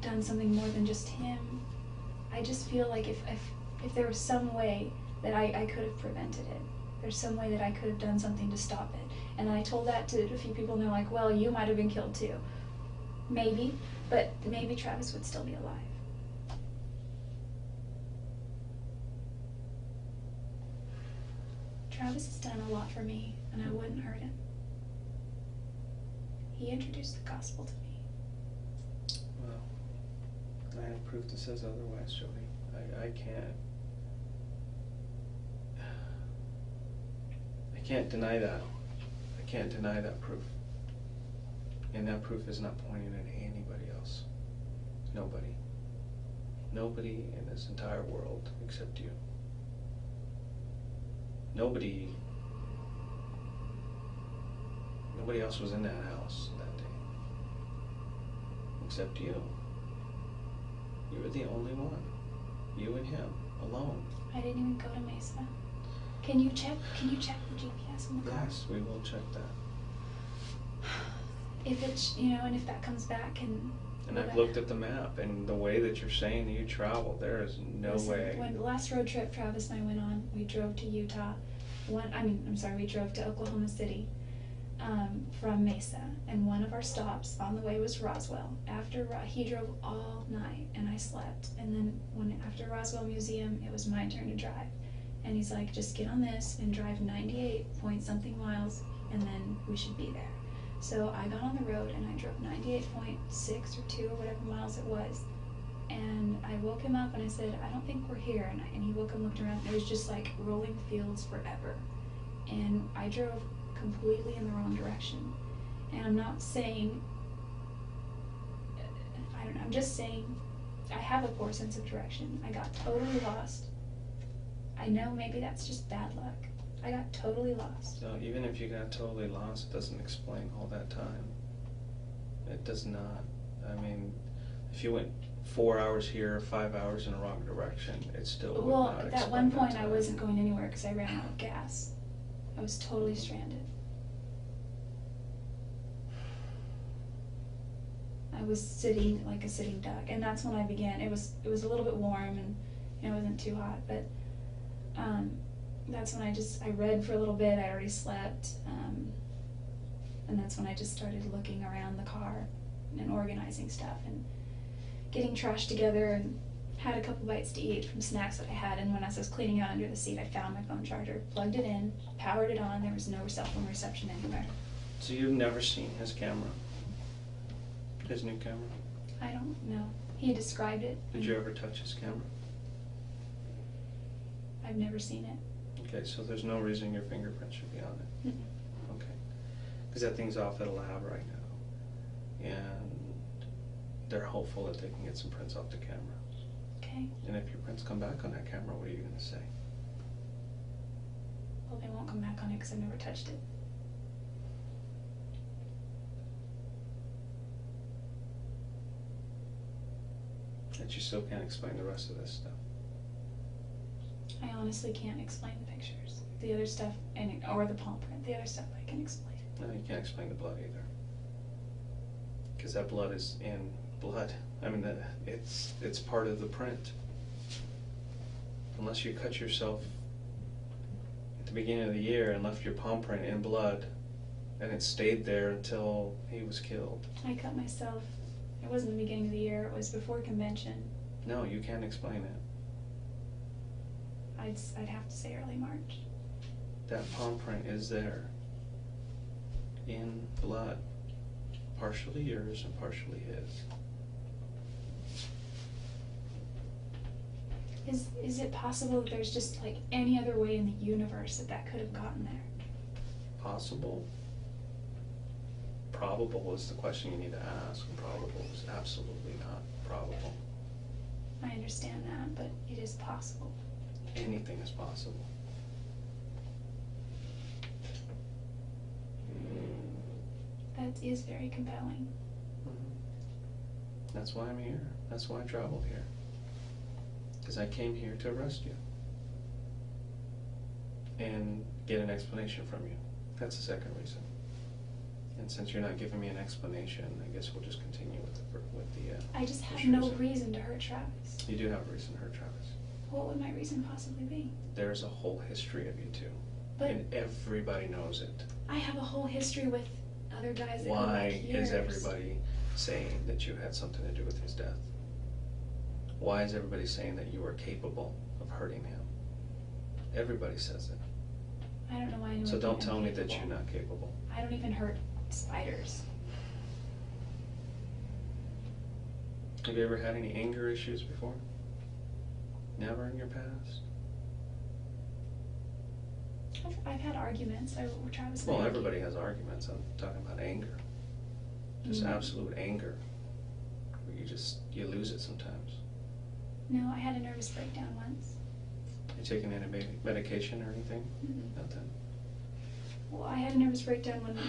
[SPEAKER 3] done something more than just him. I just feel like if there was some way that I could have prevented it, there's some way that I could have done something to stop it. And I told that to a few people, and they're like, "Well, you might have been killed too." Maybe, but maybe Travis would still be alive. Travis has done a lot for me, and I wouldn't hurt him. He introduced the gospel to me.
[SPEAKER 4] Well, I have proof that says otherwise, Jodi. I can't deny that. I can't deny that proof. And that proof is not pointing at anybody else. Nobody. Nobody in this entire world except you. Nobody else was in that house that day. Except you. You were the only one. You and him, alone.
[SPEAKER 3] I didn't even go to Mesa. Can you check the GPS in the car?
[SPEAKER 4] Yes, we will check that.
[SPEAKER 3] If it's, you know, and if that comes back and
[SPEAKER 4] I've looked at the map, and the way that you're saying you traveled, there is no way.
[SPEAKER 3] When the last road trip Travis and I went on, we drove to Utah. We drove to Oklahoma City from Mesa, and one of our stops on the way was Roswell. He drove all night, and I slept. And then after Roswell Museum, it was my turn to drive. And he's like, "Just get on this and drive 98 point something miles, and then we should be there." So I got on the road and I drove 98.6 or 2 or whatever miles it was. And I woke him up and I said, "I don't think we're here." And he woke up and looked around, and it was just like rolling fields forever. And I drove completely in the wrong direction. And I'm not saying, I don't know, I'm just saying I have a poor sense of direction. I got totally lost. I know maybe that's just bad luck. I got totally lost.
[SPEAKER 4] So even if you got totally lost, it doesn't explain all that time. It does not. I mean, if you went 4 hours here, 5 hours in the wrong direction, it still would not explain
[SPEAKER 3] at one point
[SPEAKER 4] that
[SPEAKER 3] I
[SPEAKER 4] time.
[SPEAKER 3] wasn't going anywhere because I ran out of gas. I was totally stranded. I was sitting like a sitting duck, and that's when I began. It was a little bit warm, and it wasn't too hot, but that's when I read for a little bit. I already slept, and that's when I just started looking around the car and organizing stuff and getting trash together, and had a couple bites to eat from snacks that I had. And when I was cleaning out under the seat, I found my phone charger, plugged it in, powered it on. There was no cell phone reception anywhere.
[SPEAKER 4] So you've never seen his camera? His new camera?
[SPEAKER 3] I don't know. He described it.
[SPEAKER 4] Did you ever touch his camera?
[SPEAKER 3] I've never seen it.
[SPEAKER 4] Okay, so there's no reason your fingerprint should be on it.
[SPEAKER 3] Mm-mm.
[SPEAKER 4] Okay. Because that thing's off at a lab right now. And they're hopeful that they can get some prints off the camera.
[SPEAKER 3] Okay.
[SPEAKER 4] And if your prints come back on that camera, what are you going to say?
[SPEAKER 3] Well, they won't come back on it because I've never touched it.
[SPEAKER 4] you still can't explain the rest of this stuff.
[SPEAKER 3] I honestly can't explain the pictures. The other stuff, or the palm print, the other stuff I can explain.
[SPEAKER 4] No, you can't explain the blood either. Because that blood is in blood. I mean, it's part of the print. Unless you cut yourself at the beginning of the year and left your palm print in blood, and it stayed there until he was killed.
[SPEAKER 3] I cut myself. It wasn't the beginning of the year. It was before convention.
[SPEAKER 4] No, you can't explain it.
[SPEAKER 3] I'd have to say early March.
[SPEAKER 4] That palm print is there in blood, partially yours and partially his.
[SPEAKER 3] Is it possible that there's just like any other way in the universe that could have gotten there?
[SPEAKER 4] Possible. Probable is the question you need to ask, and probable is absolutely not probable.
[SPEAKER 3] I understand that, but it is possible.
[SPEAKER 4] Anything is possible.
[SPEAKER 3] That is very compelling.
[SPEAKER 4] That's why I'm here. That's why I traveled here. Because I came here to arrest you. And get an explanation from you. That's the second reason. And since you're not giving me an explanation, I guess we'll just continue with the
[SPEAKER 3] I just have
[SPEAKER 4] first
[SPEAKER 3] no reason to hurt Travis.
[SPEAKER 4] You do have a reason to hurt Travis.
[SPEAKER 3] What would my reason possibly be?
[SPEAKER 4] There's a whole history of you two.
[SPEAKER 3] But
[SPEAKER 4] and everybody knows it.
[SPEAKER 3] I have a whole history with other guys that go
[SPEAKER 4] Why
[SPEAKER 3] back years.
[SPEAKER 4] is everybody saying that you had something to do with his death? Why is everybody saying that you were capable of hurting him? Everybody says it.
[SPEAKER 3] I don't know why anyone.
[SPEAKER 4] So don't tell me that you're not capable.
[SPEAKER 3] I don't even hurt spiders.
[SPEAKER 4] Have you ever had any anger issues before? Never in your past?
[SPEAKER 3] I've had arguments. Travis.
[SPEAKER 4] Well, everybody has arguments. I'm talking about anger. Just absolute anger. Where you lose it sometimes.
[SPEAKER 3] No, I had a nervous breakdown once.
[SPEAKER 4] You taking any medication or anything?
[SPEAKER 3] Mm-hmm.
[SPEAKER 4] Nothing.
[SPEAKER 3] Well, I had a nervous breakdown when a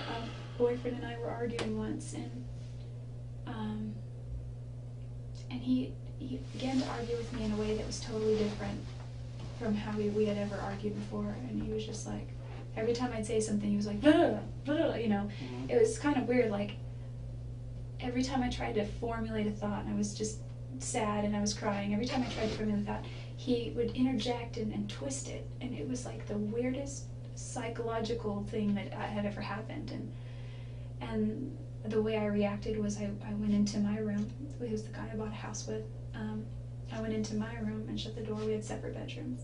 [SPEAKER 3] boyfriend and I were arguing once, and he began to argue with me in a way that was totally different from how we had ever argued before. And he was just like, every time I'd say something, he was like, blah, blah, you know.
[SPEAKER 4] Mm-hmm.
[SPEAKER 3] It was kind of weird. Like every time I tried to formulate a thought, and I was just sad and I was crying. Every time I tried to formulate a thought, he would interject and twist it, and it was like the weirdest psychological thing that had ever happened. And the way I reacted was I went into my room. He was the guy I bought a house with. I went into my room and shut the door. We had separate bedrooms.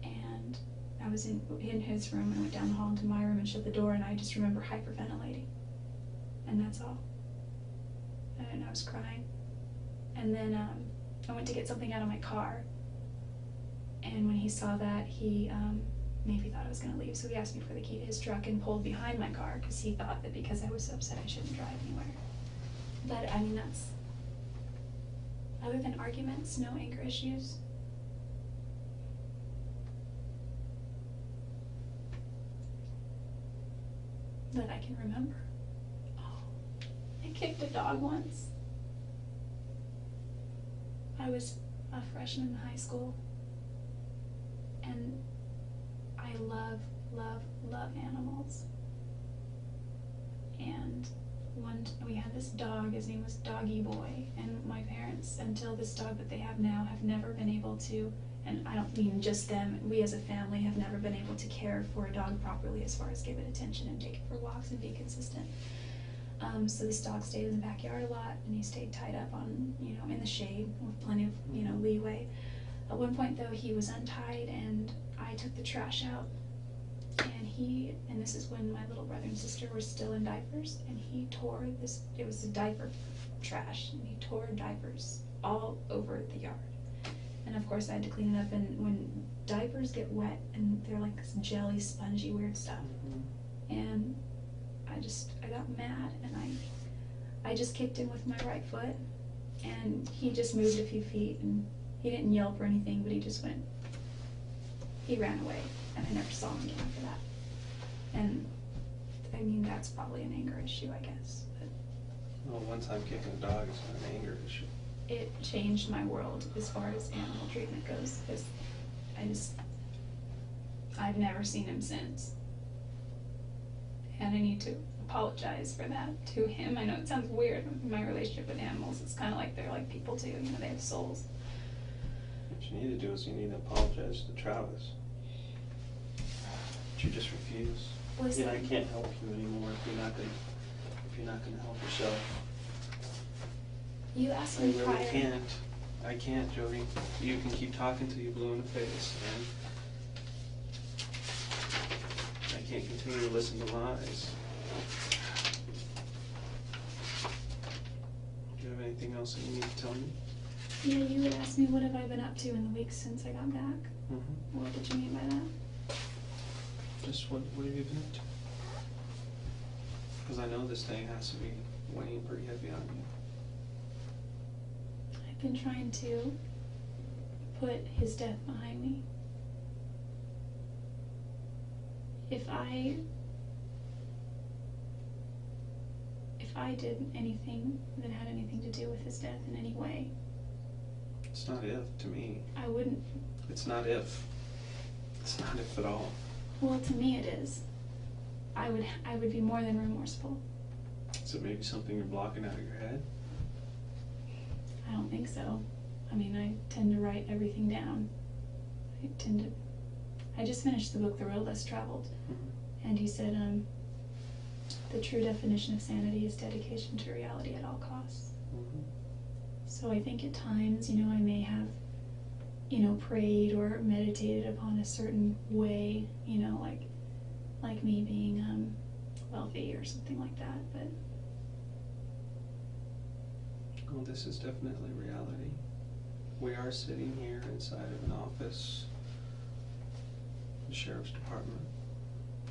[SPEAKER 3] And I was in his room and went down the hall into my room and shut the door, and I just remember hyperventilating. And that's all. And I was crying. And then I went to get something out of my car. And when he saw that, he maybe thought I was going to leave. So he asked me for the key to his truck and pulled behind my car because he thought that because I was upset I shouldn't drive anywhere. But I mean, that's, other than arguments, no anger issues. That I can remember. Oh, I kicked a dog once. I was a freshman in high school, and I love, love, love animals. And we had this dog, his name was Doggy Boy, and my parents, until this dog that they have now, have never been able to, and I don't mean just them, we as a family have never been able to care for a dog properly as far as give it attention and take it for walks and be consistent. So this dog stayed in the backyard a lot, and he stayed tied up on, in the shade with plenty of, leeway. At one point though, he was untied, and I took the trash out, and this is when my little brother and sister were still in diapers, and he tore this, it was a diaper trash, and he tore diapers all over the yard. And of course I had to clean it up, and when diapers get wet, and they're like this jelly, spongy, weird stuff, and I got mad, and I just kicked him with my right foot, and he just moved a few feet, and he didn't yelp or anything, but he ran away, and I never saw him again after that. And I mean, that's probably an anger issue, I guess. But
[SPEAKER 4] Well, one time kicking a dog is not an anger issue.
[SPEAKER 3] it changed my world as far as animal treatment goes, because I've never seen him since. And I need to apologize for that to him. I know it sounds weird, my relationship with animals, it's kind of like they're like people too, you know, they have souls.
[SPEAKER 4] What you need to do is you need to apologize to Travis. But you just refuse.
[SPEAKER 3] Listen,
[SPEAKER 4] I can't help you anymore if you're not gonna help yourself.
[SPEAKER 3] you asked
[SPEAKER 4] I
[SPEAKER 3] me
[SPEAKER 4] really
[SPEAKER 3] prior.
[SPEAKER 4] can't. I can't, Jodi. You can keep talking till you blue in the face, and I can't continue to listen to lies. Do you have anything else that you need to tell me?
[SPEAKER 3] Yeah, you had asked me what have I been up to in the weeks since I got back.
[SPEAKER 4] Mm-hmm.
[SPEAKER 3] What did you mean by that?
[SPEAKER 4] Just what have you been up to? Because I know this thing has to be weighing pretty heavy on you.
[SPEAKER 3] I've been trying to put his death behind me. If I did anything that had anything to do with his death in any way,
[SPEAKER 4] It's not if to me.
[SPEAKER 3] I wouldn't.
[SPEAKER 4] It's not if. It's not if at all.
[SPEAKER 3] Well, to me it is. I would be more than remorseful.
[SPEAKER 4] Is it maybe something you're blocking out of your head?
[SPEAKER 3] I don't think so. I mean, I tend to write everything down. I just finished the book, The Road Less Traveled,
[SPEAKER 4] Mm-hmm.
[SPEAKER 3] and he said, the true definition of sanity is dedication to reality at all costs.
[SPEAKER 4] Mm-hmm.
[SPEAKER 3] So I think at times, you know, I may have, you know, prayed or meditated upon a certain way, you know, like me being wealthy or something like that, but
[SPEAKER 4] Well, this is definitely reality. We are sitting here inside of an office, the sheriff's department,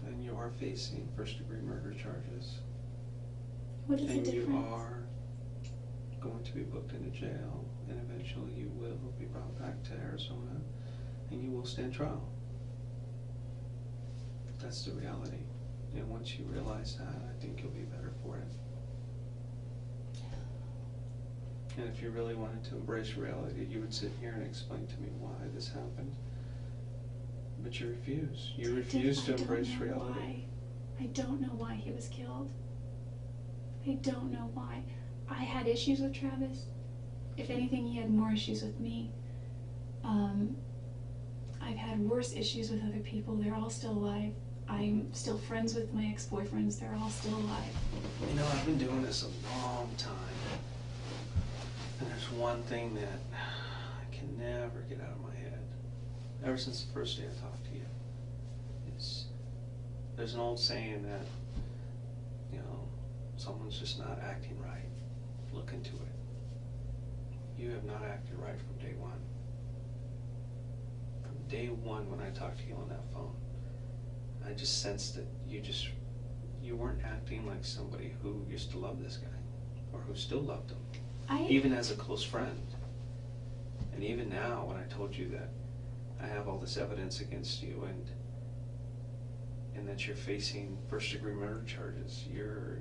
[SPEAKER 4] and you are facing first-degree murder charges.
[SPEAKER 3] what is the
[SPEAKER 4] And you
[SPEAKER 3] difference?
[SPEAKER 4] are going to be booked into jail, and eventually you will be brought back to Arizona, and you will stand trial. That's the reality. And once you realize that, I think you'll be better for it. And if you really wanted to embrace reality, you would sit here and explain to me why this happened. But you refuse. You refuse to embrace reality.
[SPEAKER 3] Why. I don't know why he was killed. I don't know why. I had issues with Travis. If anything, he had more issues with me. I've had worse issues with other people. They're all still alive. I'm still friends with my ex-boyfriends. They're all still alive.
[SPEAKER 4] You know, I've been doing this a long time. And there's one thing that I can never get out of my head, ever since the first day I talked to you, is there's an old saying that, you know, someone's just not acting right. Look into it. You have not acted right from day one. From day one when I talked to you on that phone, I just sensed that you weren't acting like somebody who used to love this guy, or who still loved him. Even as a close friend. And even now, when I told you that I have all this evidence against you and that you're facing first-degree murder charges, you're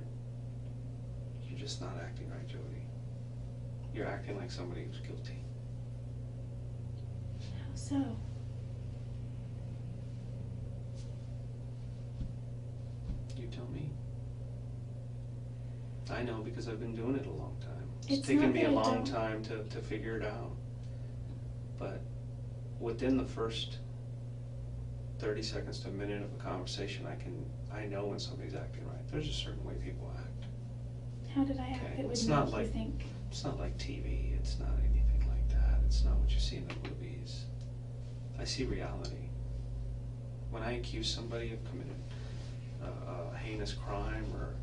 [SPEAKER 4] just not acting right, Jodi. You're acting like somebody who's guilty.
[SPEAKER 3] How so?
[SPEAKER 4] You tell me. I know because I've been doing it a long time. It's
[SPEAKER 3] It's
[SPEAKER 4] taken
[SPEAKER 3] not
[SPEAKER 4] me a
[SPEAKER 3] that I
[SPEAKER 4] long
[SPEAKER 3] don't.
[SPEAKER 4] time to figure it out. But within the first 30 seconds to a minute of a conversation, I know when somebody's acting right. There's a certain way people act.
[SPEAKER 3] How did I act
[SPEAKER 4] Okay,
[SPEAKER 3] that would
[SPEAKER 4] it's
[SPEAKER 3] make
[SPEAKER 4] not
[SPEAKER 3] you
[SPEAKER 4] like-
[SPEAKER 3] think?
[SPEAKER 4] It's not like TV, it's not anything like that. It's not what you see in the movies. I see reality. When I accuse somebody of committing a heinous crime or,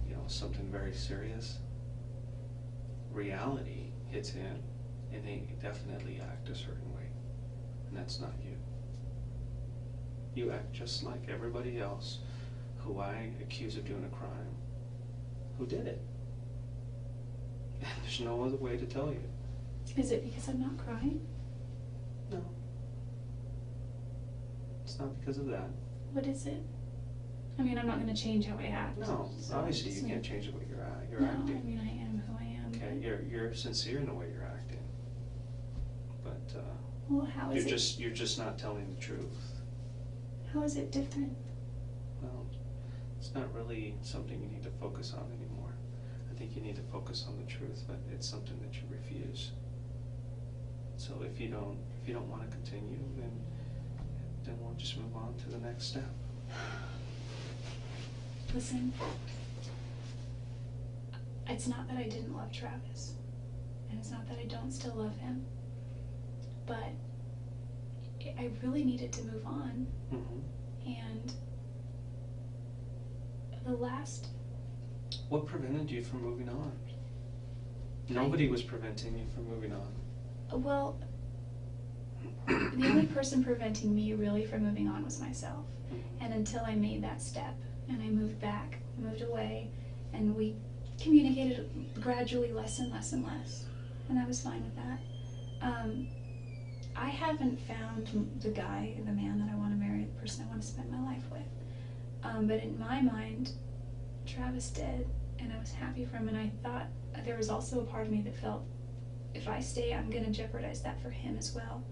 [SPEAKER 4] you know, something very serious, reality hits in and they definitely act a certain way. And that's not you. You act just like everybody else who I accuse of doing a crime, who did it. And there's no other way to tell you.
[SPEAKER 3] Is it because I'm not crying?
[SPEAKER 4] No. It's not because of that.
[SPEAKER 3] What is it? I mean, I'm not going to change how I act.
[SPEAKER 4] No,
[SPEAKER 3] so
[SPEAKER 4] obviously
[SPEAKER 3] just
[SPEAKER 4] you can't
[SPEAKER 3] make-
[SPEAKER 4] change the way you're
[SPEAKER 3] No,
[SPEAKER 4] acting.
[SPEAKER 3] I mean, I am who I am.
[SPEAKER 4] Okay,
[SPEAKER 3] but
[SPEAKER 4] you're sincere in the way you're acting.
[SPEAKER 3] Well, how is
[SPEAKER 4] you're just not telling the truth.
[SPEAKER 3] How is it different?
[SPEAKER 4] Well, it's not really something you need to focus on anymore. I think you need to focus on the truth, but it's something that you refuse. So if you don't want to continue, then we'll just move on to the next step.
[SPEAKER 3] Listen, it's not that I didn't love Travis, and it's not that I don't still love him, but I really needed to move on.
[SPEAKER 4] Mm-hmm.
[SPEAKER 3] And the last...
[SPEAKER 4] What prevented you from moving on? Nobody was preventing you from moving on.
[SPEAKER 3] Well, the only person preventing me really from moving on was myself.
[SPEAKER 4] Mm-hmm.
[SPEAKER 3] And until I made that step and I moved back, moved away, and we communicated gradually less and less and less, and I was fine with that. I haven't found the guy, the man that I want to marry, the person I want to spend my life with. But in my mind, Travis did, and I was happy for him, and I thought there was also a part of me that felt, if I stay, I'm going to jeopardize that for him as well.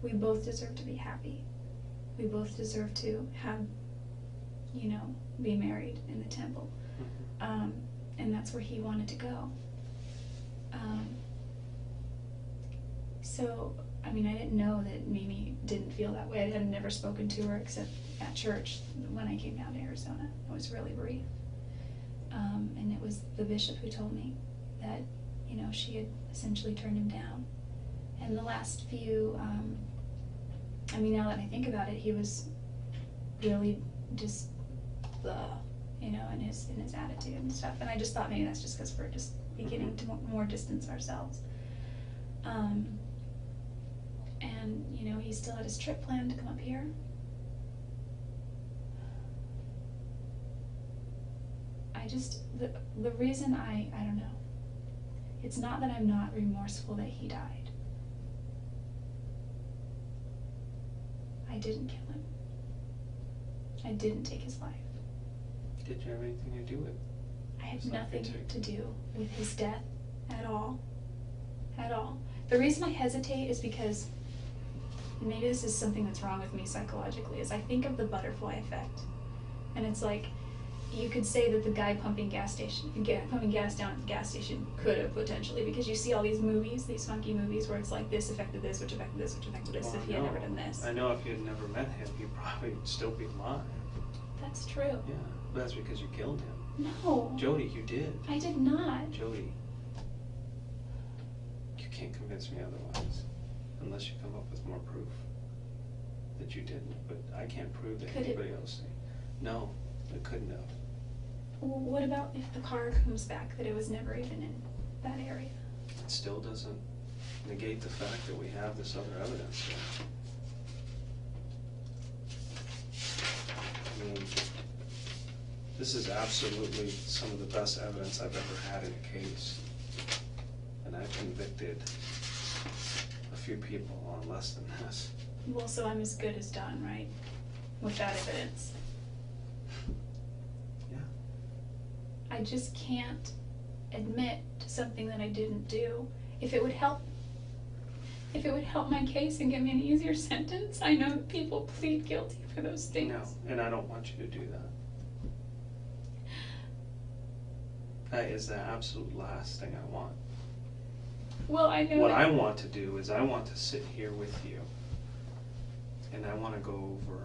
[SPEAKER 3] We both deserve to be happy. We both deserve to have, be married in the temple.
[SPEAKER 4] Mm-hmm.
[SPEAKER 3] And that's where he wanted to go. So, I didn't know that Mimi didn't feel that way. I had never spoken to her except at church when I came down to Arizona. It was really brief. And it was the bishop who told me that, she had essentially turned him down. And the last few, now that I think about it, he was really just in his attitude and stuff. And I just thought maybe that's just because we're just beginning to more distance ourselves. And he still had his trip planned to come up here. The reason I don't know. It's not that I'm not remorseful that he died. I didn't kill him. I didn't take his life.
[SPEAKER 4] Did you have anything to do with it?
[SPEAKER 3] I had nothing to do with his death at all. At all. The reason I hesitate is because, maybe this is something that's wrong with me psychologically, is I think of the butterfly effect. And it's like, you could say that the guy pumping gas down at the gas station could have potentially, because you see all these movies, these funky movies, where it's like this affected this, which affected this, which affected this, if he had never done this.
[SPEAKER 4] I know if you had never met him, he'd probably still be alive.
[SPEAKER 3] That's true.
[SPEAKER 4] Yeah, but that's because you killed him.
[SPEAKER 3] No.
[SPEAKER 4] Jodi, you did.
[SPEAKER 3] I did not.
[SPEAKER 4] Jodi, you can't convince me otherwise, unless you come up with more proof that you didn't. But I can't prove that anybody else did. No, it couldn't have.
[SPEAKER 3] Well, what about if the car comes back that it was never even in that area?
[SPEAKER 4] It still doesn't negate the fact that we have this other evidence. This is absolutely some of the best evidence I've ever had in a case. And I've convicted a few people on less than this.
[SPEAKER 3] Well, so I'm as good as done, right? With that evidence.
[SPEAKER 4] Yeah.
[SPEAKER 3] I just can't admit to something that I didn't do. If it would help my case and give me an easier sentence, I know that people plead guilty for those things.
[SPEAKER 4] No, and I don't want you to do that. That is the absolute last thing I want.
[SPEAKER 3] Well, I know
[SPEAKER 4] what
[SPEAKER 3] that...
[SPEAKER 4] I want to do is I want to sit here with you and I want to go over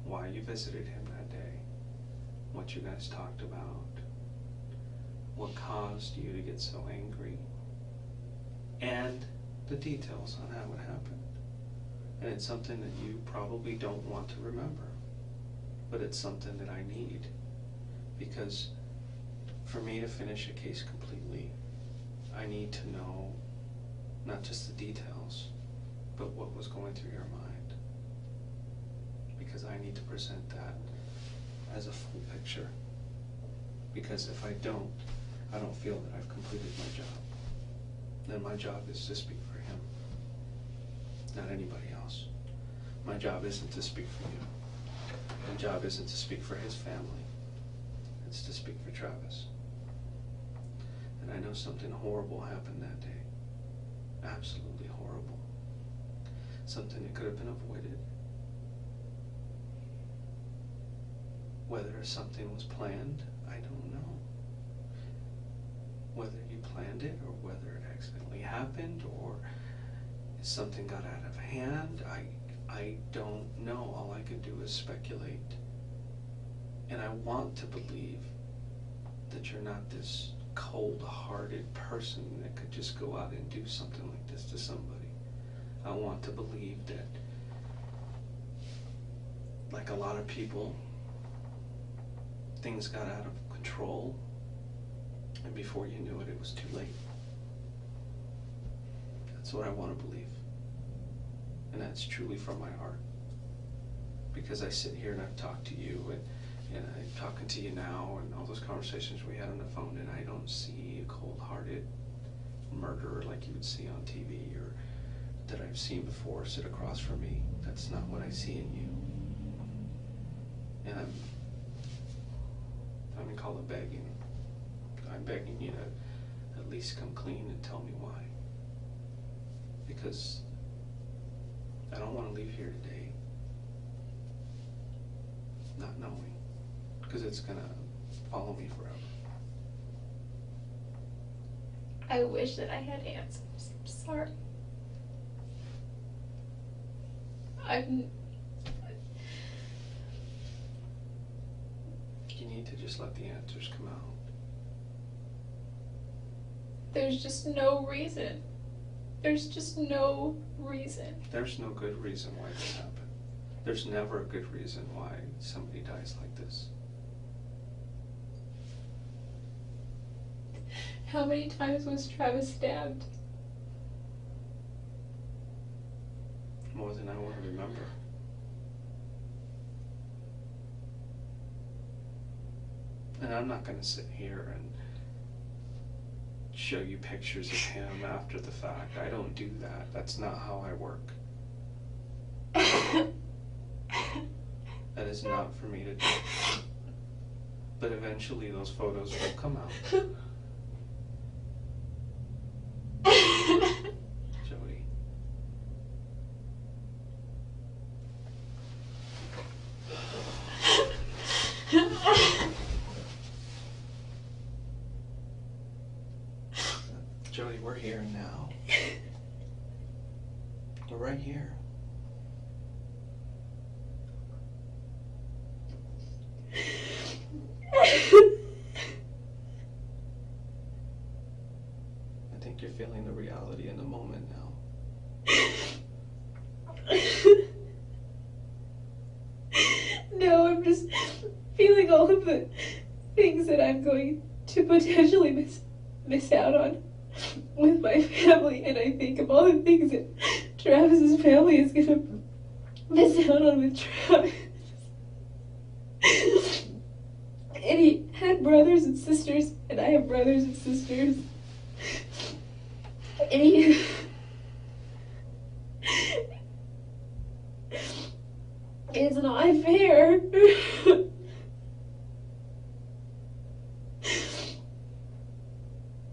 [SPEAKER 4] why you visited him that day, what you guys talked about, what caused you to get so angry, and the details on how it happened. And it's something that you probably don't want to remember, but it's something that I need, because for me to finish a case completely, I need to know not just the details, but what was going through your mind. Because I need to present that as a full picture. Because if I don't feel that I've completed my job. Then my job is to speak for him, not anybody else. My job isn't to speak for you. My job isn't to speak for his family. It's to speak for Travis. And I know something horrible happened that day. Absolutely horrible. something that could have been avoided. Whether something was planned, I don't know. Whether you planned it or whether it accidentally happened or something got out of hand, I don't know. All I can do is speculate. And I want to believe that you're not this cold-hearted person that could just go out and do something like this to somebody. I want to believe that, like a lot of people, things got out of control, and before you knew it, it was too late. That's what I want to believe. And that's truly from my heart. Because I sit here and I've talked to you, and I'm talking to you now, and all those conversations we had on the phone, and I don't see a cold-hearted murderer like you would see on TV or that I've seen before sit across from me. That's not what I see in you. And I'm gonna call it begging. I'm begging you to at least come clean and tell me why. Because I don't want to leave here today not knowing, because it's gonna follow me forever.
[SPEAKER 3] I wish that I had answers. I'm sorry.
[SPEAKER 4] You need to just let the answers come out.
[SPEAKER 3] There's just no reason. There's just no reason.
[SPEAKER 4] There's no good reason why this happened. There's never a good reason why somebody dies like this.
[SPEAKER 3] How many times was Travis stabbed?
[SPEAKER 4] More than I want to remember. And I'm not going to sit here and show you pictures of him after the fact. I don't do that. That's not how I work. That is not for me to do. But eventually those photos will come out. Jodi. Jodi, we're here now. We're right here. I think you're feeling the reality in the moment now.
[SPEAKER 3] No, I'm just feeling all of the things that I'm going to potentially miss out on with my family, and I think of all the things that Travis's family is gonna miss out on with Travis. And he had brothers and sisters, and I have brothers and sisters. And he... It's not fair.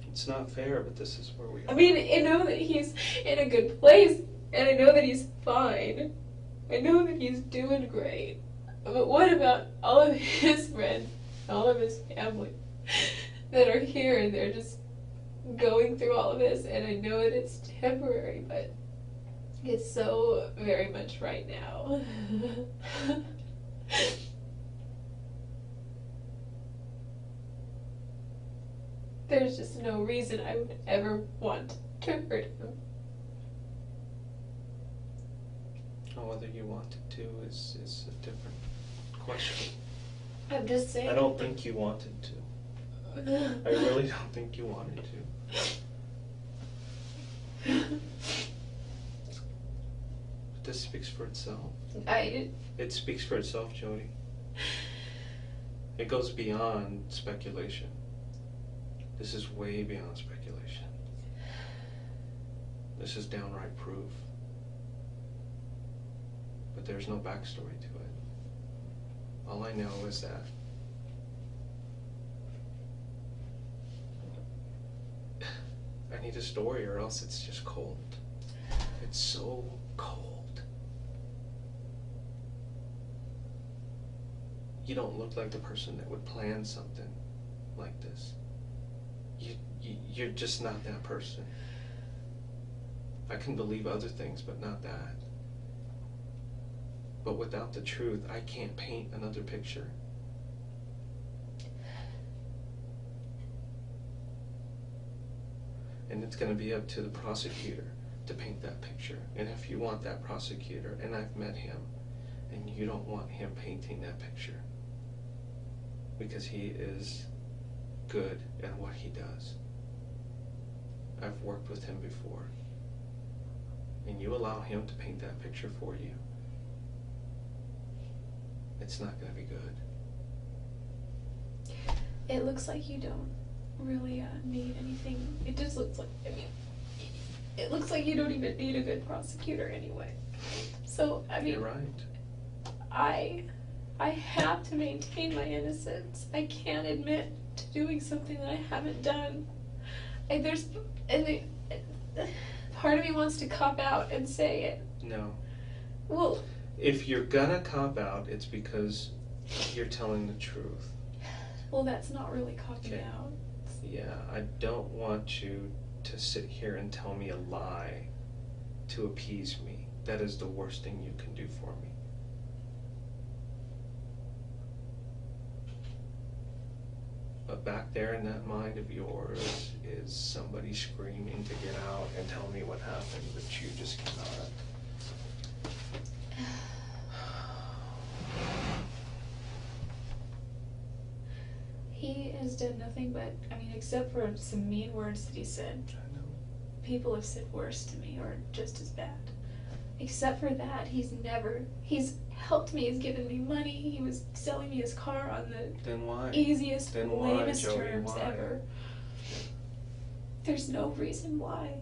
[SPEAKER 4] It's not fair, but this is where we are.
[SPEAKER 3] I mean, I know that he's in a good place, and I know that he's fine. I know that he's doing great. But what about all of his friends, all of his family that are here, and they're just going through all of this, and I know that it's temporary, but it's so very much right now. There's just no reason I would ever want to hurt him.
[SPEAKER 4] Well, whether you wanted to is a different question.
[SPEAKER 3] I'm just saying.
[SPEAKER 4] I don't think you wanted to. I really don't think you wanted to. But this speaks for itself. It speaks for itself, Jodi. It goes beyond speculation. This is way beyond speculation. This is downright proof. But there's no backstory to it. All I know is that I need a story, or else it's just cold. It's so cold. You don't look like the person that would plan something like this. You're just not that person. I can believe other things, but not that. But without the truth, I can't paint another picture. And it's going to be up to the prosecutor to paint that picture. And if you want that prosecutor, and I've met him, and you don't want him painting that picture, because he is good at what he does. I've worked with him before. And you allow him to paint that picture for you, it's not going to be good.
[SPEAKER 2] It looks like you don't really need anything. It just looks like, I mean, it looks like you don't even need a good prosecutor anyway. So, I mean,
[SPEAKER 4] You're right.
[SPEAKER 2] I have to maintain my innocence. I can't admit to doing something that I haven't done. Part of me wants to cop out and say it.
[SPEAKER 4] No.
[SPEAKER 2] Well,
[SPEAKER 4] If you're gonna cop out, it's because you're telling the truth.
[SPEAKER 2] well, that's not really copping
[SPEAKER 4] Okay.
[SPEAKER 2] out.
[SPEAKER 4] Yeah, I don't want you to sit here and tell me a lie to appease me. That is the worst thing you can do for me. But back there in that mind of yours is somebody screaming to get out and tell me what happened, but you just cannot.
[SPEAKER 2] He has done nothing but, I mean, except for some mean words that he said.
[SPEAKER 4] I know.
[SPEAKER 2] People have said worse to me or just as bad. Except for that, he's helped me, he's given me money, he was selling me his car on the
[SPEAKER 4] Then why?
[SPEAKER 2] easiest,
[SPEAKER 4] Then why,
[SPEAKER 2] lamest
[SPEAKER 4] Jodi,
[SPEAKER 2] terms
[SPEAKER 4] why?
[SPEAKER 2] ever. There's no reason why.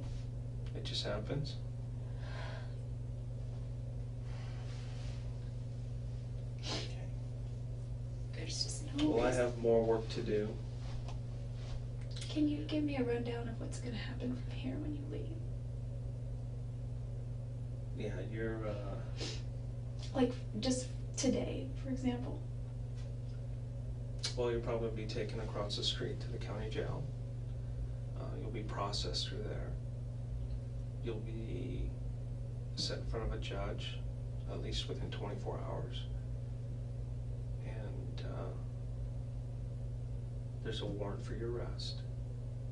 [SPEAKER 4] It just happens.
[SPEAKER 2] There's just no
[SPEAKER 4] Well, I
[SPEAKER 2] reason.
[SPEAKER 4] have more work to do.
[SPEAKER 2] Can you give me a rundown of what's gonna happen from here when you leave?
[SPEAKER 4] Yeah, you're,
[SPEAKER 2] Like, just today, for example.
[SPEAKER 4] well, you'll probably be taken across the street to the county jail. You'll be processed through there. You'll be set in front of a judge, at least within 24 hours. And there's a warrant for your arrest,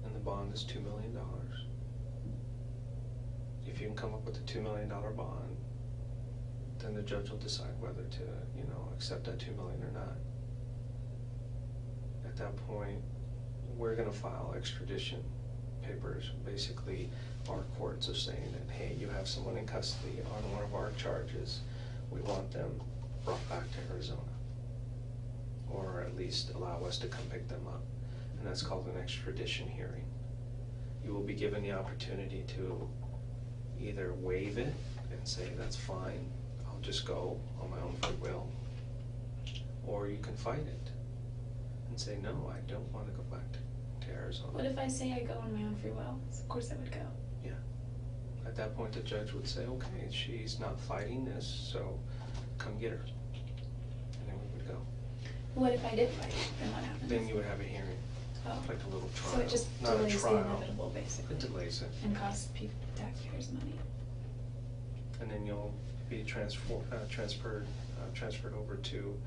[SPEAKER 4] and the bond is $2 million. If you can come up with a $2 million bond, then the judge will decide whether to, accept that $2 million or not. At that point, we're gonna file extradition papers. Basically, our courts are saying that, hey, you have someone in custody on one of our charges. We want them brought back to Arizona, or at least allow us to come pick them up. And that's called an extradition hearing. You will be given the opportunity to either waive it and say, that's fine, I'll just go on my own free will, or you can fight it and say, no, I don't want to go back to Arizona.
[SPEAKER 2] What if I say I go on my own free will? Of course I would go.
[SPEAKER 4] Yeah. At that point, the judge would say, okay, she's not fighting this, so come get her. And then we would go.
[SPEAKER 2] What if I did fight it? Then what happens?
[SPEAKER 4] Then you would have a hearing,
[SPEAKER 2] Oh.
[SPEAKER 4] like a little trial.
[SPEAKER 2] So it just
[SPEAKER 4] Not a
[SPEAKER 2] delays the
[SPEAKER 4] trial.
[SPEAKER 2] inevitable, basically.
[SPEAKER 4] It delays it.
[SPEAKER 2] And costs people, taxpayers money.
[SPEAKER 4] And then you'll be transferred over to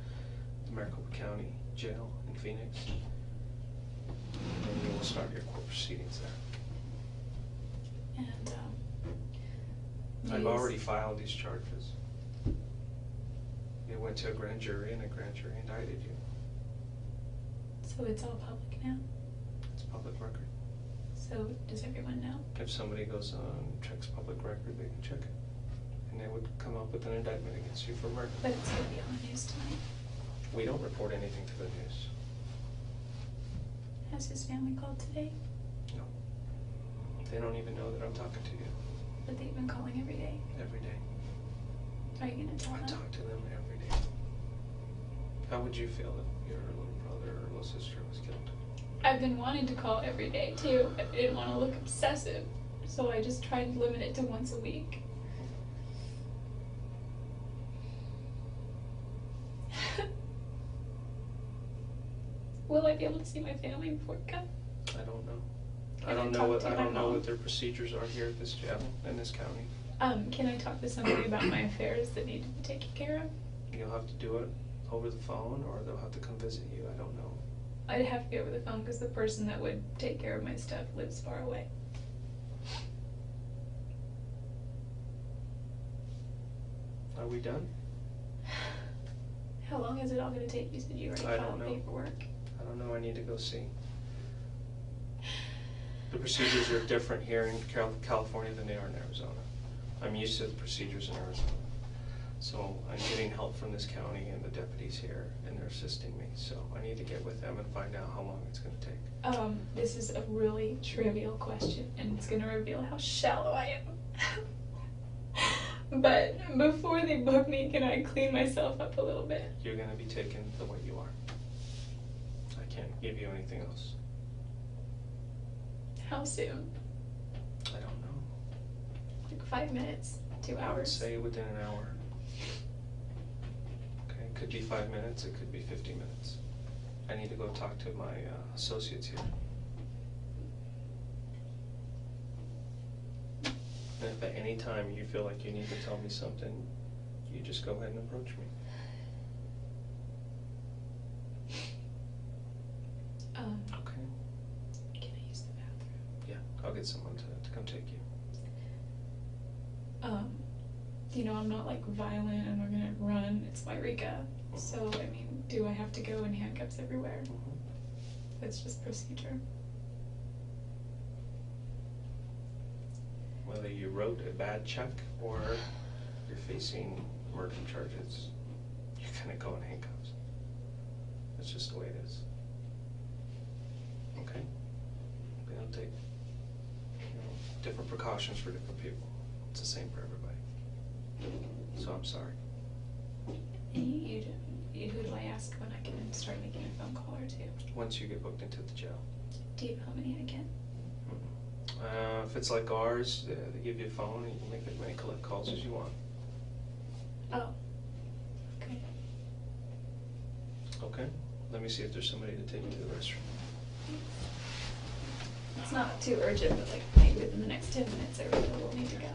[SPEAKER 4] the Maricopa County Jail in Phoenix. And you will start your court proceedings there.
[SPEAKER 2] And,
[SPEAKER 4] I've
[SPEAKER 2] these-
[SPEAKER 4] already filed these charges. It went to a grand jury, and a grand jury indicted you.
[SPEAKER 2] So it's all public now?
[SPEAKER 4] It's public record.
[SPEAKER 2] So does everyone know?
[SPEAKER 4] If somebody goes on, checks public record, they can check it. And they would come up with an indictment against you for murder.
[SPEAKER 2] But it's gonna be on the news tonight.
[SPEAKER 4] We don't report anything to the news.
[SPEAKER 2] Has his family called today?
[SPEAKER 4] No. They don't even know that I'm talking to you
[SPEAKER 2] But they've been calling every day.
[SPEAKER 4] every day.
[SPEAKER 2] Are you gonna tell
[SPEAKER 4] I
[SPEAKER 2] them?
[SPEAKER 4] talk to them every day. How would you feel if your little brother or little sister was killed?
[SPEAKER 2] I've been wanting to call every day too. I didn't want to look obsessive, so I just tried to limit it to once a week. Will I be able to see my family before it comes?
[SPEAKER 4] I don't know.
[SPEAKER 2] Can
[SPEAKER 4] I don't know
[SPEAKER 2] talk
[SPEAKER 4] what
[SPEAKER 2] to
[SPEAKER 4] I
[SPEAKER 2] my
[SPEAKER 4] don't know
[SPEAKER 2] mom?
[SPEAKER 4] what their procedures are here at this jail in this county.
[SPEAKER 2] Can I talk to somebody about my affairs that need to be taken care of?
[SPEAKER 4] You'll have to do it over the phone, or they'll have to come visit you. I don't know.
[SPEAKER 2] I'd have to be over the phone because the person that would take care of my stuff lives far away.
[SPEAKER 4] Are we done?
[SPEAKER 2] How long is it all going to take? You said you already
[SPEAKER 4] I
[SPEAKER 2] filed
[SPEAKER 4] don't know.
[SPEAKER 2] paperwork.
[SPEAKER 4] I don't know. I need to go see. The procedures are different here in California than they are in Arizona. I'm used to the procedures in Arizona. So I'm getting help from this county and the deputies here, and they're assisting me. So I need to get with them and find out how long it's going to take.
[SPEAKER 2] This is a really trivial question, and it's going to reveal how shallow I am. But before they book me, can I clean myself up a little bit?
[SPEAKER 4] You're going to be taken the way you are. I can't give you anything else.
[SPEAKER 2] How soon?
[SPEAKER 4] I don't know.
[SPEAKER 2] Like 5 minutes? 2
[SPEAKER 4] I would
[SPEAKER 2] hours?
[SPEAKER 4] say within an hour. Okay, it could be 5 minutes, it could be 50 minutes. I need to go talk to my associates here. And if at any time you feel like you need to tell me something, you just go ahead and approach me. Okay.
[SPEAKER 2] Can I use the bathroom?
[SPEAKER 4] Yeah, I'll get someone to come take you.
[SPEAKER 2] You know, I'm not like violent and we're gonna run. It's Wairika. So, I mean, do I have to go in handcuffs everywhere? It's just procedure.
[SPEAKER 4] Whether you wrote a bad check or you're facing murder charges, you're gonna go in handcuffs. That's just the way it is. Okay? They don't take, different precautions for different people. It's the same for everybody. So I'm sorry.
[SPEAKER 2] Who do I ask when I can start making a phone call or two?
[SPEAKER 4] Once you get booked into the jail.
[SPEAKER 2] Do you know how many I get?
[SPEAKER 4] If it's like ours, they give you a phone and you can make as many collect calls as you want.
[SPEAKER 2] Oh. Okay.
[SPEAKER 4] Okay? Let me see if there's somebody to take you to the restroom.
[SPEAKER 2] It's not too urgent, but like maybe within the next 10 minutes I really will need to go.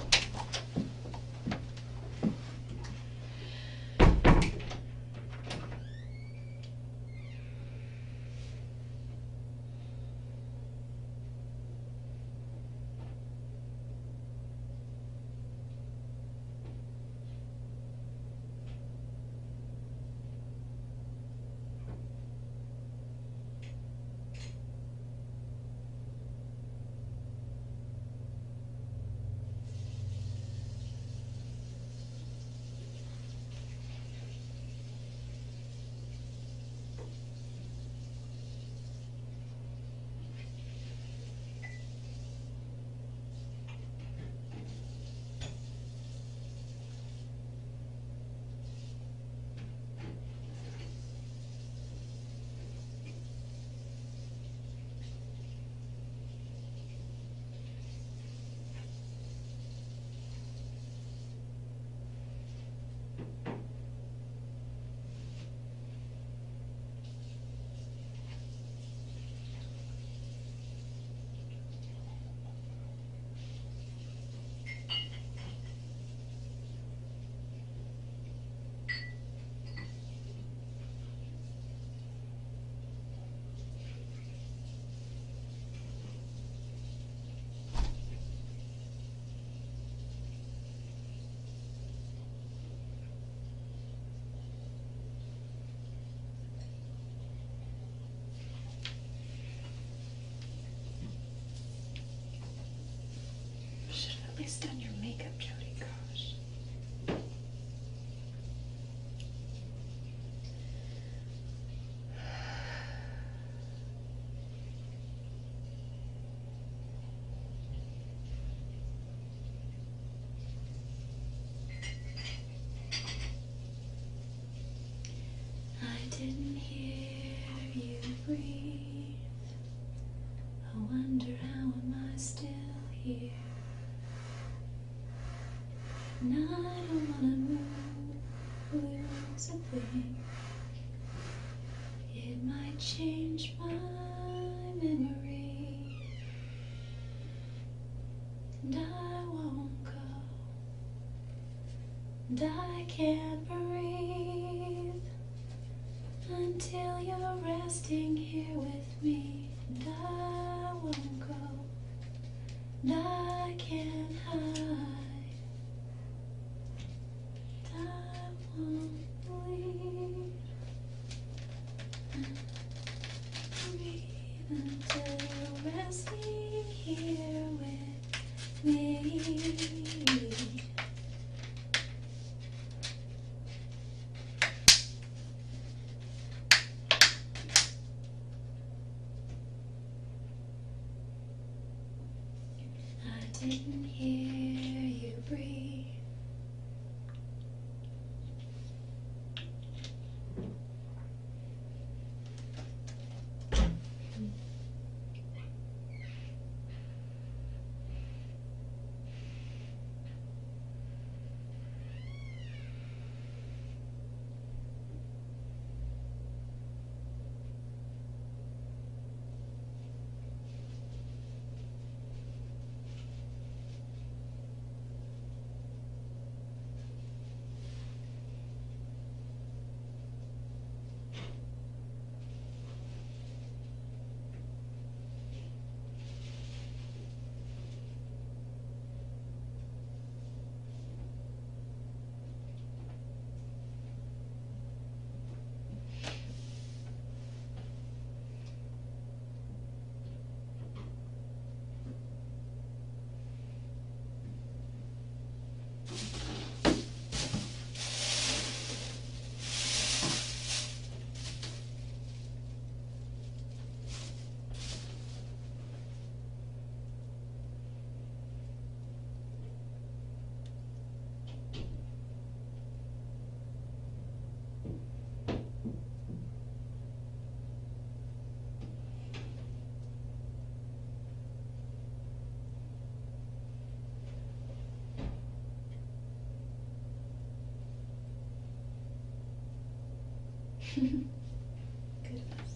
[SPEAKER 3] change my memory, and I won't go, and I can't breathe until you're resting here with me, and I won't go, and I can't hide, and I won't leave. Breathe until you're resting here with me. I didn't hear you breathe. Goodness.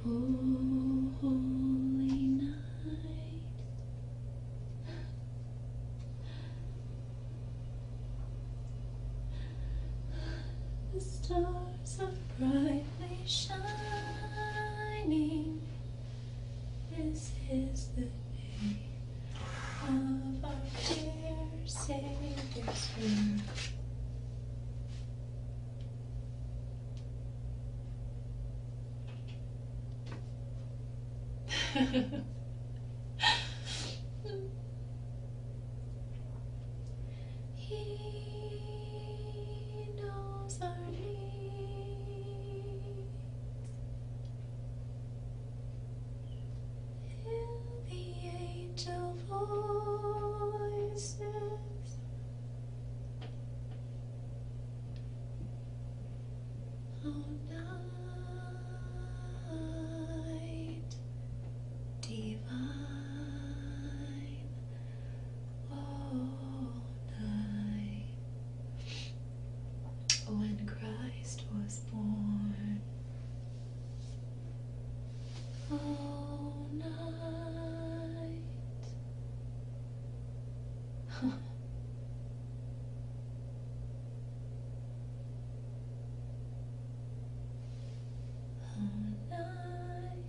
[SPEAKER 3] Oh, holy night, the stars are brightly shining. This is the day of our dear Savior's birth.
[SPEAKER 2] He knows our needs. Hear the angel voices. Oh, night divine. Oh, night when Christ was born. Oh, night. Oh, night.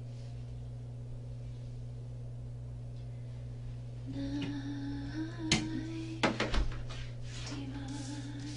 [SPEAKER 2] Night divine.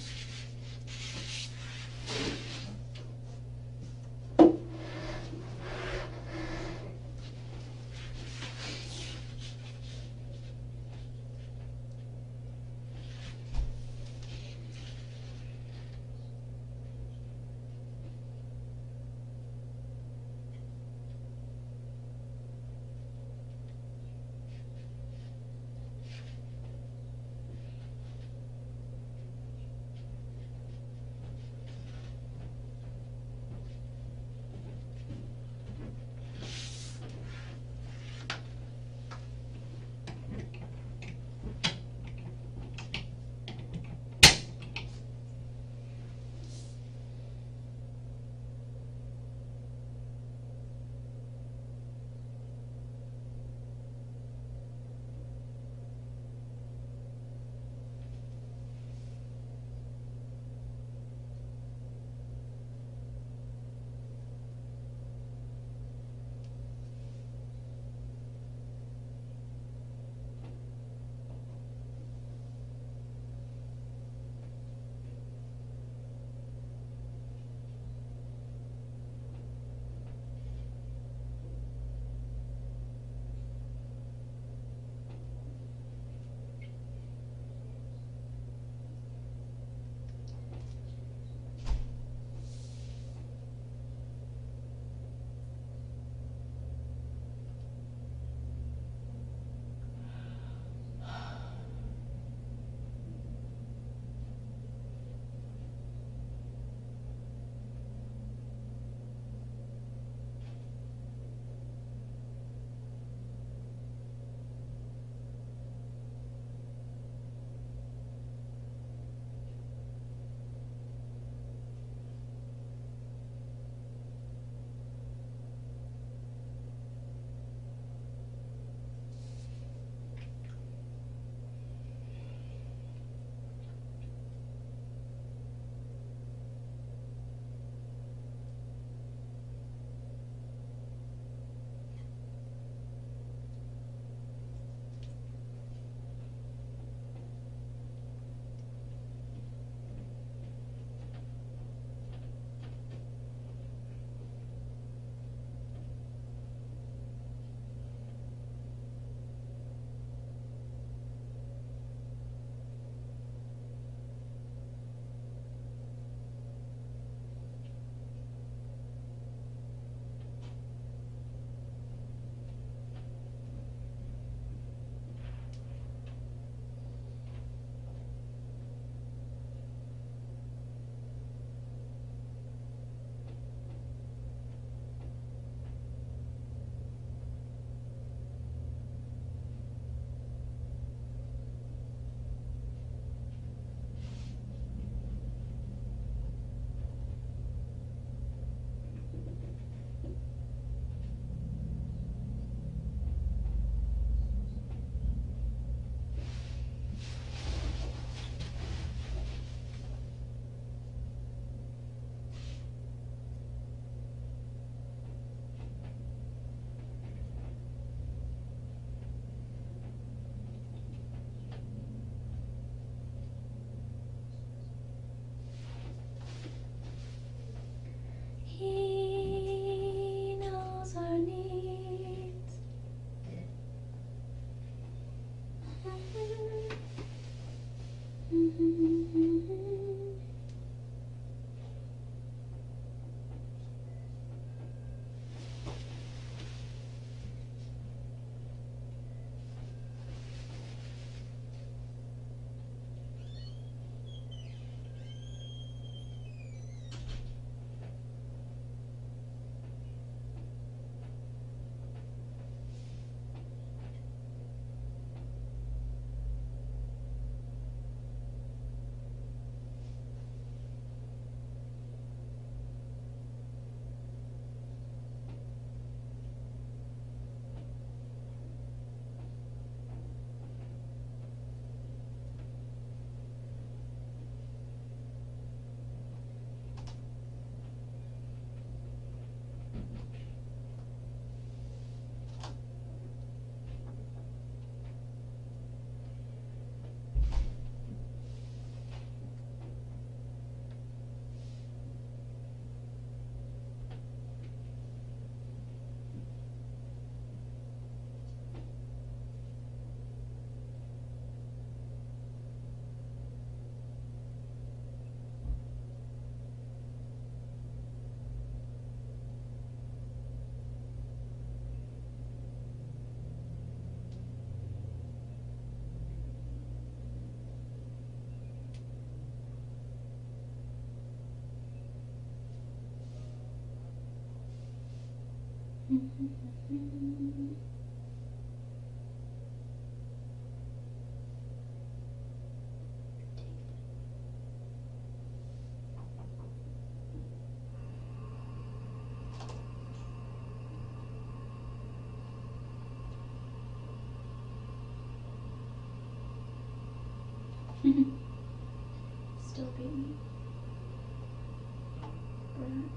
[SPEAKER 3] Still beating. Burn.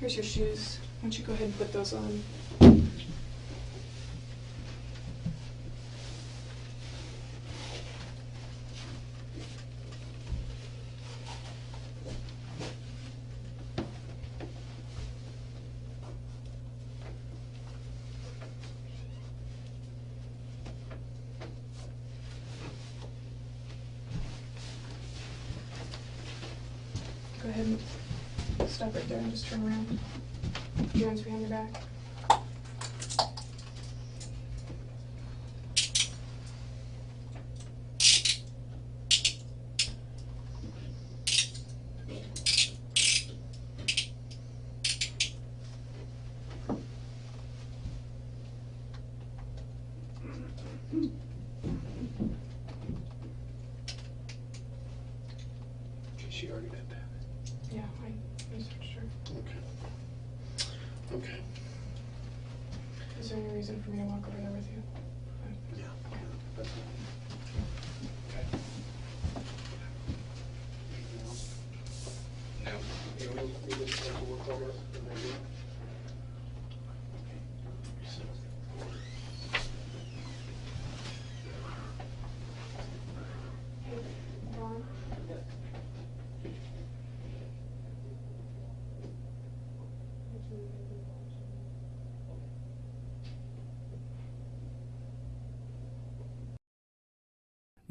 [SPEAKER 5] Here's your shoes. Why don't you go ahead and put those on? Go ahead and stop right there and just turn around. Your hands behind your back.
[SPEAKER 6] She already did that.
[SPEAKER 5] Yeah, I researched her.
[SPEAKER 6] Okay. Okay.
[SPEAKER 5] Is there any reason for me to walk over there with you?
[SPEAKER 6] Yeah. That's fine. Okay. Anything else? No. You want me to do this paperwork over?
[SPEAKER 5] Ron?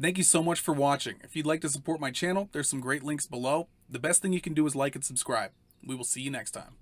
[SPEAKER 1] Thank you so much for watching. If you'd like to support my channel, there's some great links below. The best thing you can do is like and subscribe. We will see you next time.